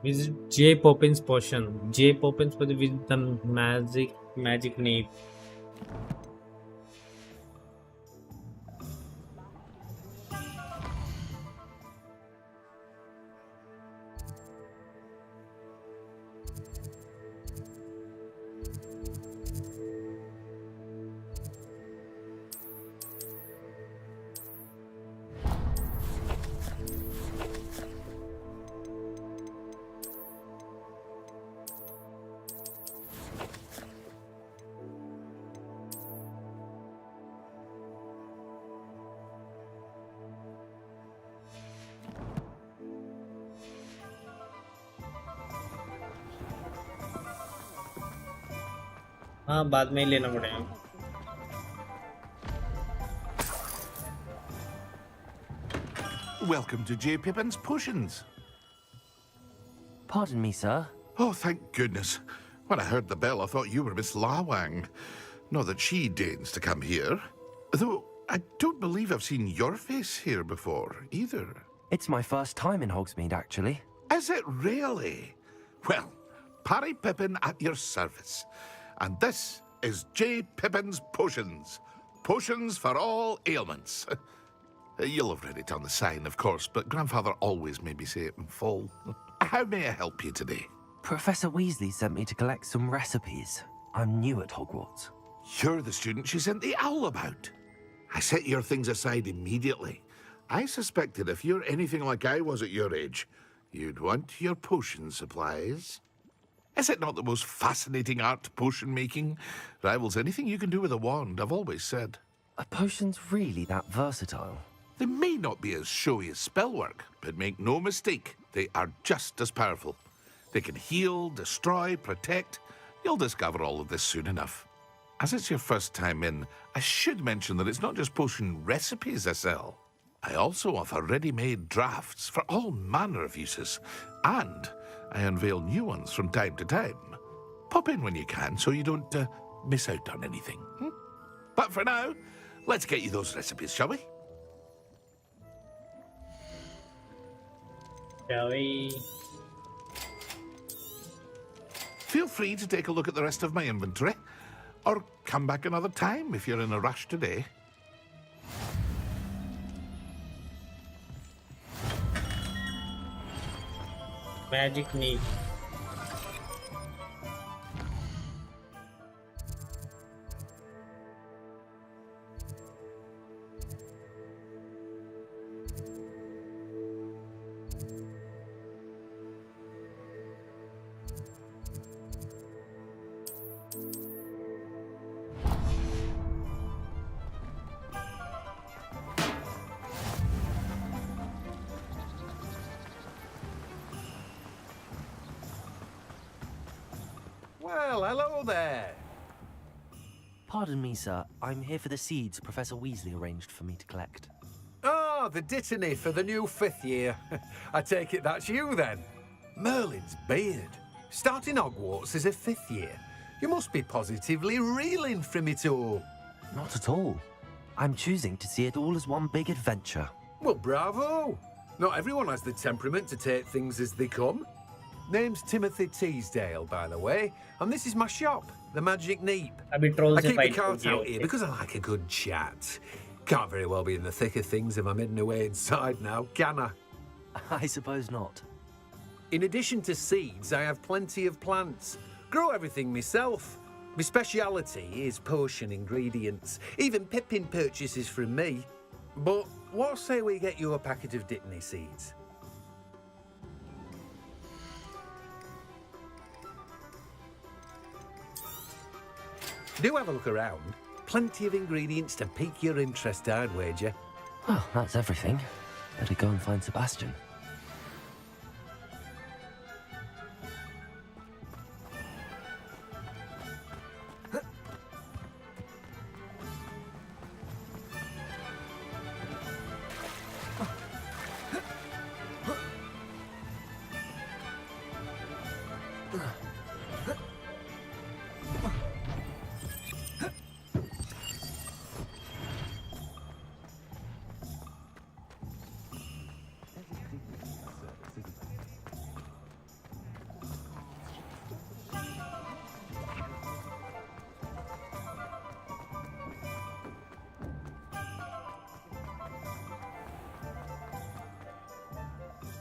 Visit J Poppins potion. J Poppins with the magic need. हाँ बाद में ही लेना पड़ेगा। Welcome to J. Pippin's Potions. Pardon me, sir. Oh, thank goodness. When I heard the bell, I thought you were Miss Lawang. Not that she deigns to come here. Though, I don't believe I've seen your face here before, either. It's my first time in Hogsmeade, actually. Is it really? Well, Parry Pippin at your service. And this is J. Pippin's Potions. Potions for all ailments. You'll have read it on the sign, of course, but Grandfather always made me say it in full. How may I help you today? Professor Weasley sent me to collect some recipes. I'm new at Hogwarts. You're the student she sent the owl about. I set your things aside immediately. I suspected if you're anything like I was at your age, you'd want your potion supplies. Is it not the most fascinating art, potion making? Rivals anything you can do with a wand, I've always said. Are potions really that versatile? They may not be as showy as spellwork, but make no mistake, they are just as powerful. They can heal, destroy, protect. You'll discover all of this soon enough. As it's your first time in, I should mention that it's not just potion recipes I sell. I also offer ready-made drafts for all manner of uses, and I unveil new ones from time to time. Pop in when you can so you don't miss out on anything. But for now, let's get you those recipes, shall we? Shall we? Feel free to take a look at the rest of my inventory, or come back another time if you're in a rush today. Magic need. Well, hello there. Pardon me, sir. I'm here for the seeds Professor Weasley arranged for me to collect. Ah, the dittany for the new 5th year. I take it that's you, then. Merlin's beard. Starting Hogwarts as a 5th year. You must be positively reeling from it all. Not at all. I'm choosing to see it all as one big adventure. Well, bravo. Not everyone has the temperament to take things as they come. Name's Timothy Teasdale, by the way, and this is my shop, the Magic Neep. I keep the cart out here because I like a good chat. Can't very well be in the thick of things if I'm hidden away inside now, can I? I suppose not. In addition to seeds, I have plenty of plants. Grow everything myself. My speciality is potion ingredients. Even Pippin purchases from me. But what say we get you a packet of dittany seeds? Do have a look around. Plenty of ingredients to pique your interest, I'd wager. Well, that's everything. Better go and find Sebastian.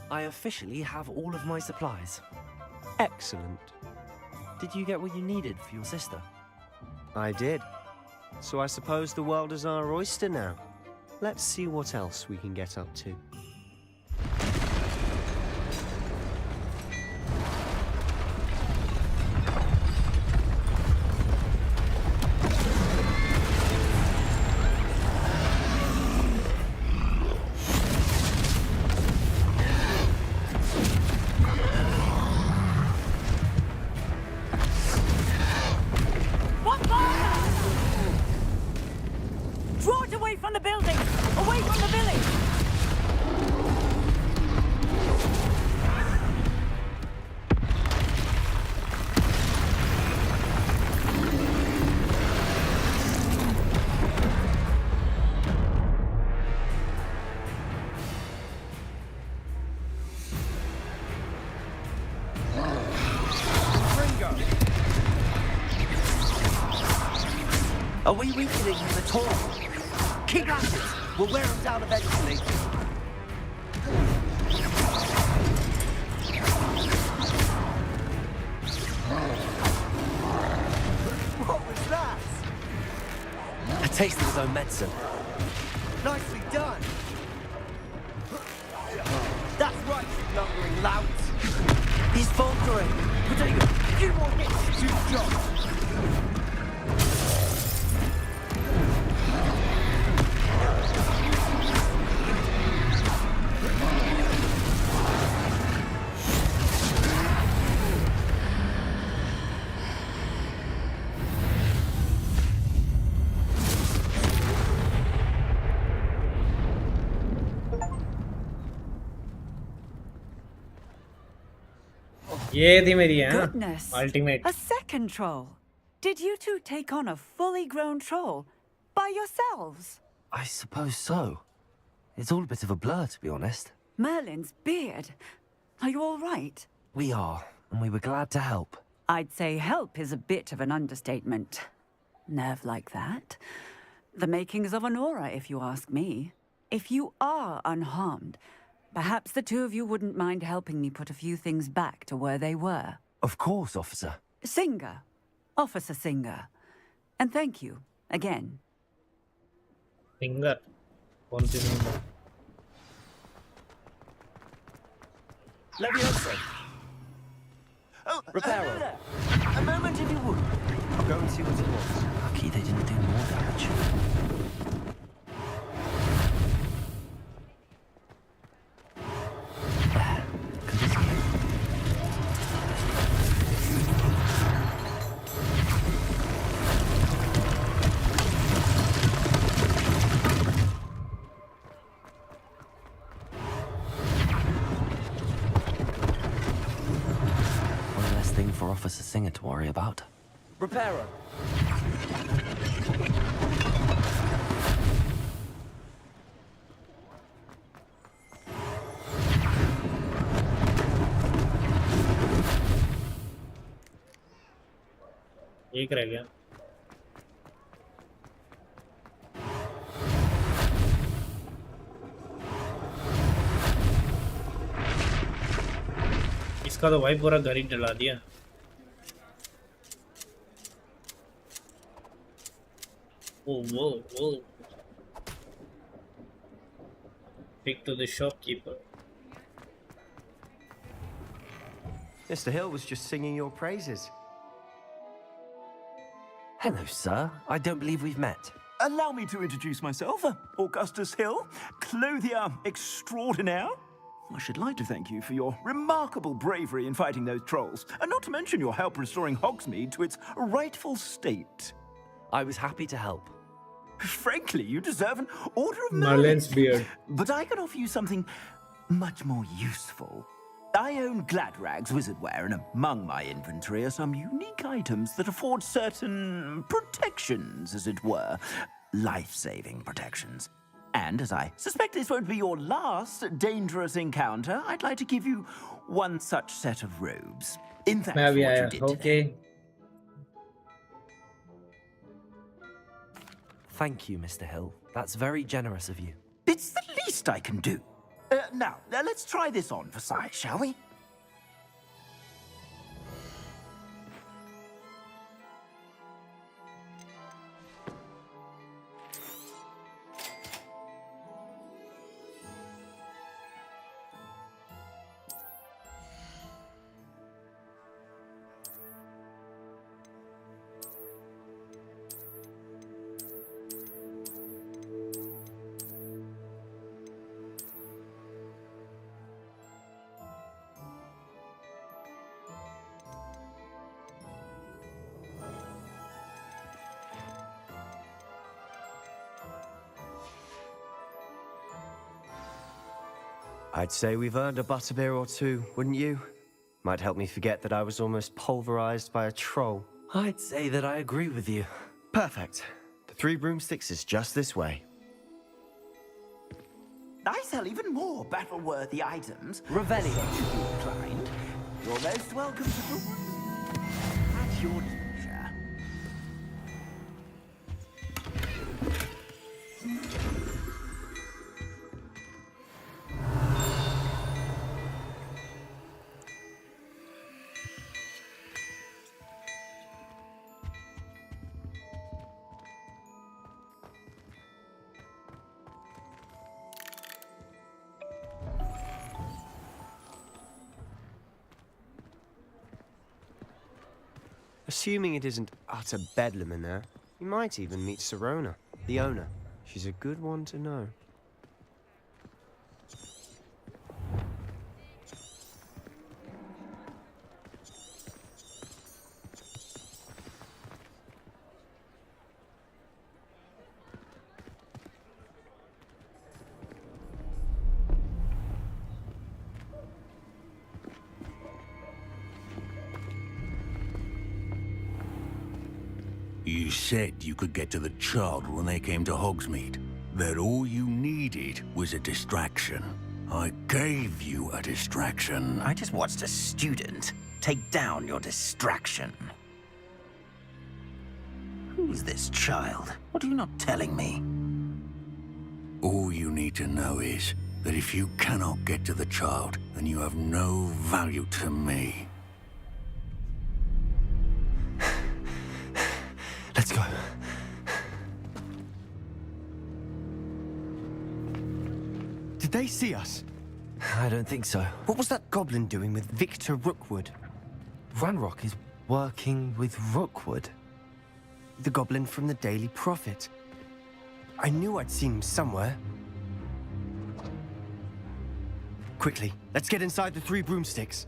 I officially have all of my supplies. Excellent. Did you get what you needed for your sister? I did. So I suppose the world is our oyster now. Let's see what else we can get up to. Draw it away from the building! Away from the village! Are we weakening him at all? Keep at it! We'll wear him down eventually. What was that? A taste of his own medicine. Nicely done. That's right, you lumbering lout. He's faltering. Potato, few more hits, you jump. ये थी मेरी Goodness. Ultimate A second troll. Did you two take on a fully grown troll by yourselves? I suppose so. It's all a bit of a blur, to be honest. Merlin's beard. Are you all right? We are, and we were glad to help. I'd say help is a bit of an understatement. Nerve like that. The makings of an aura, if you ask me. If you are unharmed, perhaps the two of you wouldn't mind helping me put a few things back to where they were. Of course, officer. Singer. Officer Singer. And thank you, again. Singer कौन सी singer Leviosa. Oh, Reparo. A moment if you would. I'll go and see what it was. Lucky they didn't do more damage. There. Continue. One less thing for Officer Singer to worry about. Reparo. एक रह गया इसका तो भाई पूरा घर ही जला दिया Whoa. Speak to the shopkeeper. Mr. Hill was just singing your praises. Hello, sir. I don't believe we've met. Allow me to introduce myself, Augustus Hill, clothier extraordinaire. I should like to thank you for your remarkable bravery in fighting those trolls, and not to mention your help restoring Hogsmeade to its rightful state. I was happy to help. Frankly, you deserve an Order of Merlin's beard. But I can offer you something much more useful. I own Gladrag's wizardware, and among my inventory are some unique items that afford certain protections, as it were. Life-saving protections. And as I suspect this won't be your last dangerous encounter, I'd like to give you one such set of robes. In thanks मैं for अभी what आया. you did today. Okay. Thank you, Mr. Hill. That's very generous of you. It's the least I can do. Now, let's try this on for size, shall we? I'd say we've earned a butterbeer or two, wouldn't you? Might help me forget that I was almost pulverized by a troll. I'd say that I agree with you. Perfect. The 3 broomsticks is just this way. I sell even more battle-worthy items. Revelio. Should you be inclined, you're most welcome to the at your leisure. Assuming it isn't utter bedlam in there, you might even meet Sirona, the owner. She's a good one to know. You said you could get to the child when they came to Hogsmeade. That all you needed was a distraction. I gave you a distraction. I just watched a student take down your distraction. Who's this child? What are you not telling me? All you need to know is that if you cannot get to the child, then you have no value to me. Let's go. Did they see us? I don't think so. What was that goblin doing with Victor Rookwood? Ranrock is working with Rookwood. The goblin from the Daily Prophet. I knew I'd seen him somewhere. Quickly, let's get inside the 3 broomsticks.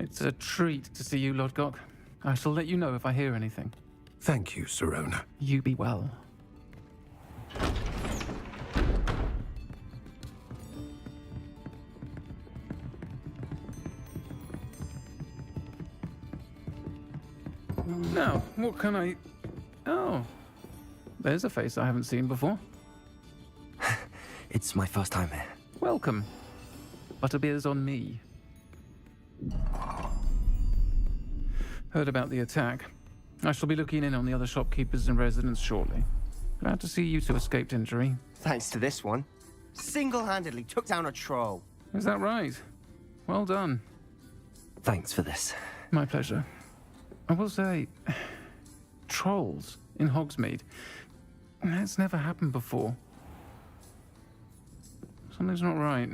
It's a treat to see you, Lodgok. I shall let you know if I hear anything. Thank you, Sirona. You be well. Now, what can I... Oh, there's a face I haven't seen before. It's my first time here. Welcome. Butterbeer's on me. Heard about the attack. I shall be looking in on the other shopkeepers and residents shortly. Glad to see you two escaped injury. Thanks to this one. Single-handedly took down a troll. Is that right? Well done. Thanks for this. My pleasure. I will say, trolls in Hogsmeade. That's never happened before. Something's not right.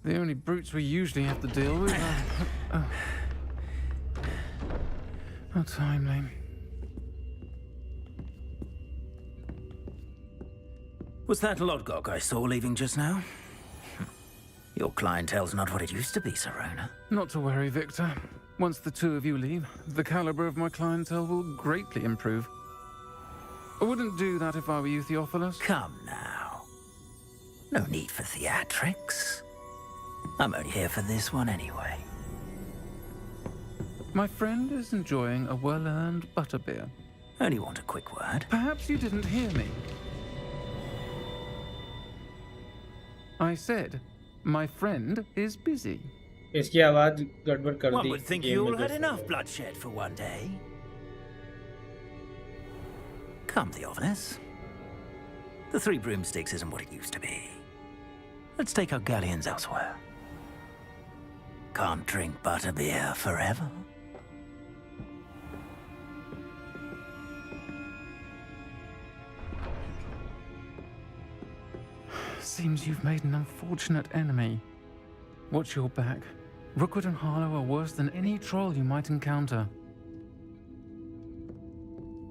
The only brutes we usually have to deal with are... How timely. Was that Lodgok I saw leaving just now? Your clientele's not what it used to be, Sirona. Not to worry, Victor. Once the 2 of you leave, the caliber of my clientele will greatly improve. I wouldn't do that if I were you, Theophilus. Come now. No need for theatrics. I'm only here for this one anyway. My friend is enjoying a well-earned butterbeer. Only want a quick word. Perhaps you didn't hear me. I said, my friend is busy. इसकी आवाज गड़बड़ कर दी। One would think you all had enough bloodshed for one day. Come, Theophilus. The Three Broomsticks isn't what it used to be. Let's take our galleons elsewhere. Can't drink butterbeer forever. Seems you've made an unfortunate enemy. Watch your back. Rookwood and Harlow are worse than any troll you might encounter.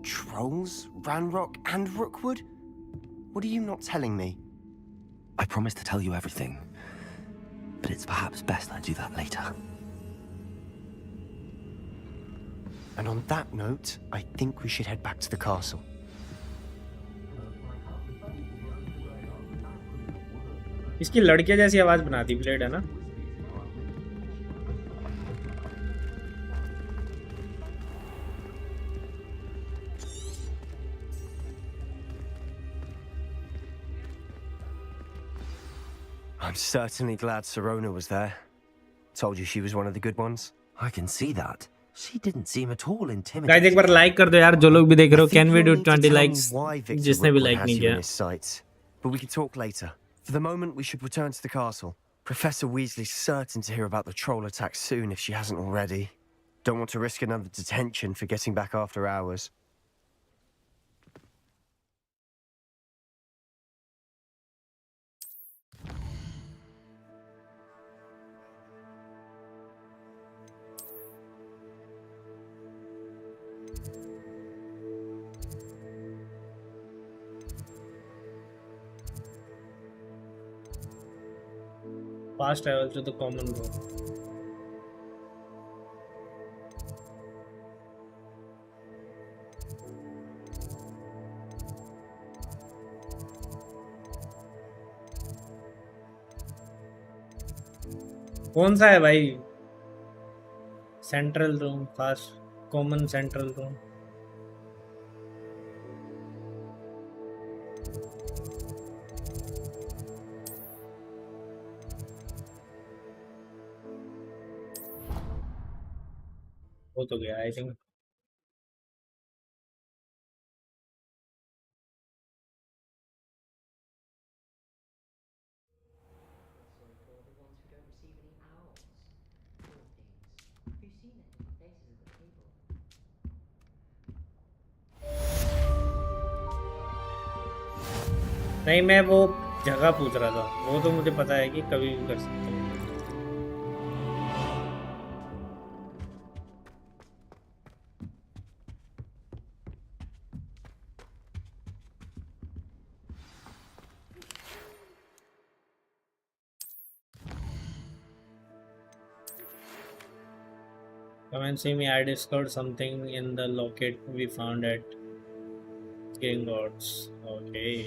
Trolls? Ranrock and Rookwood? What are you not telling me? I promised to tell you everything, but it's perhaps best I do that later. And on that note, I think we should head back to the castle. इसकी लड़के जैसी आवाज बनाती blade है ना। I'm certainly glad Sirona was there. Told you she was one of the good ones. I can see that. She didn't seem at all intimidating. Guys एक बार like कर दो यार जो लोग भी देख रहे हो। Can we do 20 likes? जिसने भी लाइक नहीं किया। But we can talk later. For the moment, we should return to the castle. Professor Weasley's certain to hear about the troll attack soon if she hasn't already. Don't want to risk another detention for getting back after hours. Fast travel to the common room. कौन सा है भाई? Central room, fast common central room. हो तो गया I think. नहीं मैं वो जगह पूछ रहा था, वो तो मुझे पता है कि कभी भी कर सकते हैं। Come and see me. I discovered something in the locket we found at Gringotts. Okay.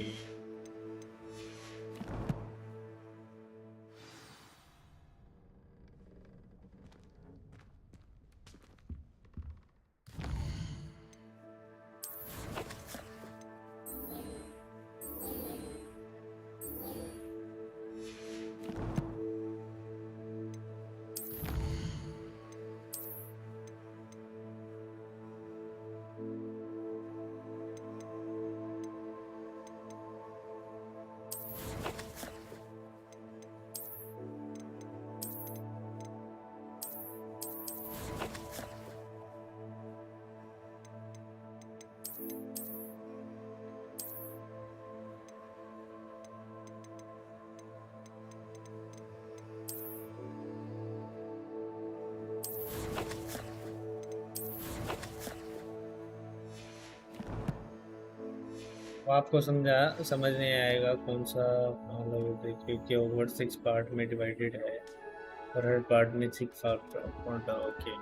आपको समझ नहीं आएगा कौन सा क्योंकि हॉगवर्ट्स 6 पार्ट में डिवाइडेड है और हर पार्ट में 6 part. Okay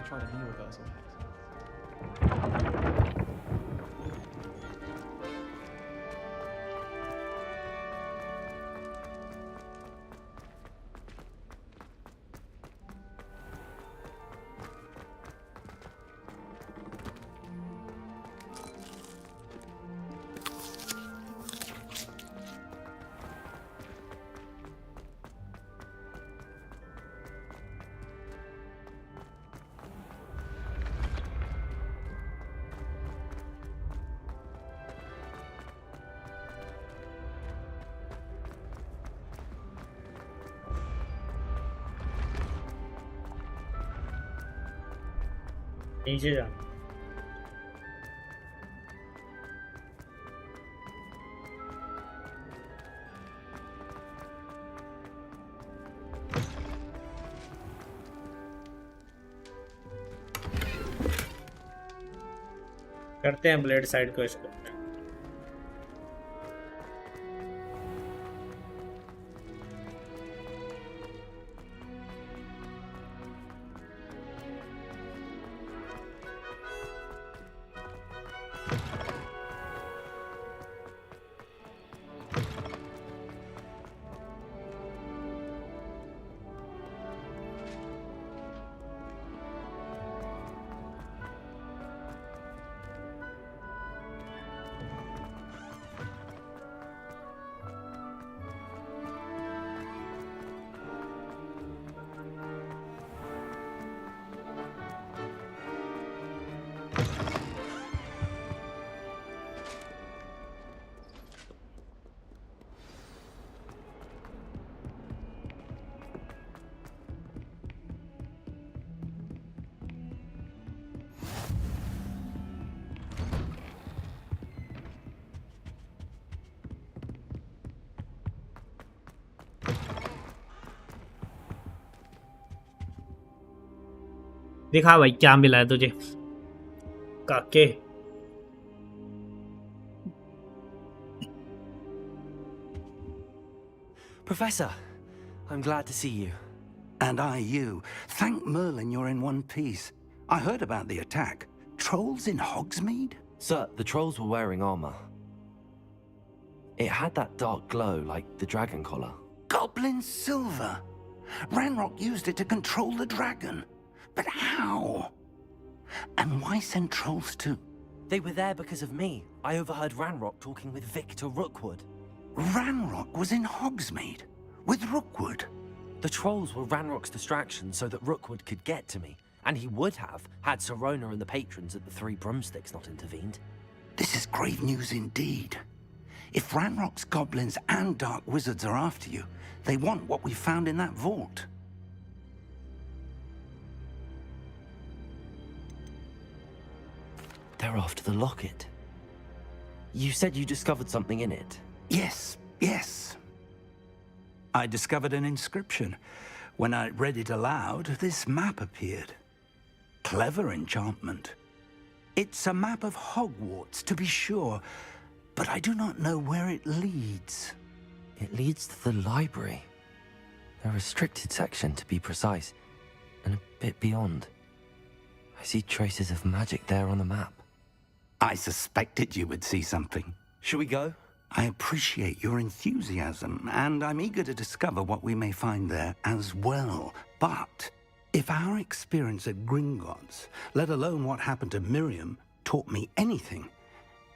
tried a new reversal hex. नीचे जा करते हैं ब्लेड साइड को इसको दिखा भाई क्या मिला है तुझे काके Professor, I'm glad to see you. And I you. Thank Merlin you're in one piece. I heard about the attack. Trolls in Hogsmeade? Sir, the trolls were wearing armor. It had that dark glow like the dragon collar. Goblin silver. Ranrock used it to control the dragon. But how? And why send trolls too? They were there because of me. I overheard Ranrock talking with Victor Rookwood. Ranrock was in Hogsmeade? With Rookwood? The trolls were Ranrock's distraction so that Rookwood could get to me. And he would have, had Sirona and the patrons at the Three Broomsticks not intervened. This is grave news indeed. If Ranrock's goblins and dark wizards are after you, they want what we found in that vault. They're after the locket. You said you discovered something in it. Yes. I discovered an inscription. When I read it aloud, this map appeared. Clever enchantment. It's a map of Hogwarts, to be sure, but I do not know where it leads. It leads to the library. A restricted section, to be precise, and a bit beyond. I see traces of magic there on the map. I suspected you would see something. Shall we go? I appreciate your enthusiasm, and I'm eager to discover what we may find there as well. But if our experience at Gringotts, let alone what happened to Miriam, taught me anything,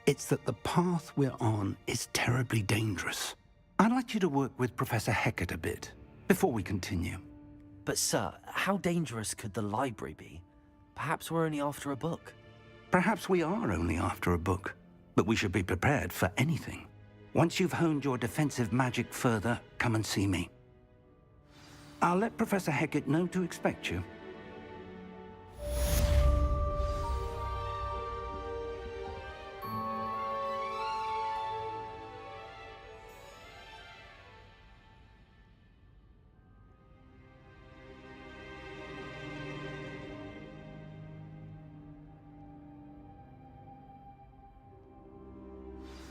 it's that the path we're on is terribly dangerous. I'd like you to work with Professor Hecat a bit, before we continue. But sir, how dangerous could the library be? Perhaps we're only after a book. Perhaps we are only after a book, but we should be prepared for anything. Once you've honed your defensive magic further, come and see me. I'll let Professor Hecat know to expect you.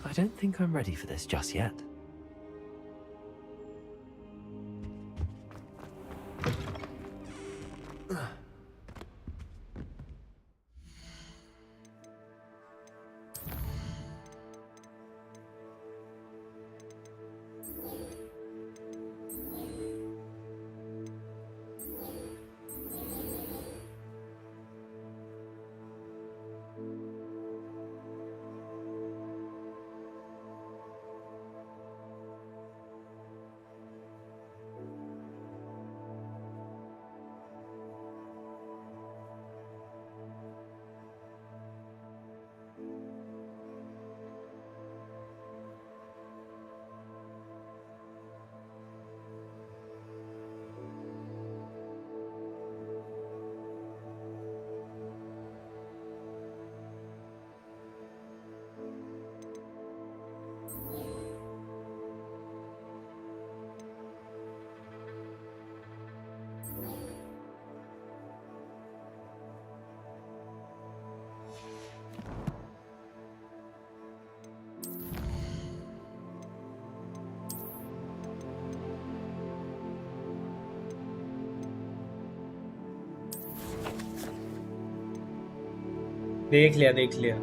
I don't think I'm ready for this just yet. देख लिया देख लिया।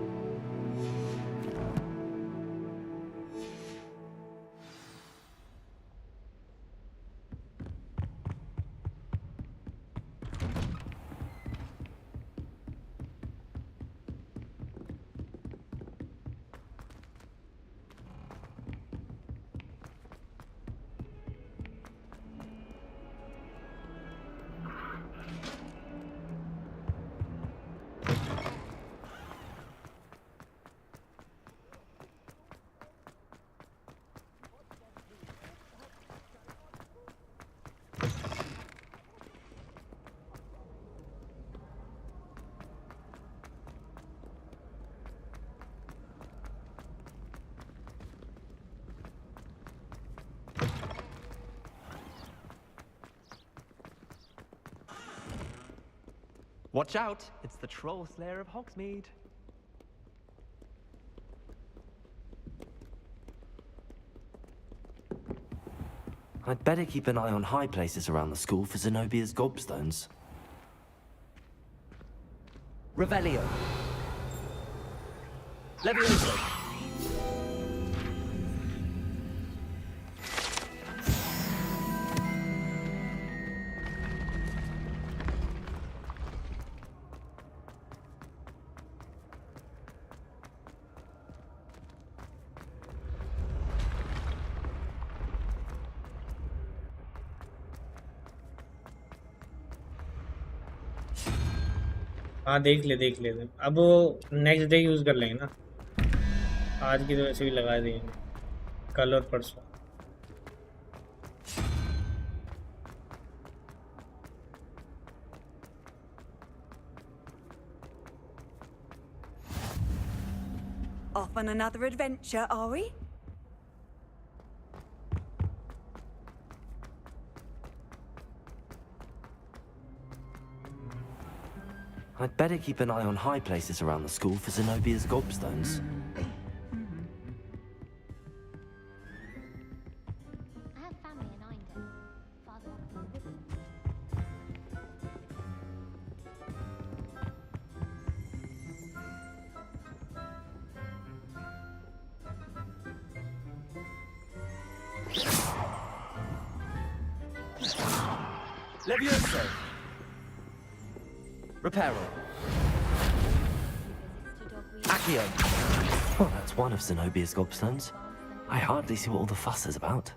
Watch out! It's the troll slayer of Hogsmeade. I'd better keep an eye on high places around the school for Zenobia's gobstones. Revelio. Levioso. हाँ देख ले देख ले। अब वो नेक्स्ट डे यूज कर लेंगे ना, आज की तो वैसे भी लगा देंगे, कल और परसों। Off on another adventure, are we? I'd better keep an eye on high places around the school for Zenobia's gobstones. I have family in Einden. Father wants to visit. Levioso. Reparo. Accio! Well, that's one of Zenobia's gobstones. I hardly see what all the fuss is about.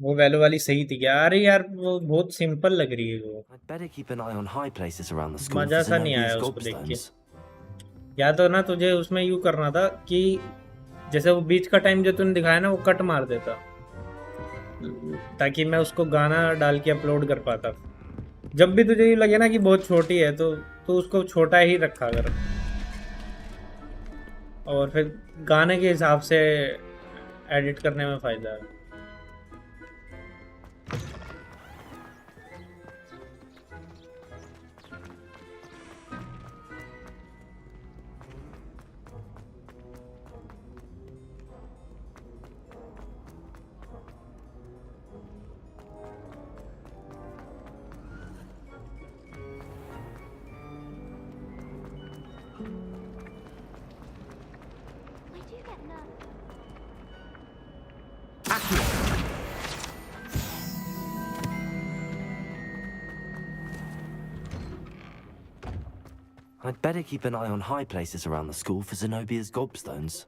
वो value वाली सही थी क्या? अरे यार वो बहुत simple लग रही है वो, I'd better keep an eye on high places around the school मजा for सा नहीं आया Zenobia's उसको देख के। gobstones. या तो ना तुझे उसमें यूँ करना था कि जैसे वो बीच का टाइम जो तूने दिखाया ना वो कट मार देता, ताकि मैं उसको गाना डाल के अपलोड कर पाता। जब भी तुझे ये लगे ना कि बहुत छोटी है तो उसको छोटा ही रखा कर, और फिर गाने के हिसाब से एडिट करने में फ़ायदा है। I'd better keep an eye on high places around the school for Zenobia's gobstones.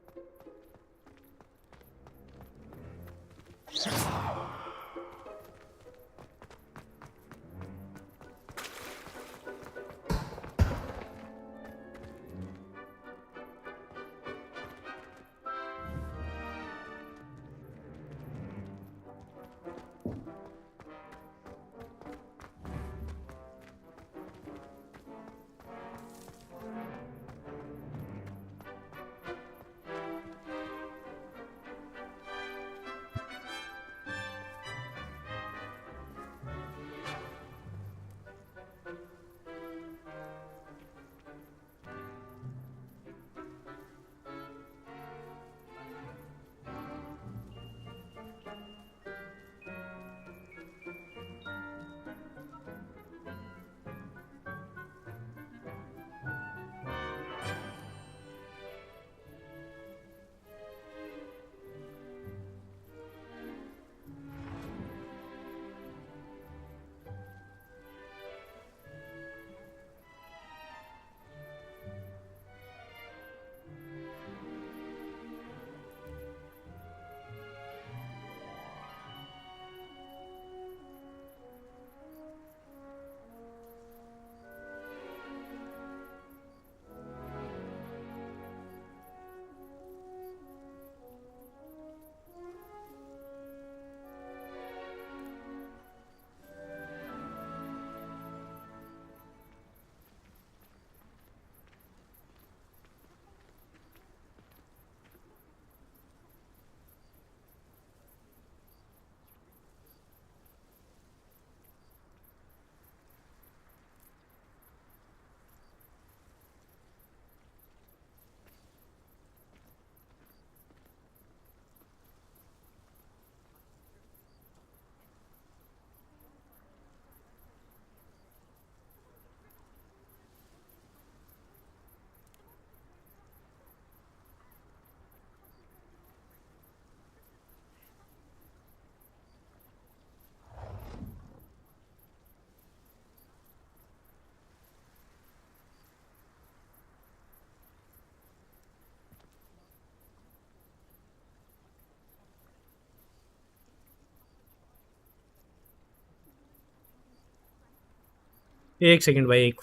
एक सेकंड भाई, एक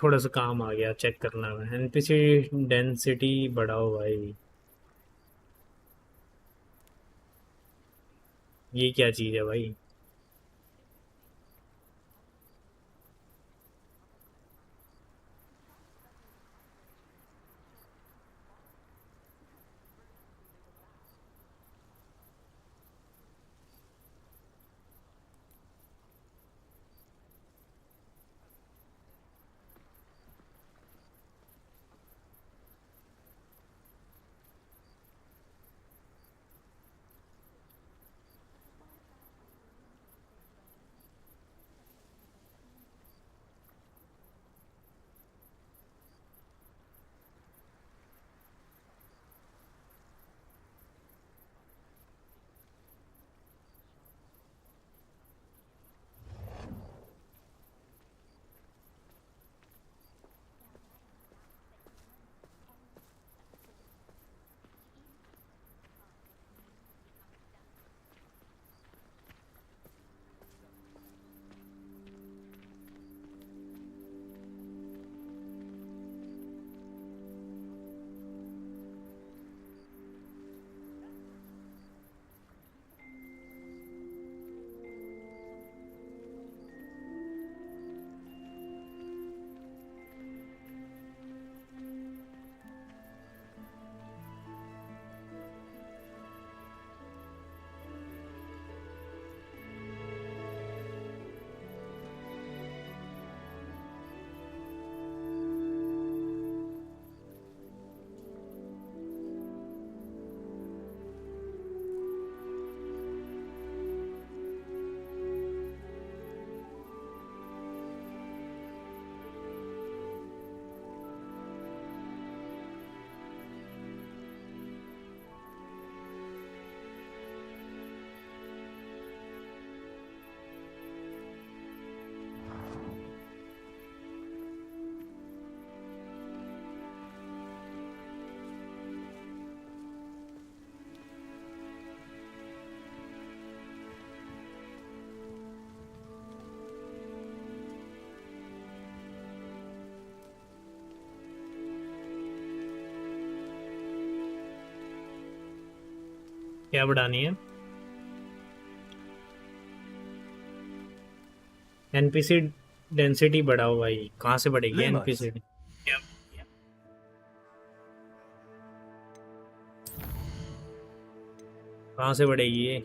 थोड़ा सा काम आ गया, चेक करना है। एनपीसी डेंसिटी बढ़ाओ भाई, ये क्या चीज़ है भाई? क्या बढ़ानी है? एनपीसी डेंसिटी बढ़ाओ भाई, कहाँ से बढ़ेगी एनपीसी? कहाँ से बढ़ेगी ये?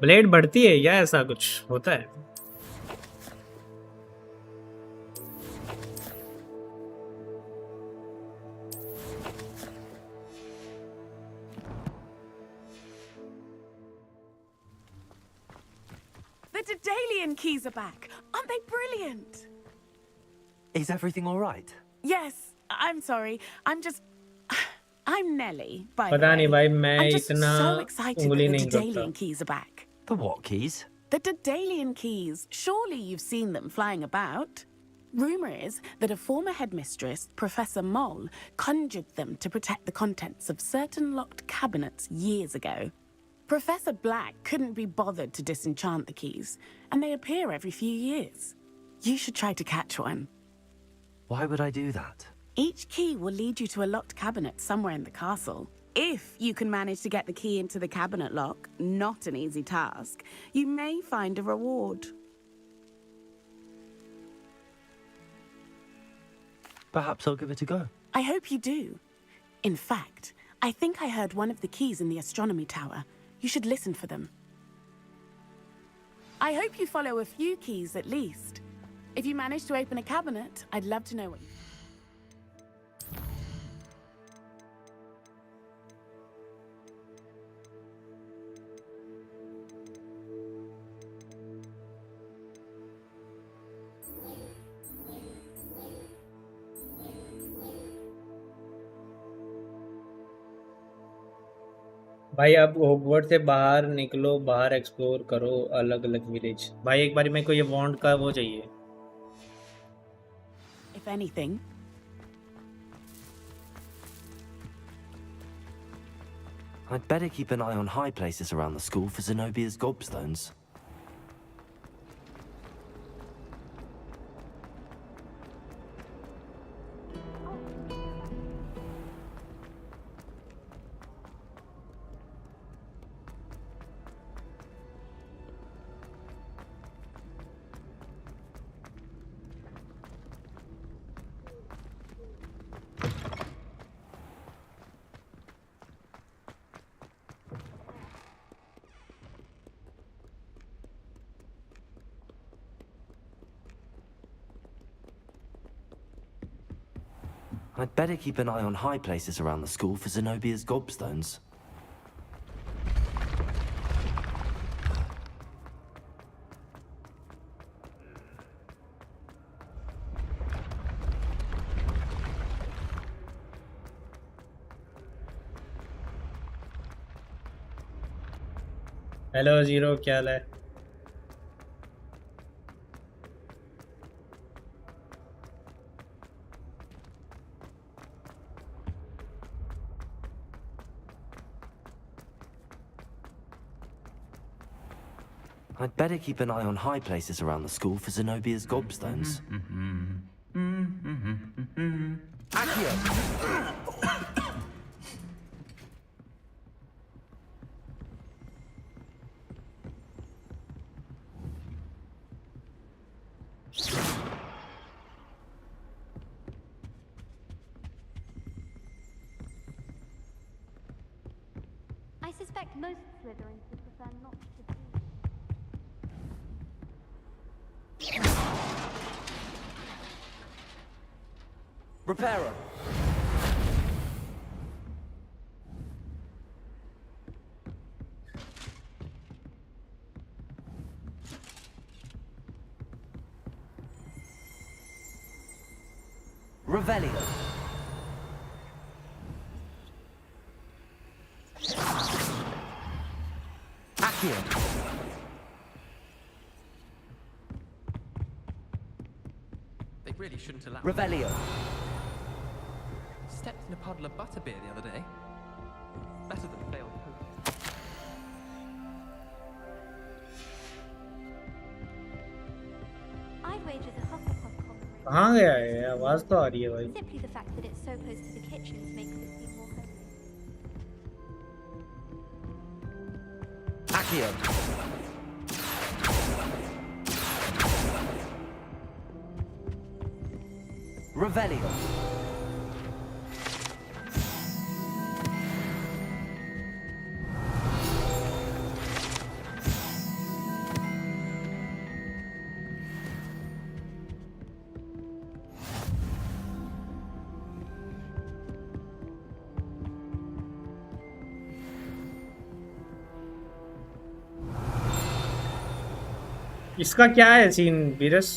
ब्लेड बढ़ती है या ऐसा कुछ होता है? The Daedalian keys are back. Aren't they brilliant? Is everything all right? Yes, I'm sorry. I'm Nelly, by the पता way. नहीं भाई, मैं I'm just इतना so excited that उंगली the नहीं करता। Daedalian keys are back. The what keys? The Daedalian keys. Surely you've seen them flying about. Rumor is that a former headmistress, Professor Moll, conjured them to protect the contents of certain locked cabinets years ago. Professor Black couldn't be bothered to disenchant the keys, and they appear every few years. You should try to catch one. Why would I do that? Each key will lead you to a locked cabinet somewhere in the castle. If you can manage to get the key into the cabinet lock, not an easy task, you may find a reward. Perhaps I'll give it a go. I hope you do. In fact, I think I heard one of the keys in the astronomy tower. You should listen for them. I hope you follow a few keys at least. If you manage to open a cabinet, I'd love to know what you... भाई अब Hogwarts से बाहर निकलो, बाहर explore करो अलग अलग village. भाई एक बारी मेरे को ये वॉन्ड का वो चाहिए। If anything, I'd better keep an eye on high places around the school for Zenobia's gobstones. I'd better keep an eye on high places around the school for Zenobia's gobstones. Hello zero, क्या हाल है? I'd better keep an eye on high places around the school for Zenobia's gobstones. I suspect most Slytherins would prefer not to be. Repairer. Revelio. Accio. They really shouldn't allow. Revelio. Stepped in a puddle of butterbeer the other day. Better than failed hope. I'd wager the Hufflepuff common room. कहाँ गया है? आवाज तो आ रही है भाई। Simply the fact that it's so close to the kitchens makes it seem more homely. Accio. Revelio. इसका क्या है सीन बीरस?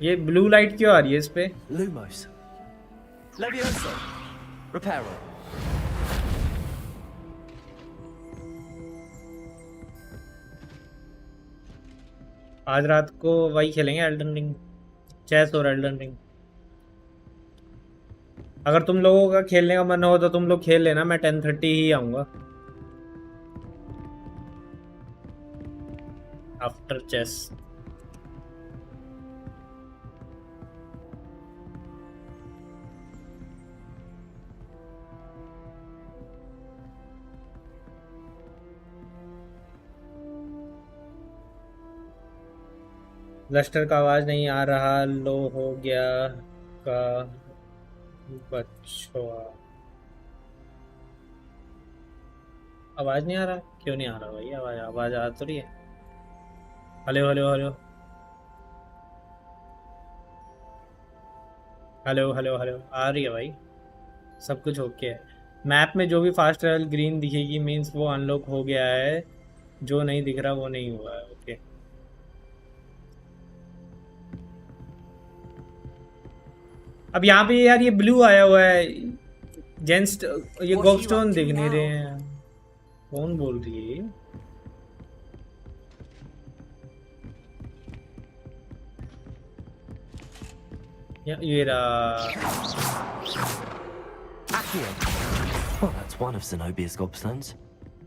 ये ब्लू लाइट क्यों आ रही है इस पे? Lumos. Levioso. Reparo. आज रात को वही खेलेंगे, एल्डन रिंग, चेस और एल्डन रिंग। अगर तुम लोगों का खेलने का मन हो तो तुम लोग खेल लेना, मैं 10:30 ही आऊँगा आफ्टर चेस। लस्टर का आवाज नहीं आ रहा, लो हो गया का बच्चों। आवाज नहीं आ रहा? क्यों नहीं आ रहा भाई? आवाज आ तो रही है। Hello hello hello hello hello hello, आ रही है भाई, सब कुछ ओके है। मैप में जो भी फास्ट ट्रैवल ग्रीन दिखेगी मींस वो अनलॉक हो गया है, जो नहीं दिख रहा वो नहीं हुआ है। ओके अब यहाँ पे यार ये ब्लू आया हुआ है जेंस्ट, ये गोल्डस्टोन दिख नहीं रहे हैं। कौन बोल रही है ये? ये रहा। Well, that's one of Zenobia's gobstones.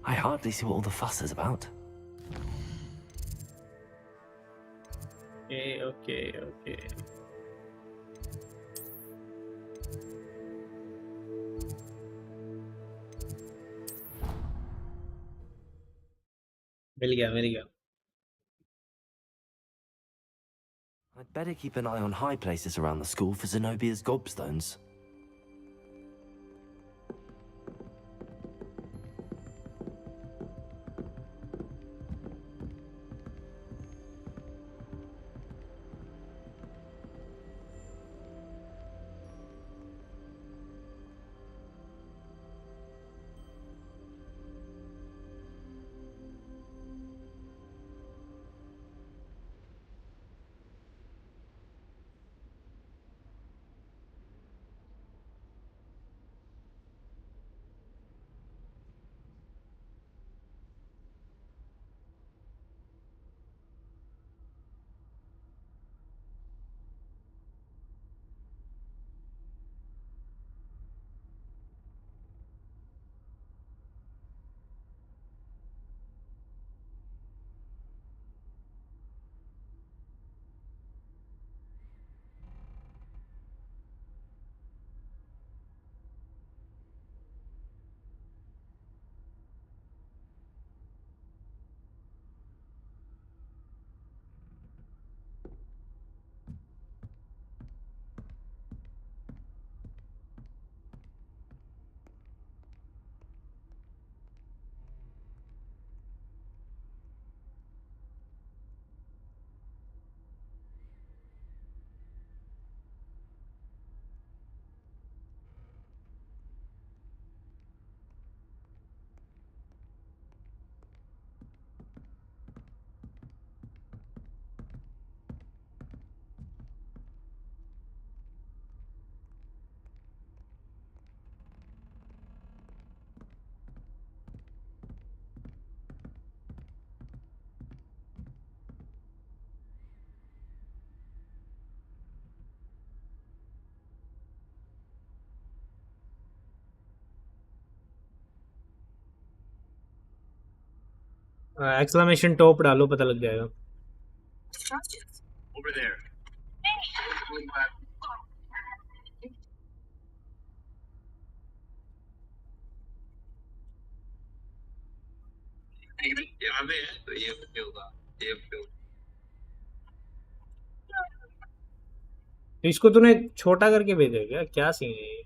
I hardly see what all the fuss is about. Okay. मिल गया। I'd better keep an eye on high places around the school for Zenobia's gobstones. Exclamation top डालो, पता लग जाएगा। Over there. यहाँ पे है तो ये होगा, ये होगा। तो इसको तूने छोटा करके भेजा क्या? क्या सीन है ये?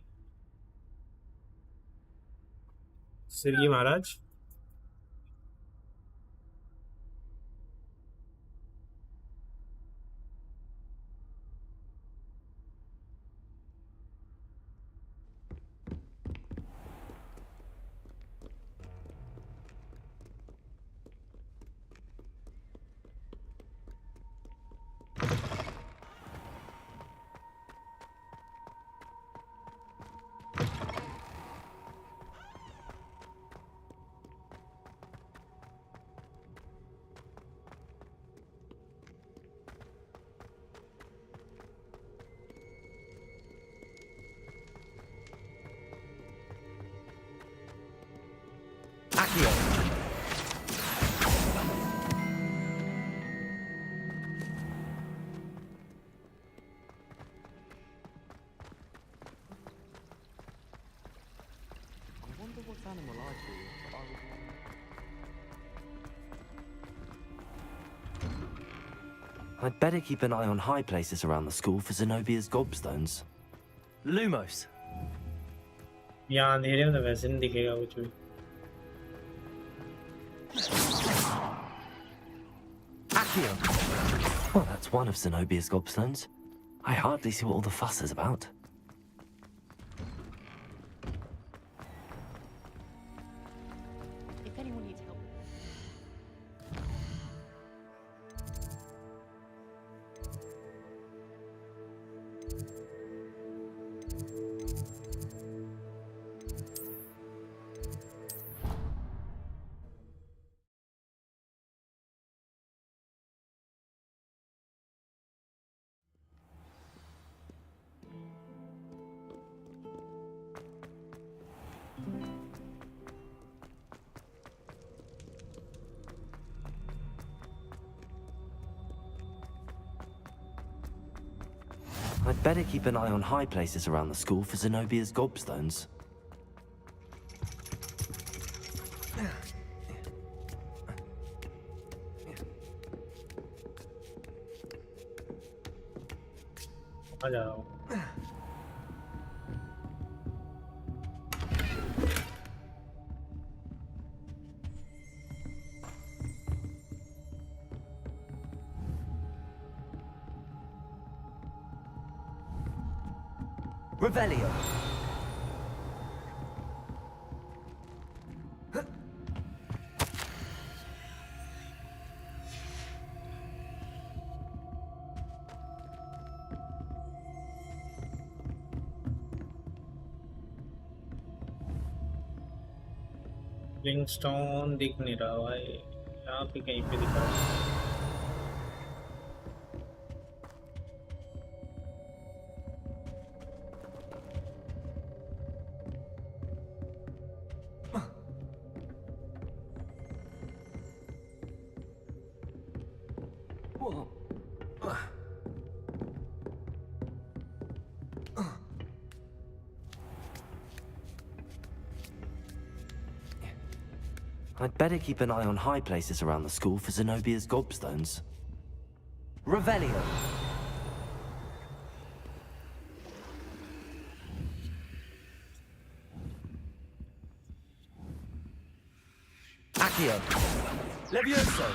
Shri Maharaj I'd better keep an eye on high places around the school for Zenobia's gobstones. Lumos. यहाँ अंधेरे में तो वैसे नहीं दिखेगा कुछ भी। Well, that's one of Zenobia's gobstones. I hardly see what all the fuss is about. If anyone needs help. I'd better keep an eye on high places around the school for Zenobia's gobstones. आ जाओ। Revelio. लिंगस्टोन दिख नहीं रहा भाई, यहाँ पे कहीं पे दिखा रहा है। I'd better keep an eye on high places around the school for Zenobia's gobstones. Revelio. Accio. Levioso.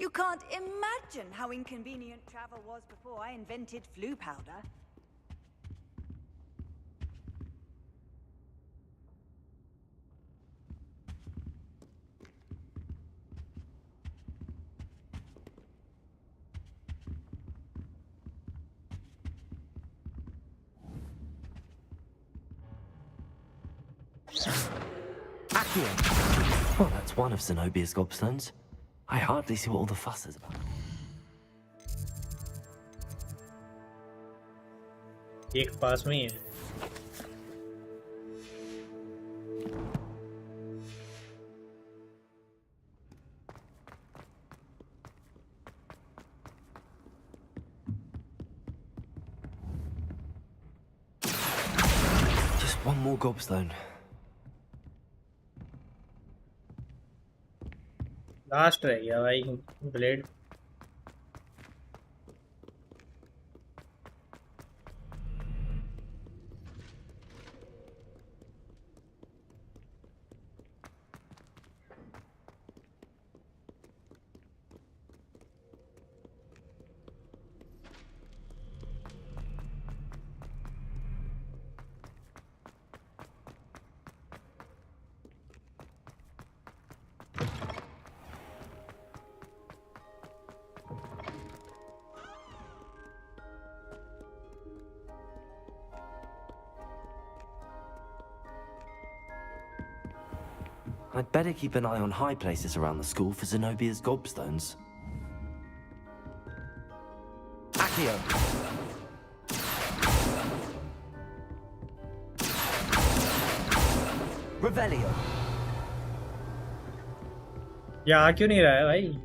You can't imagine how inconvenient travel was before I invented flu powder. Accio. Well, that's one of Zenobia's gobstones. I hardly see what all the fuss is about. एक पास में ही है। Just one more gobstone. Last रह गया भाई blade. I'd better keep an eye on high places around the school for Zenobia's gobstones. Accio. Revelio. यहाँ क्यों नहीं रहा है भाई?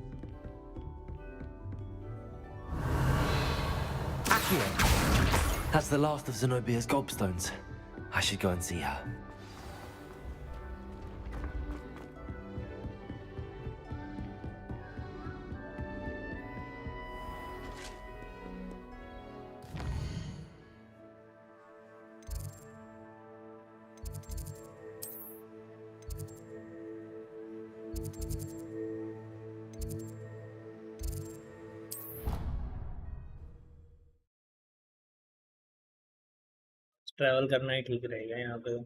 Accio. That's the last of Zenobia's gobstones. I should go and see her. Travel करना ही ठीक रहेगा यहाँ पे।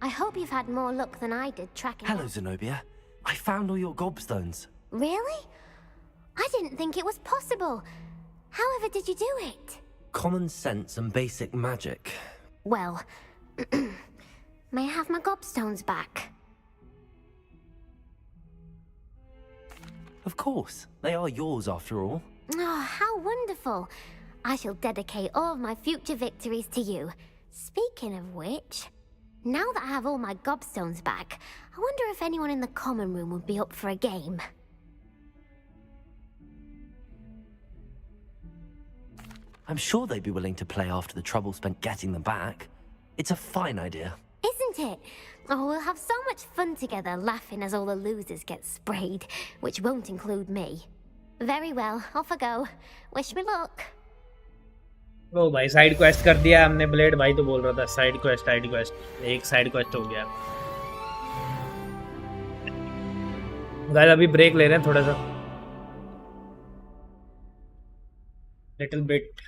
I hope you've had more luck than I did tracking Hello, Zenobia. I found all your gobstones. Really? I didn't think it was possible. However did you do it? Common sense and basic magic. Well, may I have my gobstones back? Of course. They are yours after all. Oh, how wonderful. I shall dedicate all of my future victories to you. Speaking of which, now that I have all my gobstones back, I wonder if anyone in the common room would be up for a game. I'm sure they'd be willing to play after the trouble spent getting them back. It's a fine idea. Isn't it? Oh, we'll have so much fun together laughing as all the losers get sprayed, which won't include me. Very well, off I go. Wish me luck. ओ भाई side quest कर दिया हमने। Blade भाई तो बोल रहा था side quest, एक साइड क्वेस्ट हो गया। गाइस अभी ब्रेक ले रहे हैं थोड़ा सा, लिटिल बिट।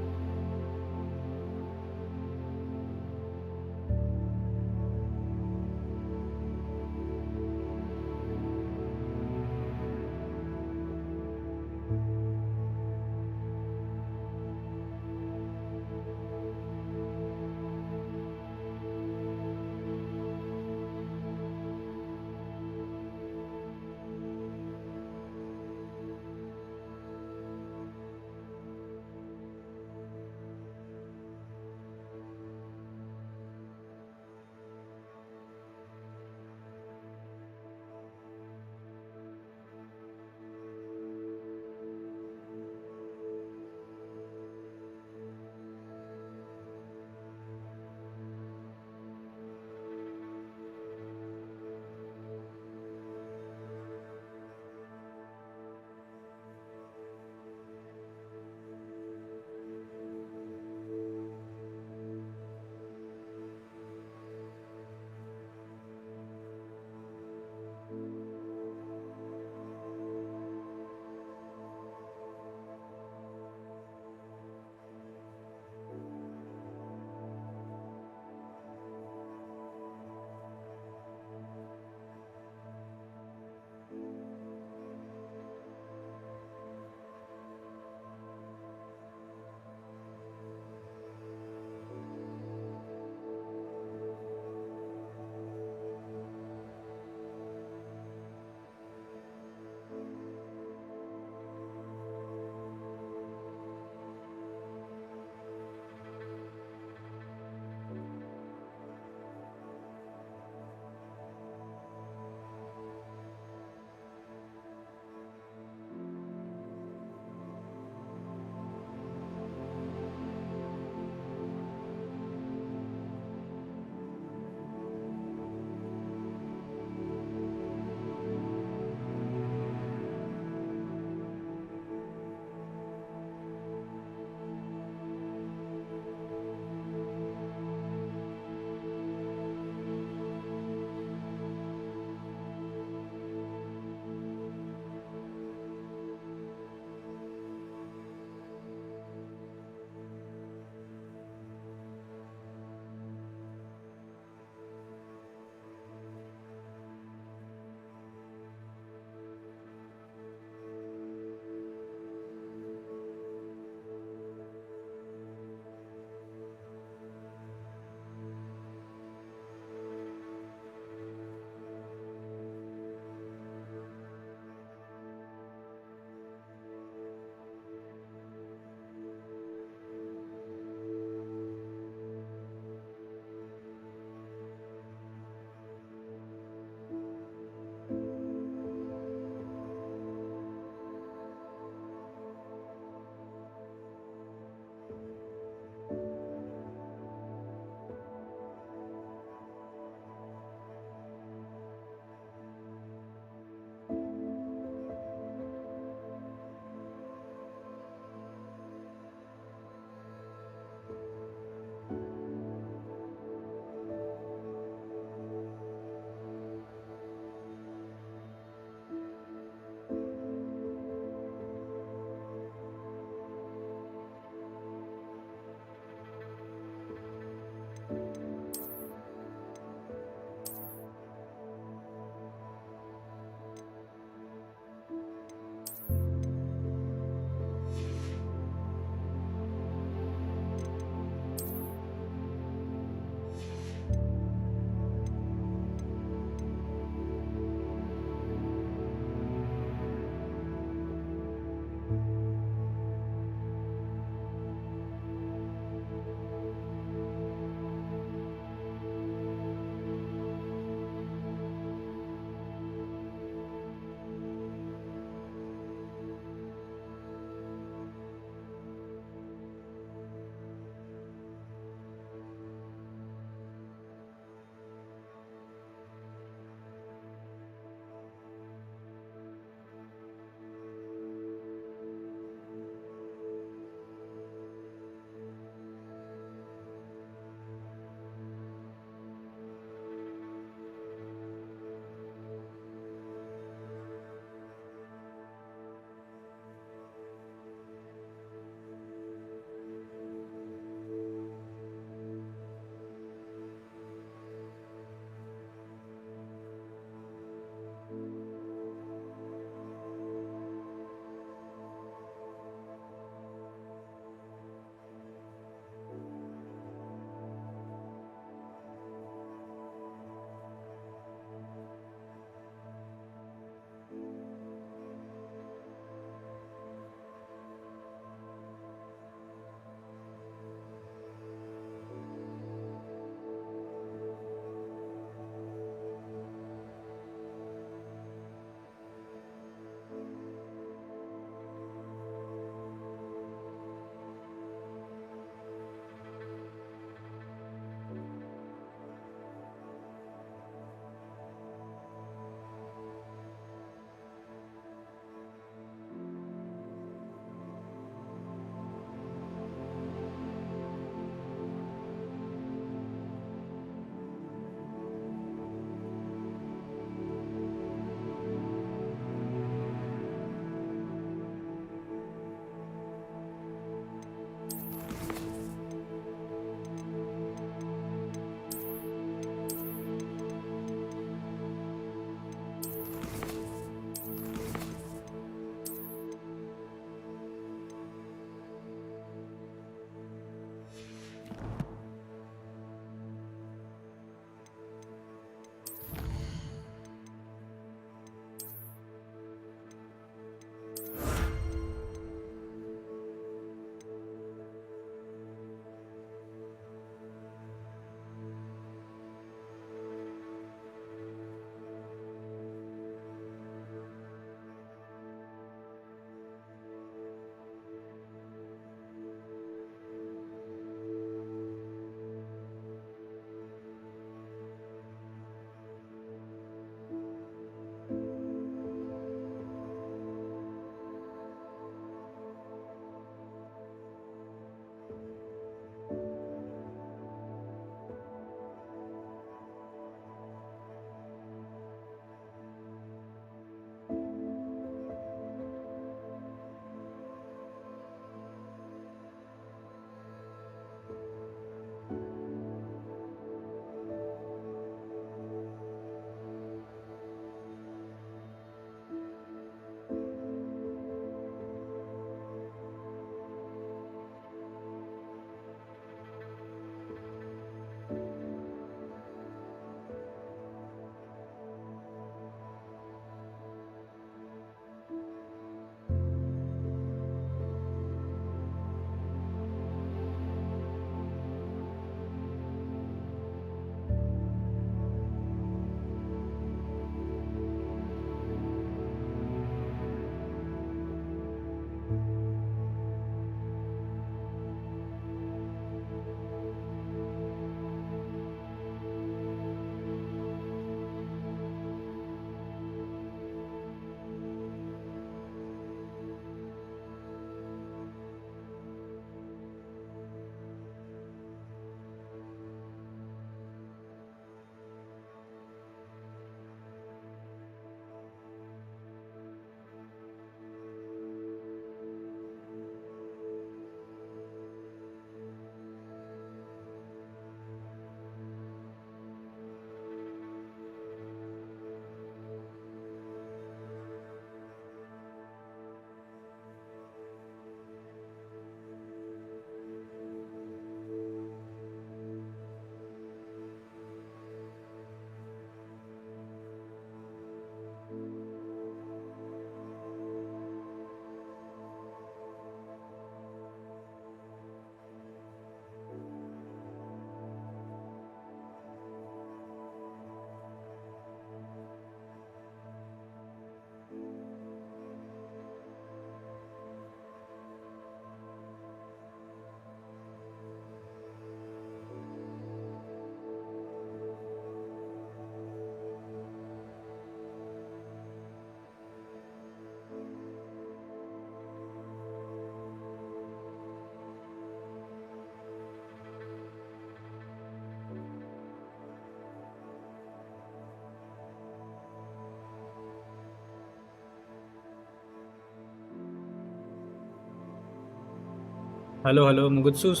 हेलो हेलो मुगुत्सुस,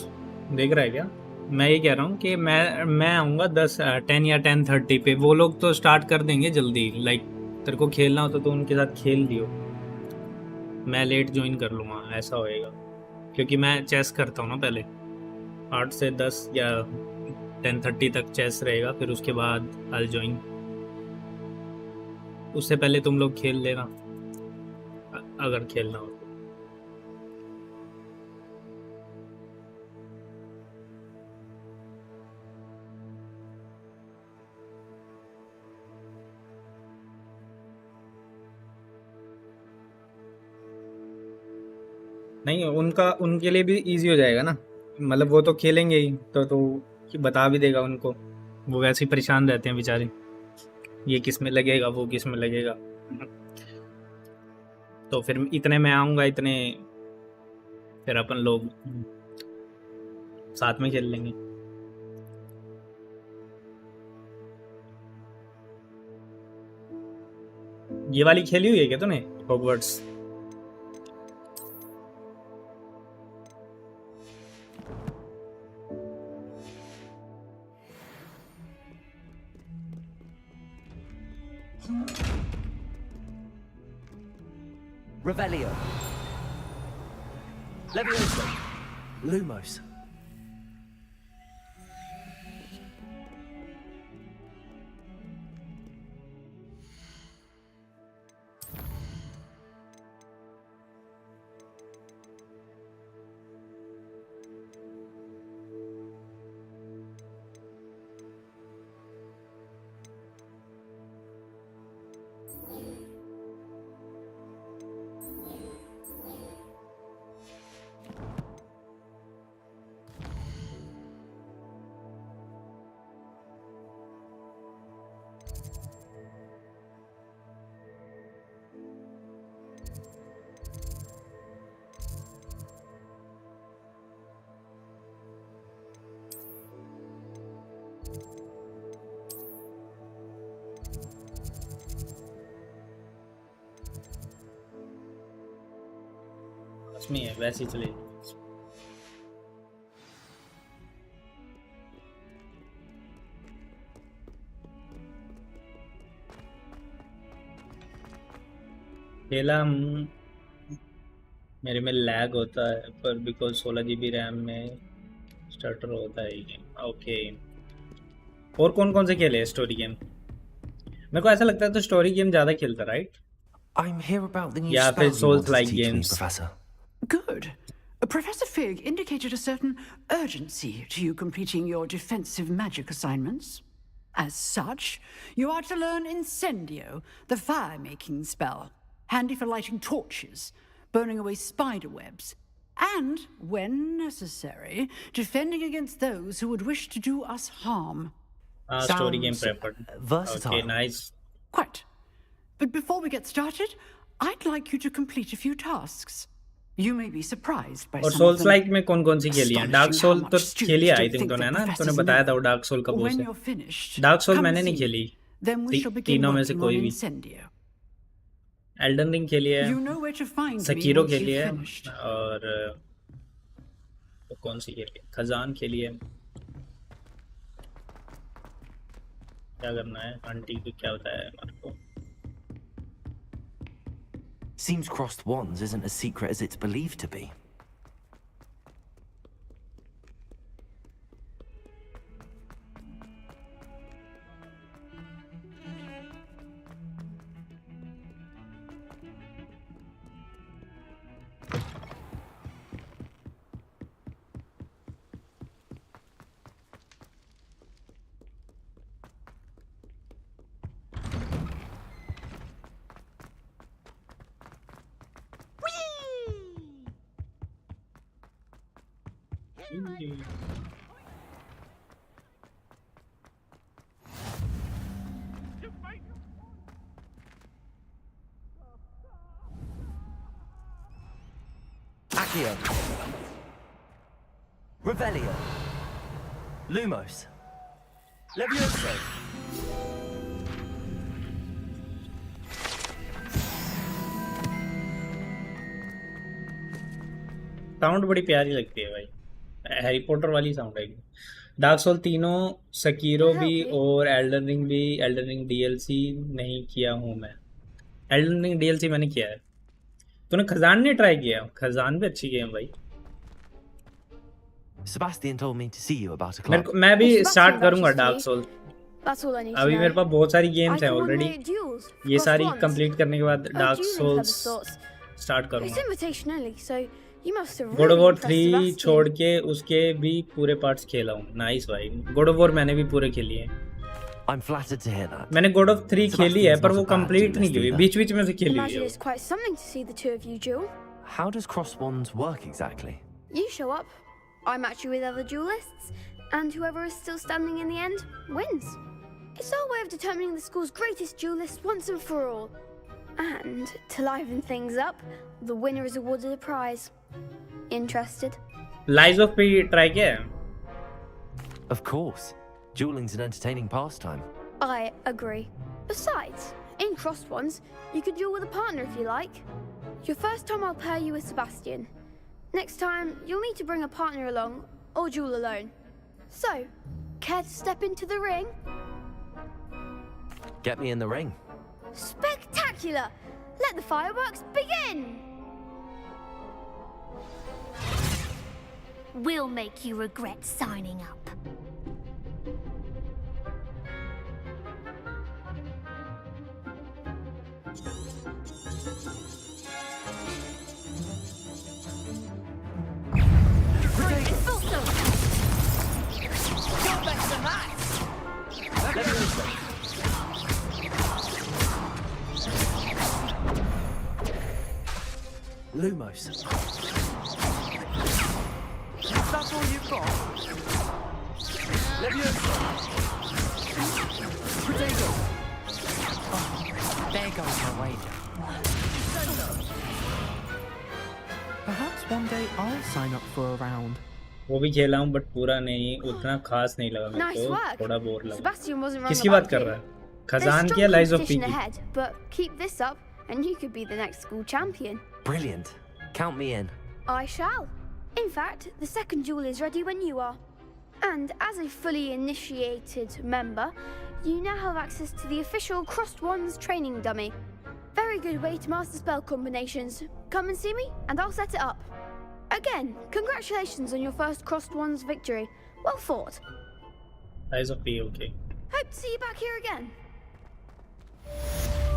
देख रहा है क्या? मैं ये कह रहा हूँ कि मैं आऊँगा 10 या 10:30 पे। वो लोग तो स्टार्ट कर देंगे जल्दी। लाइक तेरे को खेलना हो तो उनके साथ खेल लियो, मैं लेट ज्वाइन कर लूँगा, ऐसा होएगा। क्योंकि मैं चेस करता हूँ ना पहले, 8 से 10 या 10:30 तक चेस रहेगा, फिर उसके बाद आई ज्वाइन। उससे पहले तुम लोग खेल लेना अगर खेलना हो। नहीं, उनका उनके लिए भी इजी हो जाएगा ना, मतलब वो तो खेलेंगे ही तो बता भी देगा उनको। वो वैसे ही परेशान रहते हैं बेचारे, ये किस में लगेगा वो किस में लगेगा। तो फिर इतने में आऊँगा, इतने फिर अपन लोग साथ में खेल लेंगे। ये वाली खेली हुई है क्या तूने, हॉगवर्ट्स? Revelio. Levioso. Lumos. में है वैसे ही चले। खेला मेरे में लैग होता है पर बिकॉज 16 GB रैम में स्टार्टर होता है ये। ओके, और कौन कौन से खेले स्टोरी गेम? मेरे को ऐसा लगता है तो स्टोरी गेम ज्यादा खेलता, right? I'm here about the new या spell फिर you souls want to like teach me, games. Professor. Good. Professor Fig indicated a certain urgency to you completing your defensive magic assignments. As such, you are to learn Incendio, the fire-making spell, handy for lighting torches, burning away spider webs, and, when necessary, defending against those who would wish to do us harm. Story game Sounds preferred. versatile. Okay, nice. Quite. But before we get started, I'd like you to complete a few tasks. You may be surprised by और some of souls them. Like में कौन कौन सी खेली है? Dark Astonishing soul how तो much students खेली है आई don't थिंक think तूने, that है ना? तूने professors बताया था वो know. डार्क सोल कब When से। you're finished, dark soul come मैंने and नहीं see खेली। me. Then we shall begin तीनों में से working कोई on भी। Incendio. एल्डन रिंग खेली है, You know where to find me Sekiro once खेली you've है, finished. और तो कौन सी खेली है? खजान खेली है। क्या करना है? आंटी को क्या बताया है हमारे को? Seems crossed wands isn't as secret as it's believed to be. Accio. Revelio. Lumos. Levioso. Sound बड़ी प्यारी लगती है भाई, हैरी पॉटर वाली साउंड है। डार्क सोल तीनों, सकीरो भी और एल्डन रिंग भी। एल्डन रिंग डीएलसी नहीं किया हूँ मैं। एल्डन रिंग डीएलसी मैंने किया है। तूने खजान नहीं ट्राई किया? खजान भी अच्छी गेम भाई। Sebastian told me to see you about a clock. मैं भी स्टार्ट करूंगा डार्क सोल। अभी मेरे पास बहुत सारी गेम्स हैं ऑलरेडी, ये सारी कंप्लीट करने के बाद डार्क सोल्स स्टार्ट करूंगा। गॉड ऑफ वॉर 3 छोड़ के उसके भी पूरे पार्ट्स खेला हूँ। नाइस भाई, गॉड ऑफ वॉर मैंने भी पूरे खेली है। I'm flattered to hear that. मैंने गॉड ऑफ 3 खेली है पर वो कंप्लीट नहीं की, बीच बीच में से खेली Imagine है। it's quite something to see the two of you duel. How does cross wands work exactly? You show up, I match you with other duelists, and whoever is still standing in the end wins. It's our way of determining the school's greatest duelist once and for all. And to liven things up, the winner is awarded a prize. Interested? Lies of P try किया है? Of course. Dueling's an entertaining pastime. I agree. Besides, in crossed ones, you could duel with a partner if you like. Your first time I'll pair you with Sebastian. Next time, you'll need to bring a partner along, or duel alone. So, care to step into the ring? Get me in the ring. Spectacular! Let the fireworks begin! We'll make you regret signing up. Lumos. That's all you've got? Leviosa. Potato. Oh, there goes my wager. Perhaps one day I'll sign up for a round. वो भी खेला हूँ but पूरा नहीं, उतना खास नहीं लगा मेरे Nice को, work. थोड़ा बोर लगा। Sebastian wasn't wrong किसकी about बात कर you. रहा है? There's खजान strong की या लाइज ऑफ competition पी की? ahead, but keep this up, and you could be the next school champion. Brilliant. Count me in. I shall. In fact, the second duel is ready when you are. And as a fully initiated member, you now have access to the official Crossed Wands training dummy. Very good way to master spell combinations. Come and see me, and I'll set it up. Again, congratulations on your first Crossed Wands victory. Well fought. Lies of P, okay. Hope to see you back here again.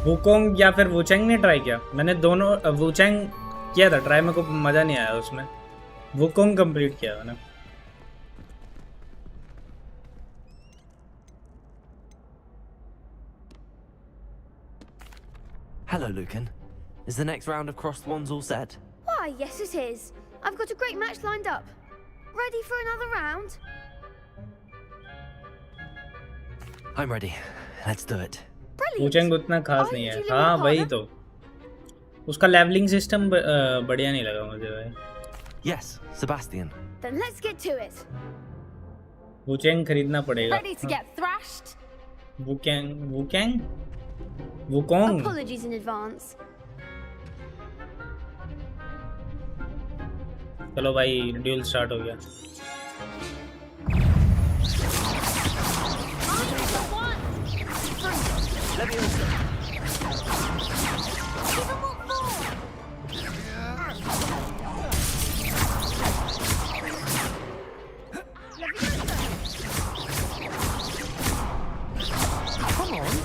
Wukong या फिर वुचेंग ने try किया? मैंने दोनों वुचेंग किया था try, मेरे को मजा नहीं आया उसमें। वुकोंग कंप्लीट किया मैंने। Hello, Lucan. Is the next round of crossed wands all set? Why, yes it is. I've got a great match lined up. Ready for another round? I'm ready. Let's do it. वुचेंग उतना खास नहीं है। हाँ वही तो, उसका levelling system बढ़िया नहीं लगा मुझे भाई। Yes, Sebastian. Then let's get to it. वुचेंग खरीदना पड़ेगा। Ready to get thrashed? Wukong? Apologies in advance. चलो भाई, ड्यूल स्टार्ट हो गया। Come on.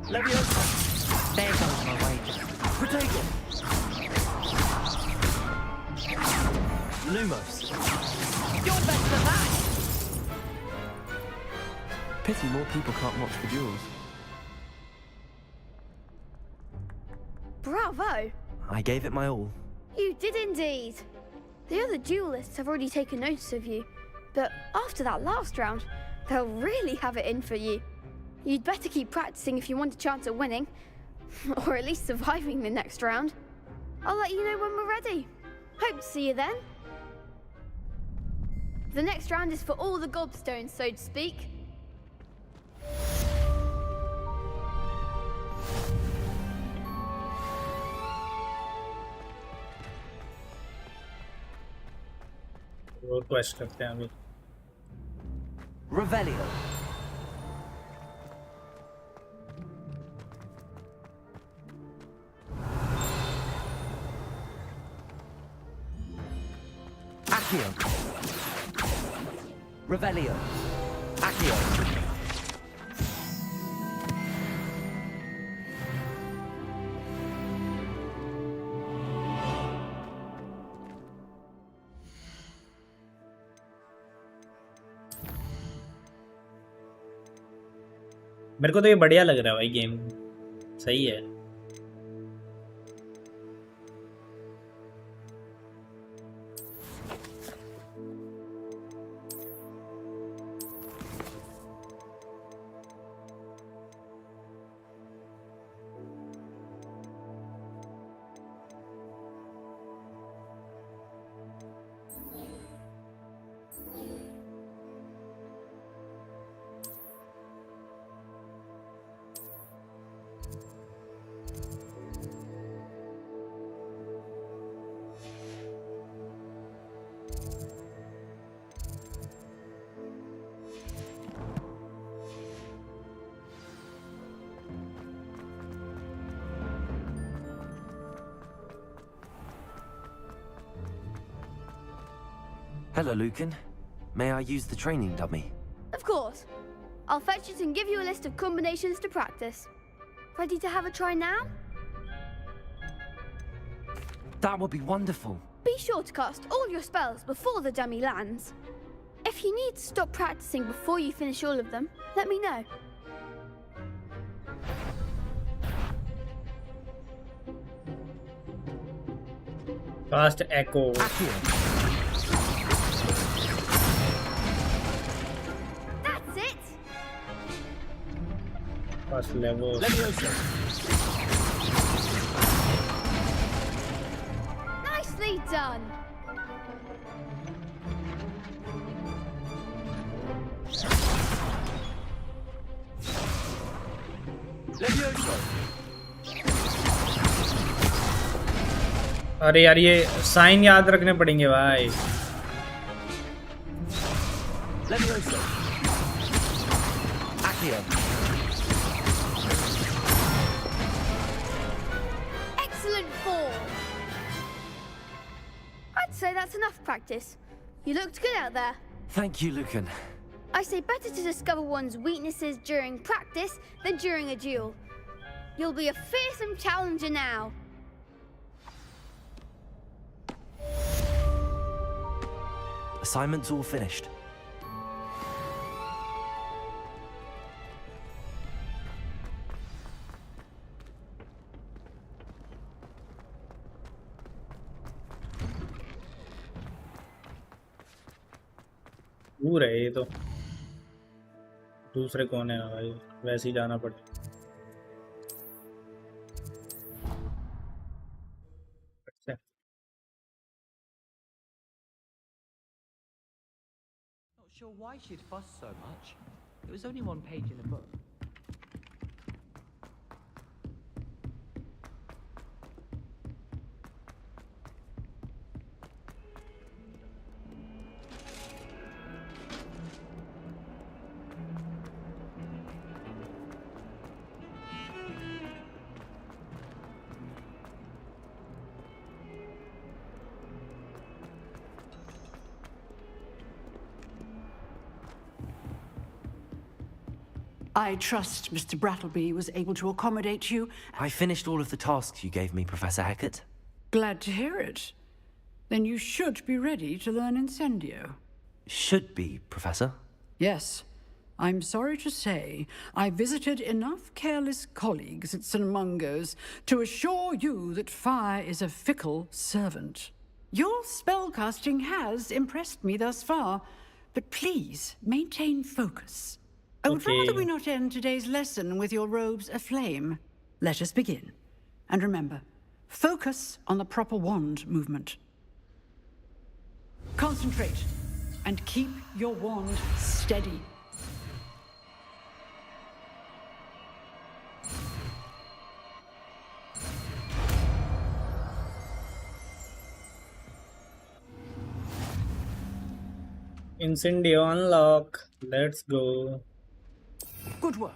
Leviosa. There goes my wager. Potato. Lumos. You're better than that. Pity more people can't watch the duels. Bravo! I gave it my all. You did indeed. The other duelists have already taken notice of you, but after that last round, they'll really have it in for you. You'd better keep practicing if you want a chance at winning, or at least surviving the next round. I'll let you know when we're ready. Hope to see you then. The next round is for all the gobstones, so to speak. वो quest करते हैं अभी। Revelio. Accio. Revelio. Accio. मेरे को तो ये बढ़िया लग रहा है भाई, गेम सही है। Hello, Lucan. May I use the training dummy? Of course. I'll fetch it and give you a list of combinations to practice. Ready to have a try now? That would be wonderful. Be sure to cast all your spells before the dummy lands. If you need to stop practicing before you finish all of them, let me know. Cast Echo. That's it! First level. Nicely done! अरे यार ये sign याद रखने पड़ेंगे भाई। Excellent fall! I'd say that's enough practice. You looked good out there. Thank you, Lucan. I say better to discover one's weaknesses during practice than during a duel. You'll be a fearsome challenger now. Assignment's all finished. दूर है ये तो, दूसरे कोने है भाई, वैसे ही जाना पड़े। अच्छा Not sure why she'd fuss so much. It was only one page in a book. I trust Mr. Brattleby was able to accommodate you. I finished all of the tasks you gave me, Professor Hecat. Glad to hear it. Then you should be ready to learn Incendio. Should be, Professor. Yes. I'm sorry to say, I visited enough careless colleagues at St. Mungo's to assure you that fire is a fickle servant. Your spellcasting has impressed me thus far, but please maintain focus. I would rather we not end today's lesson with your robes aflame. Let us begin. And remember, focus on the proper wand movement. Concentrate, and keep your wand steady. Incendio unlock. Let's go. Good work.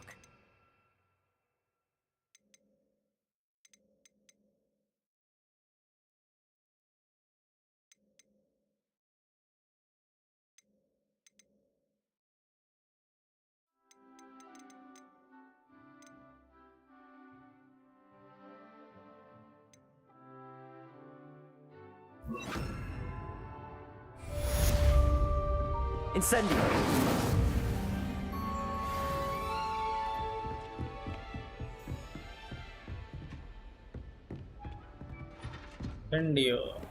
Incendio! Incendio.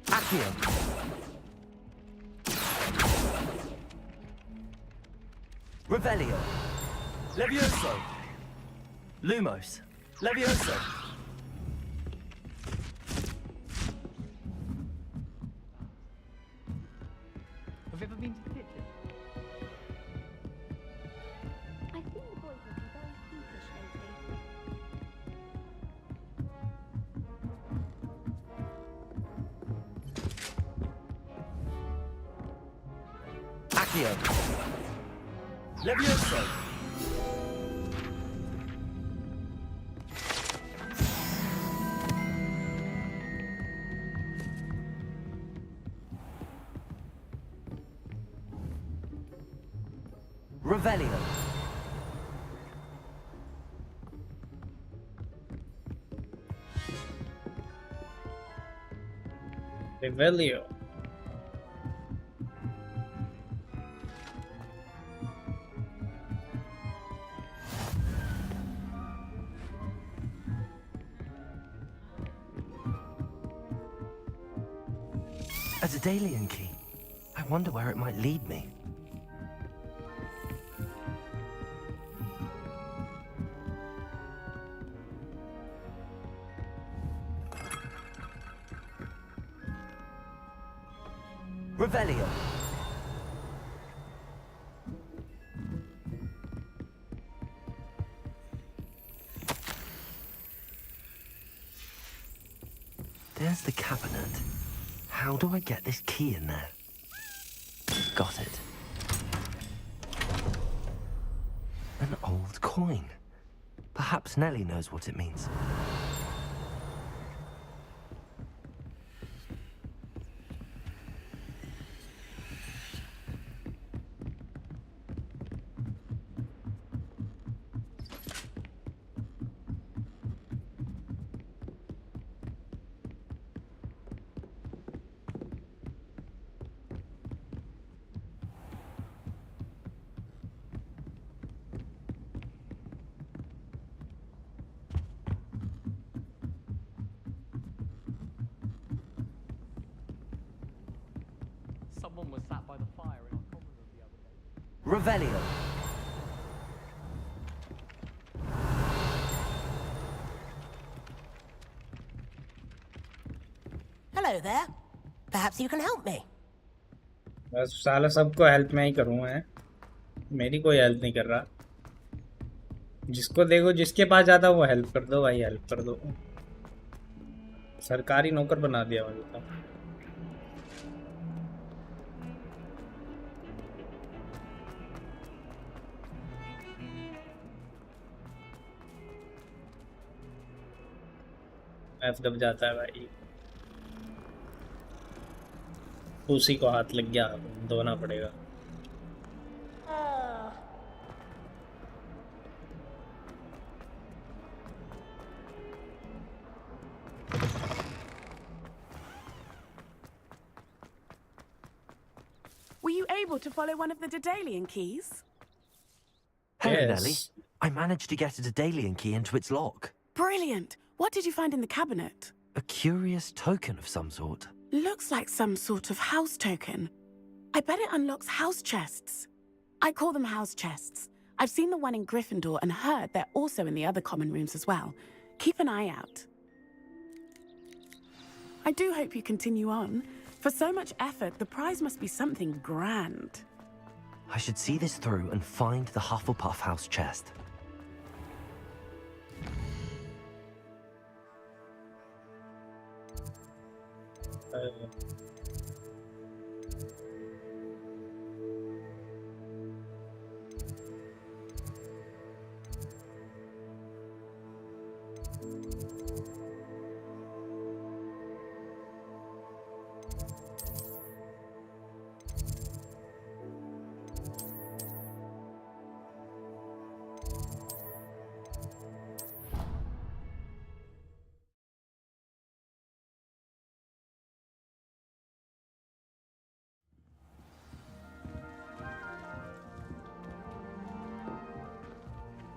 Accio! Revelio! Levioso! Lumos! Levioso! Have you ever been to the kitchen? I think the boys have been very peevish lately. Accio! Levioso! Revelio! Revelio. A Daedalian key. I wonder where it might lead me. Revelio. There's the cabinet. How do I get this key in there? Got it. An old coin. Perhaps Nellie knows what it means. Someone was sat by the fire in our common room the other day. Revelio. Hello there. Perhaps you can help me. बस साला सबको help मैं ही करूँगा है, मेरी कोई help नहीं कर रहा। जिसको देखो जिसके पास जाता वो हेल्प कर दो भाई, हेल्प कर दो। सरकारी नौकर बना दिया मुझे तो। एफ दब जाता है भाई, उसी को हाथ लग गया, धोना पड़ेगा। Were you able to follow one of the Daedalian keys? Hello, Yes. Nellie. I managed to get a Daedalian key into its lock. Brilliant. What did you find in the cabinet? A curious token of some sort. Looks like some sort of house token. I bet it unlocks house chests. I call them house chests. I've seen the one in Gryffindor and heard they're also in the other common rooms as well. Keep an eye out. I do hope you continue on. For so much effort, the prize must be something grand. I should see this through and find the Hufflepuff house chest.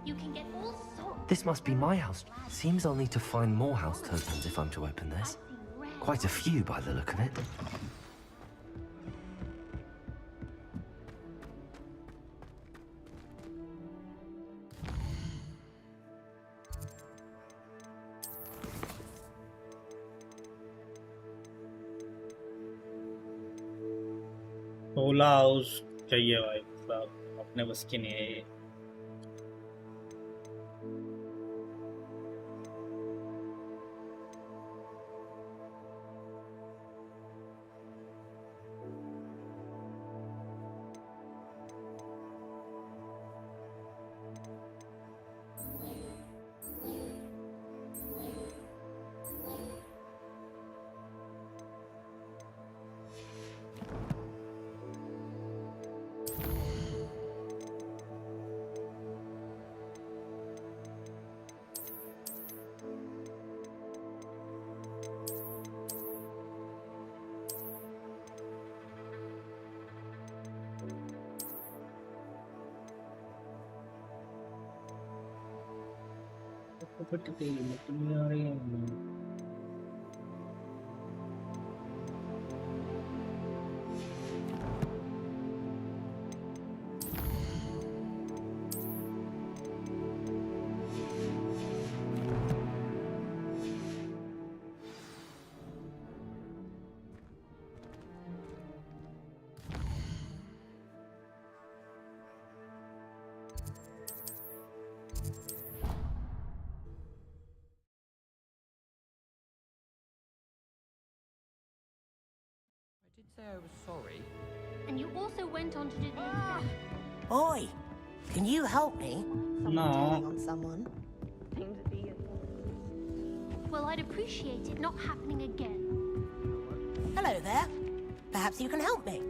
You can get all sorts. This must be my house. Seems I'll need to find more house tokens if I'm to open this. Quite a few by the look of it. Ola house चाहिए भाई साहब, अपने बस की नहीं है ये। I did say I was sorry. And you also went on to do the Oi, can you help me? No. On someone. Well, I'd appreciate it not happening again. Hello there. Perhaps you can help me.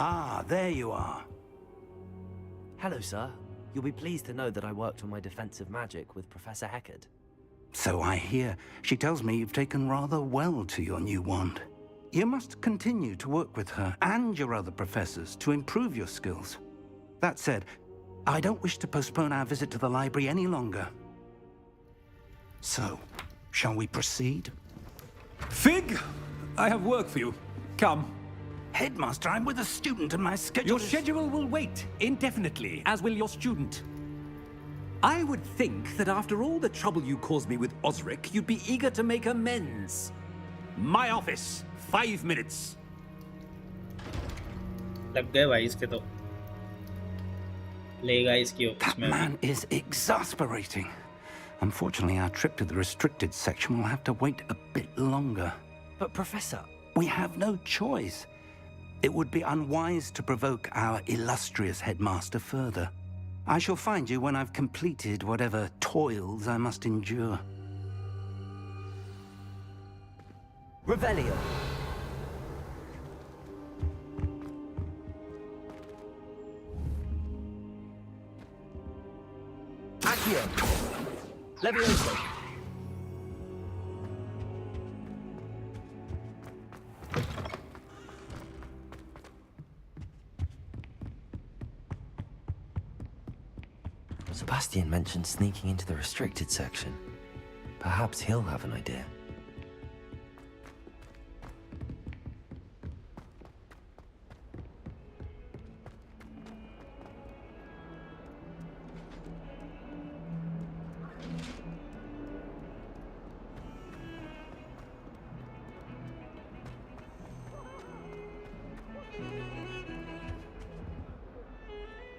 Ah, there you are. Hello, sir. You'll be pleased to know that I worked on my defensive magic with Professor Heckard. So I hear. She tells me you've taken rather well to your new wand. You must continue to work with her and your other professors to improve your skills. That said, I don't wish to postpone our visit to the library any longer. So, shall we proceed? Fig, I have work for you. Come. Headmaster, I'm with a student and my schedule Your schedule will wait indefinitely, as will your student. I would think that after all the trouble you caused me with Osric, you'd be eager to make amends. My office, 5 minutes. लग गए भाई इसके तो लेगा इसकी office That में अभी। man is exasperating. Unfortunately, our trip to the restricted section will have to wait a bit longer. But Professor... We have no choice. It would be unwise to provoke our illustrious headmaster further. I shall find you when I've completed whatever toils I must endure. Revelio. Accio. Levioso. Sebastian mentioned sneaking into the restricted section. Perhaps he'll have an idea.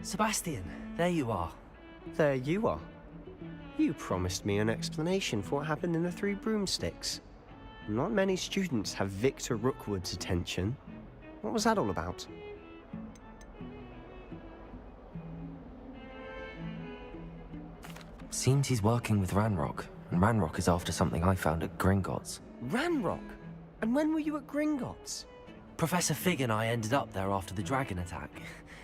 Sebastian, there you are. There you are. You promised me an explanation for what happened in the Three Broomsticks. Not many students have Victor Rookwood's attention. What was that all about? Seems he's working with Ranrock, and Ranrock is after something I found at Gringotts. Ranrock? And when were you at Gringotts? Professor Fig and I ended up there after the dragon attack.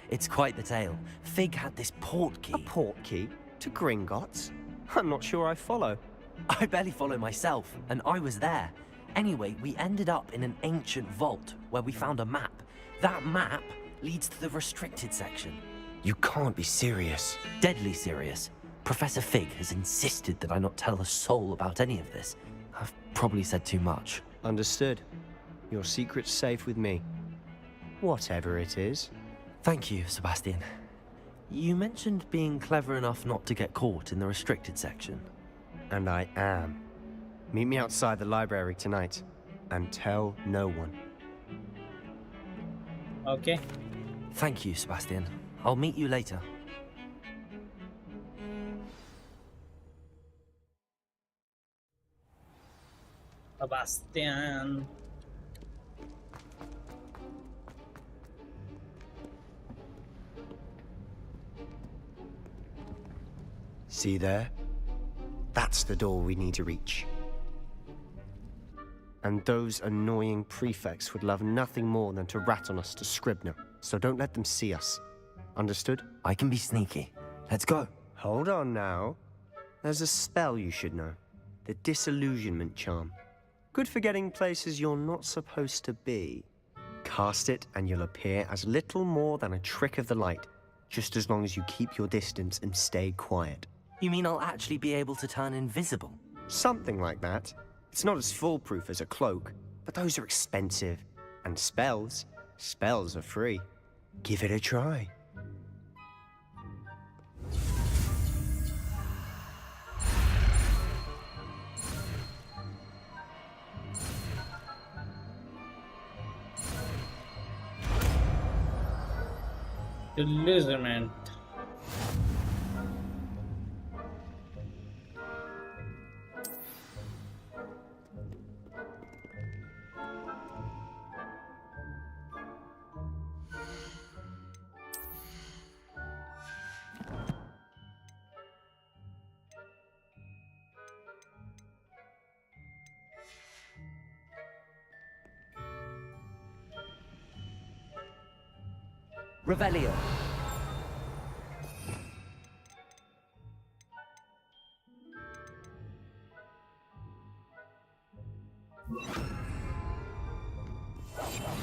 It's quite the tale. Fig had this portkey. A portkey? To Gringotts? I'm not sure I follow. I barely follow myself, and I was there. Anyway, we ended up in an ancient vault where we found a map. That map leads to the restricted section. You can't be serious. Deadly serious. Professor Fig has insisted that I not tell a soul about any of this. I've probably said too much. Understood. Your secret's safe with me. Whatever it is. Thank you, Sebastian. You mentioned being clever enough not to get caught in the restricted section. And I am. Meet me outside the library tonight. And tell no one. Okay. Thank you, Sebastian. I'll meet you later. Sebastian. See there? That's the door we need to reach. And those annoying prefects would love nothing more than to rat on us to Scribner, so don't let them see us. Understood? I can be sneaky. Let's go. Hold on now. There's a spell you should know. The Disillusionment Charm. Good for getting places you're not supposed to be. Cast it and you'll appear as little more than a trick of the light, just as long as you keep your distance and stay quiet. You mean I'll actually be able to turn invisible? Something like that. It's not as foolproof as a cloak, but those are expensive. And spells are free. Give it a try. The Lizardman. Revelio.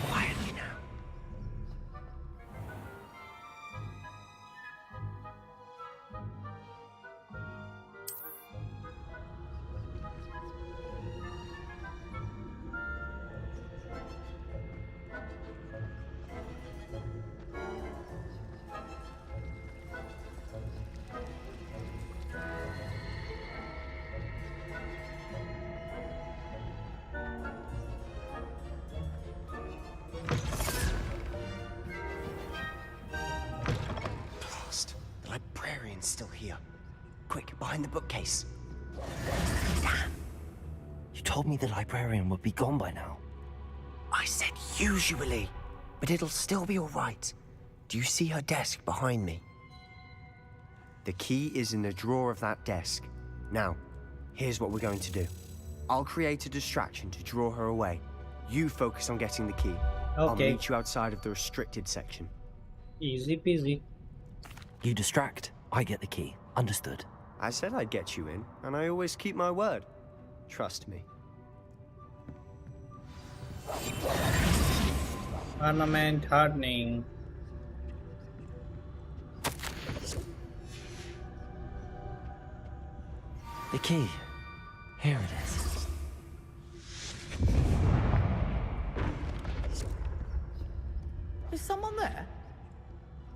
Quietly now. It's still here. Quick, behind the bookcase. Damn. You told me the librarian would be gone by now. I said usually, but it'll still be all right. Do you see her desk behind me? The key is in the drawer of that desk. Now, here's what we're going to do. I'll create a distraction to draw her away. You focus on getting the key. I'll Okay. meet you outside of the restricted section. Easy peasy. You distract, I get the key. Understood. I said I'd get you in, and I always keep my word. Trust me. Ornament hardening. The key. Here it is. Is someone there?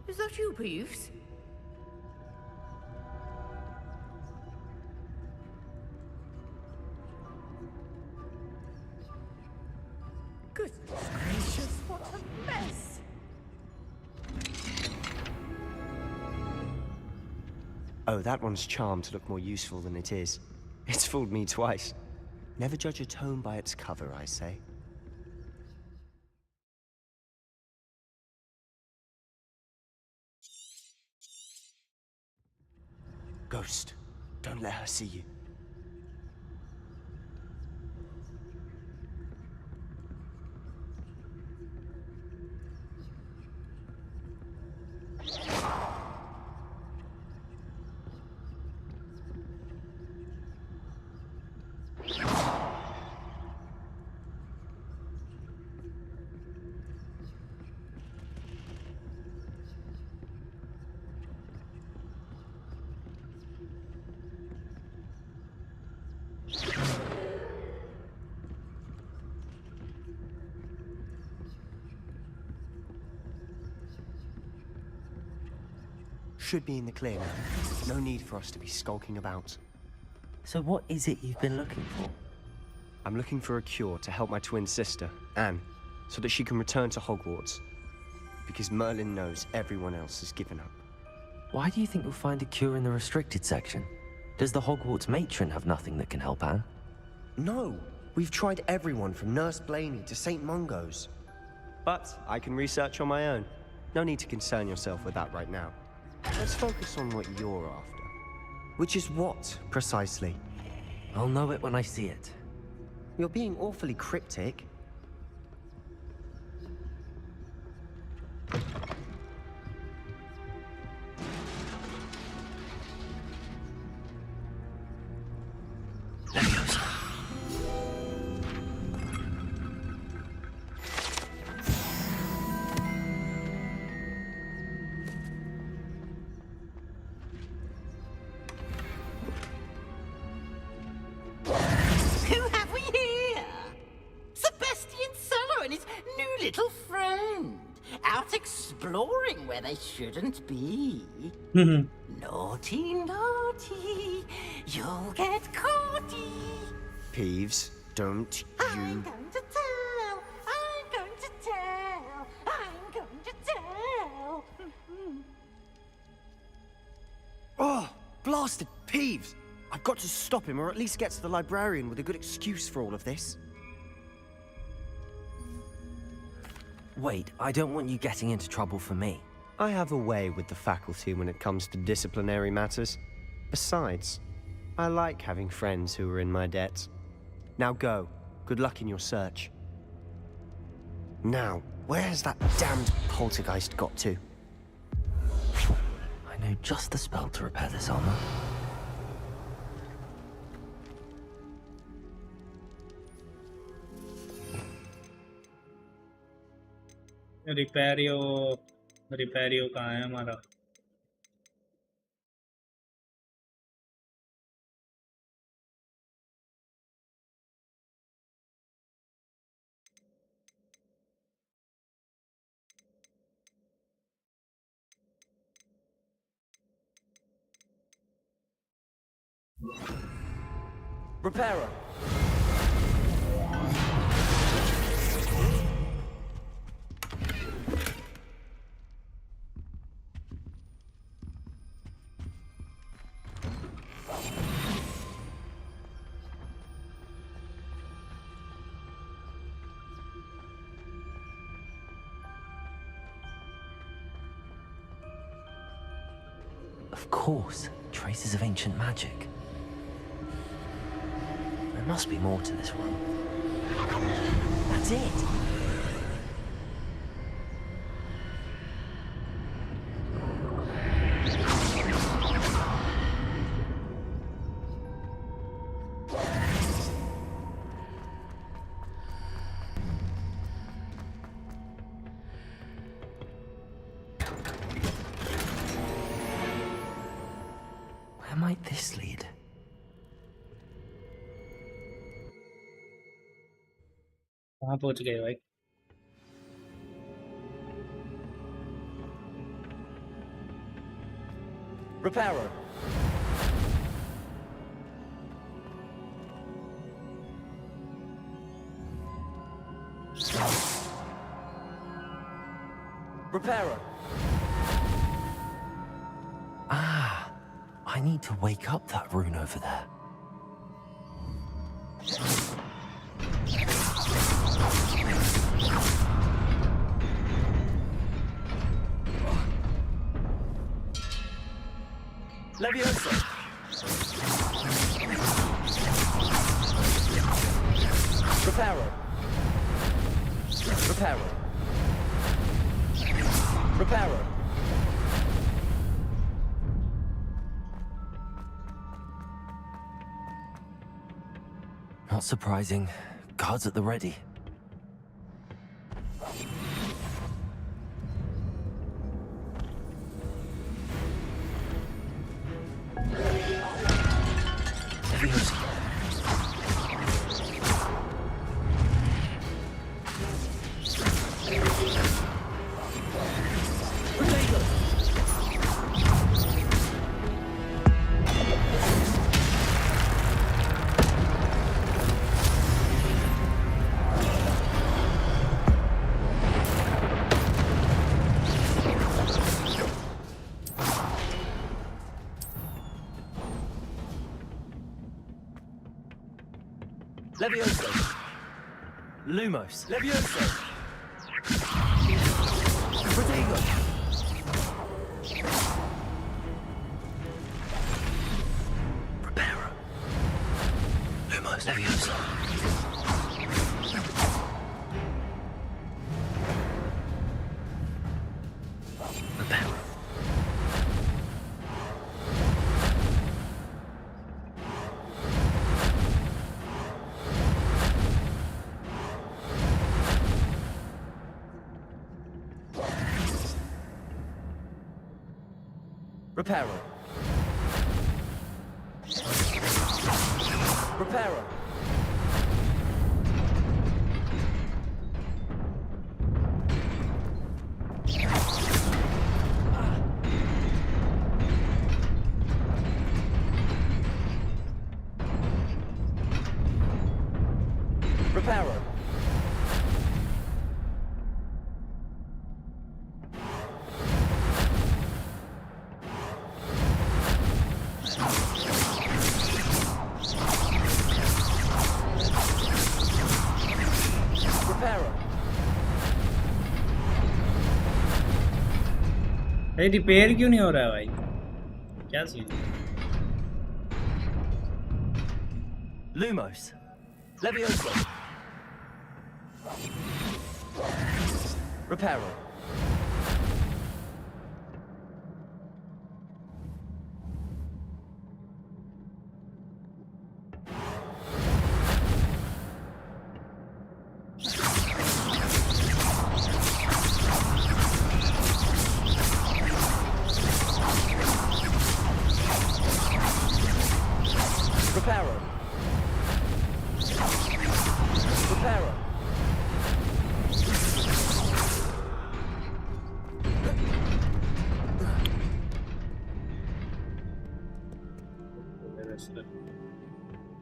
Is that you, Peeves? Goodness gracious, what a mess! Oh, that one's charmed to look more useful than it is. It's fooled me twice. Never judge a tome by its cover, I say. Ghost, don't let her see you. Should be in the clear now. No need for us to be skulking about. So what is it you've been looking for? I'm looking for a cure to help my twin sister, Anne, so that she can return to Hogwarts. Because Merlin knows everyone else has given up. Why do you think you'll find a cure in the restricted section? Does the Hogwarts matron have nothing that can help Anne? No! We've tried everyone from Nurse Blaney to St. Mungo's. But I can research on my own. No need to concern yourself with that right now. Let's focus on what you're after. Which is what, precisely? I'll know it when I see it. You're being awfully cryptic. Who have we here? Sebastian Cello and his new little friend. Out exploring where they shouldn't be. Naughty, naughty. You'll get caughty. Peeves, don't I'm going to tell. I'm going to tell. I'm going to tell. Oh, blasted Peeves! I've got to stop him, or at least get to the librarian with a good excuse for all of this. Wait, I don't want you getting into trouble for me. I have a way with the faculty when it comes to disciplinary matters. Besides, I like having friends who are in my debt. Now go. Good luck in your search. Now, where's that damned poltergeist got to? I know just the spell to repair this armor. रिपेरियो कहाँ है हमारा? Repairer! Of course, traces of ancient magic. There must be more to this room. That's it! Where might this lead? कहाँ पहुँच गए भाई? Reparo. Reparo. Ah, I need to wake up that rune over there. Leviosa. Reparo. Reparo. Reparo. Not surprising. Guards at the ready. Levioso. Lumos. Levioso. Protego. Reparo. Lumos. Levioso. Reparo. Reparo. Reparo. Reparo. भाई repair क्यों नहीं हो रहा है भाई? क्या scene? Lumos. Levioso. Reparo. Reparo. Reparo.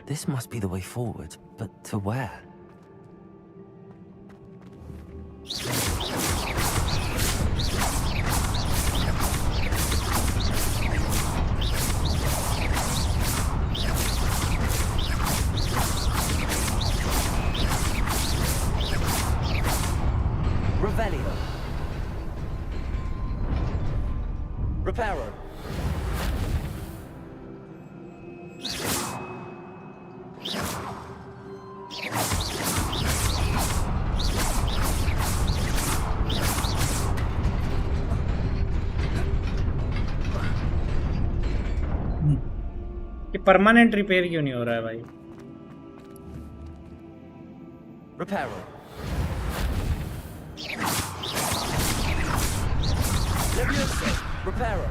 This must be the way forward, but to where? Revelio. Reparo. Permanent repair क्यों नहीं हो रहा है भाई? Reparo. Levioso. Reparo.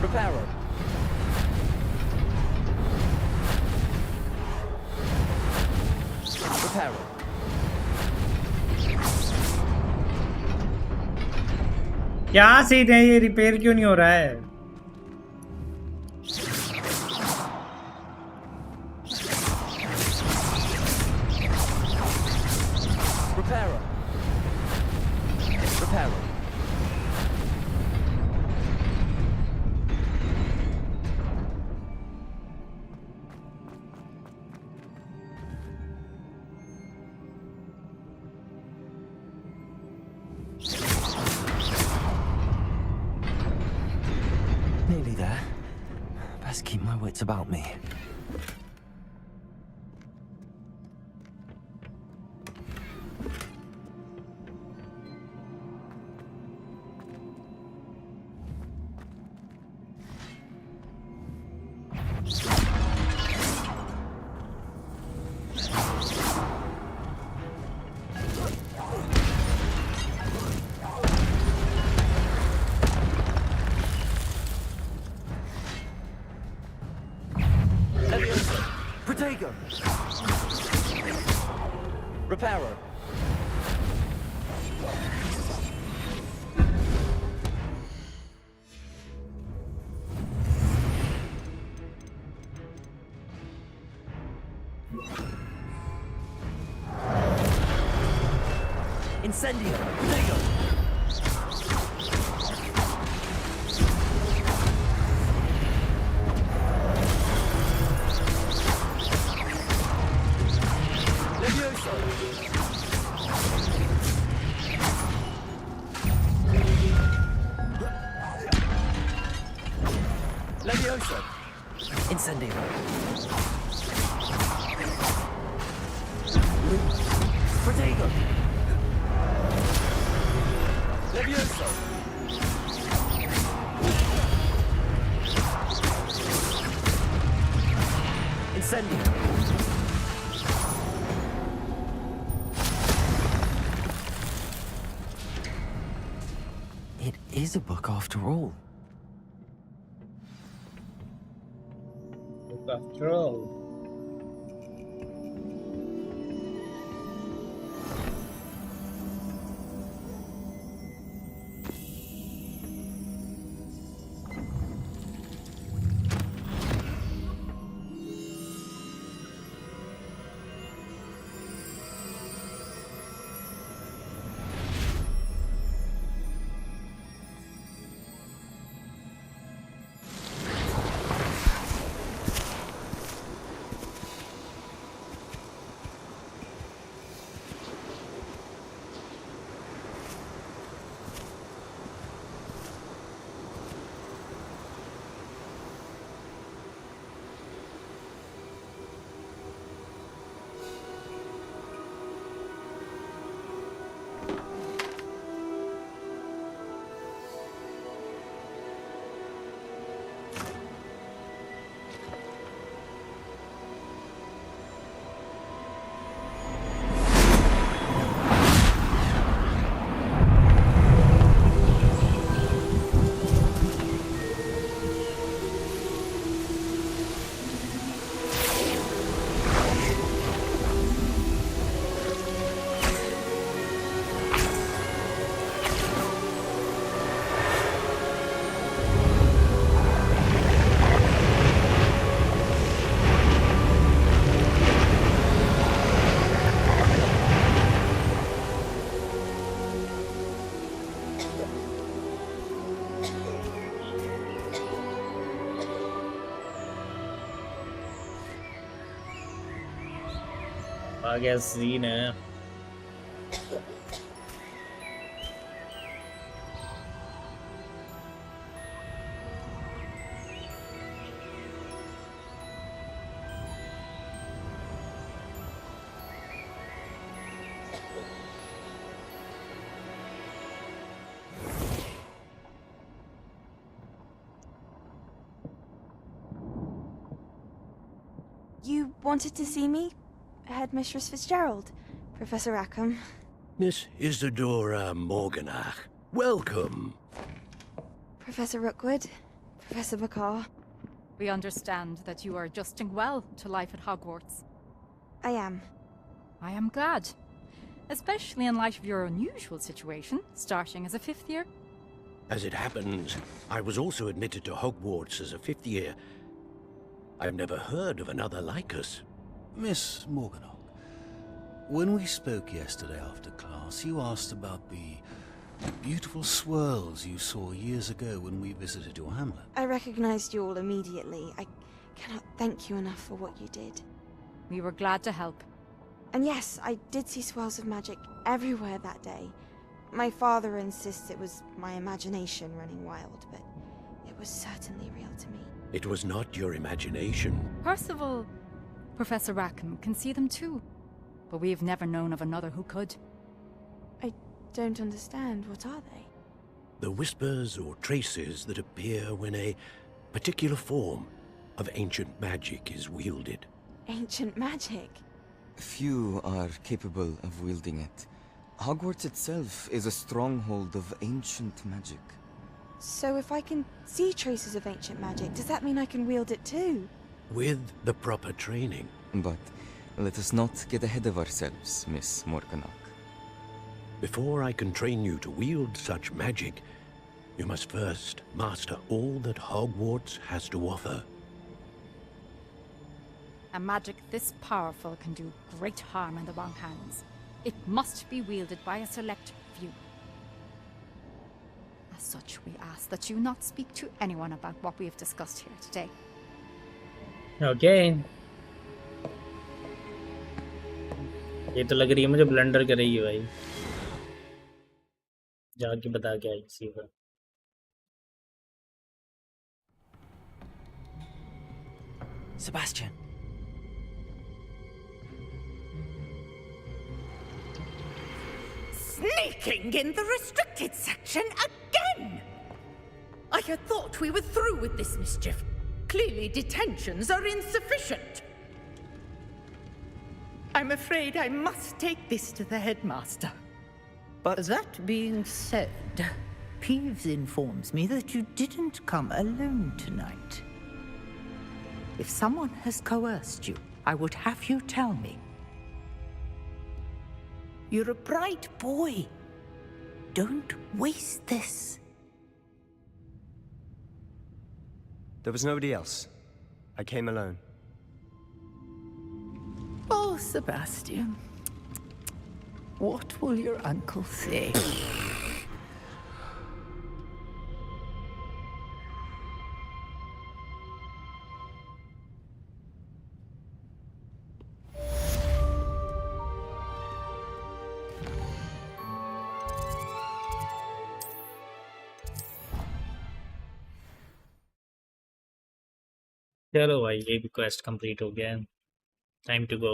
Reparo. Reparo. क्या सीन है ये? रिपेयर क्यों नहीं हो रहा है? Reparo. Reparo. Nearly there. Best keep my wits about me. Protego. Reparo. Incendio. Protego. Levioso. Incendio. Protego. Levioso. Incendio. It is a book after all. After all. आ गया scene है। You wanted to see me? Headmistress Fitzgerald, Professor Rackham. Miss Isadora Morganach, welcome. Professor Rookwood, Professor McCaw. We understand that you are adjusting well to life at Hogwarts. I am. I am glad. Especially in light of your unusual situation, starting as a 5th year. As it happens, I was also admitted to Hogwarts as a 5th year. I've never heard of another like us. Miss Morganach, when we spoke yesterday after class, you asked about the beautiful swirls you saw years ago when we visited your hamlet. I recognized you all immediately. I cannot thank you enough for what you did. We were glad to help. And yes, I did see swirls of magic everywhere that day. My father insists it was my imagination running wild, but it was certainly real to me. It was not your imagination. Percival, Professor Rackham can see them too. But we have never known of another who could. I don't understand. What are they? The whispers or traces that appear when a particular form of ancient magic is wielded. Ancient magic? Few are capable of wielding it. Hogwarts itself is a stronghold of ancient magic. So if I can see traces of ancient magic, does that mean I can wield it too? With the proper training. But let us not get ahead of ourselves, Miss Morganach. Before I can train you to wield such magic, you must first master all that Hogwarts has to offer. A magic this powerful can do great harm in the wrong hands. It must be wielded by a select few. As such, we ask that you not speak to anyone about what we have discussed here today. Okay. ये तो लग रही है मुझे blunder करेगी भाई। जाके बता के आई किसी को। Sebastian. Sneaking in the restricted section again! I had thought we were through with this mischief. Clearly detentions are insufficient. I'm afraid I must take this to the headmaster. But that being said, Peeves informs me that you didn't come alone tonight. If someone has coerced you, I would have you tell me. You're a bright boy. Don't waste this. There was nobody else. I came alone. Oh, Sebastian. What will your uncle say? चलो भाई ये भी quest complete हो गया है। Time to go.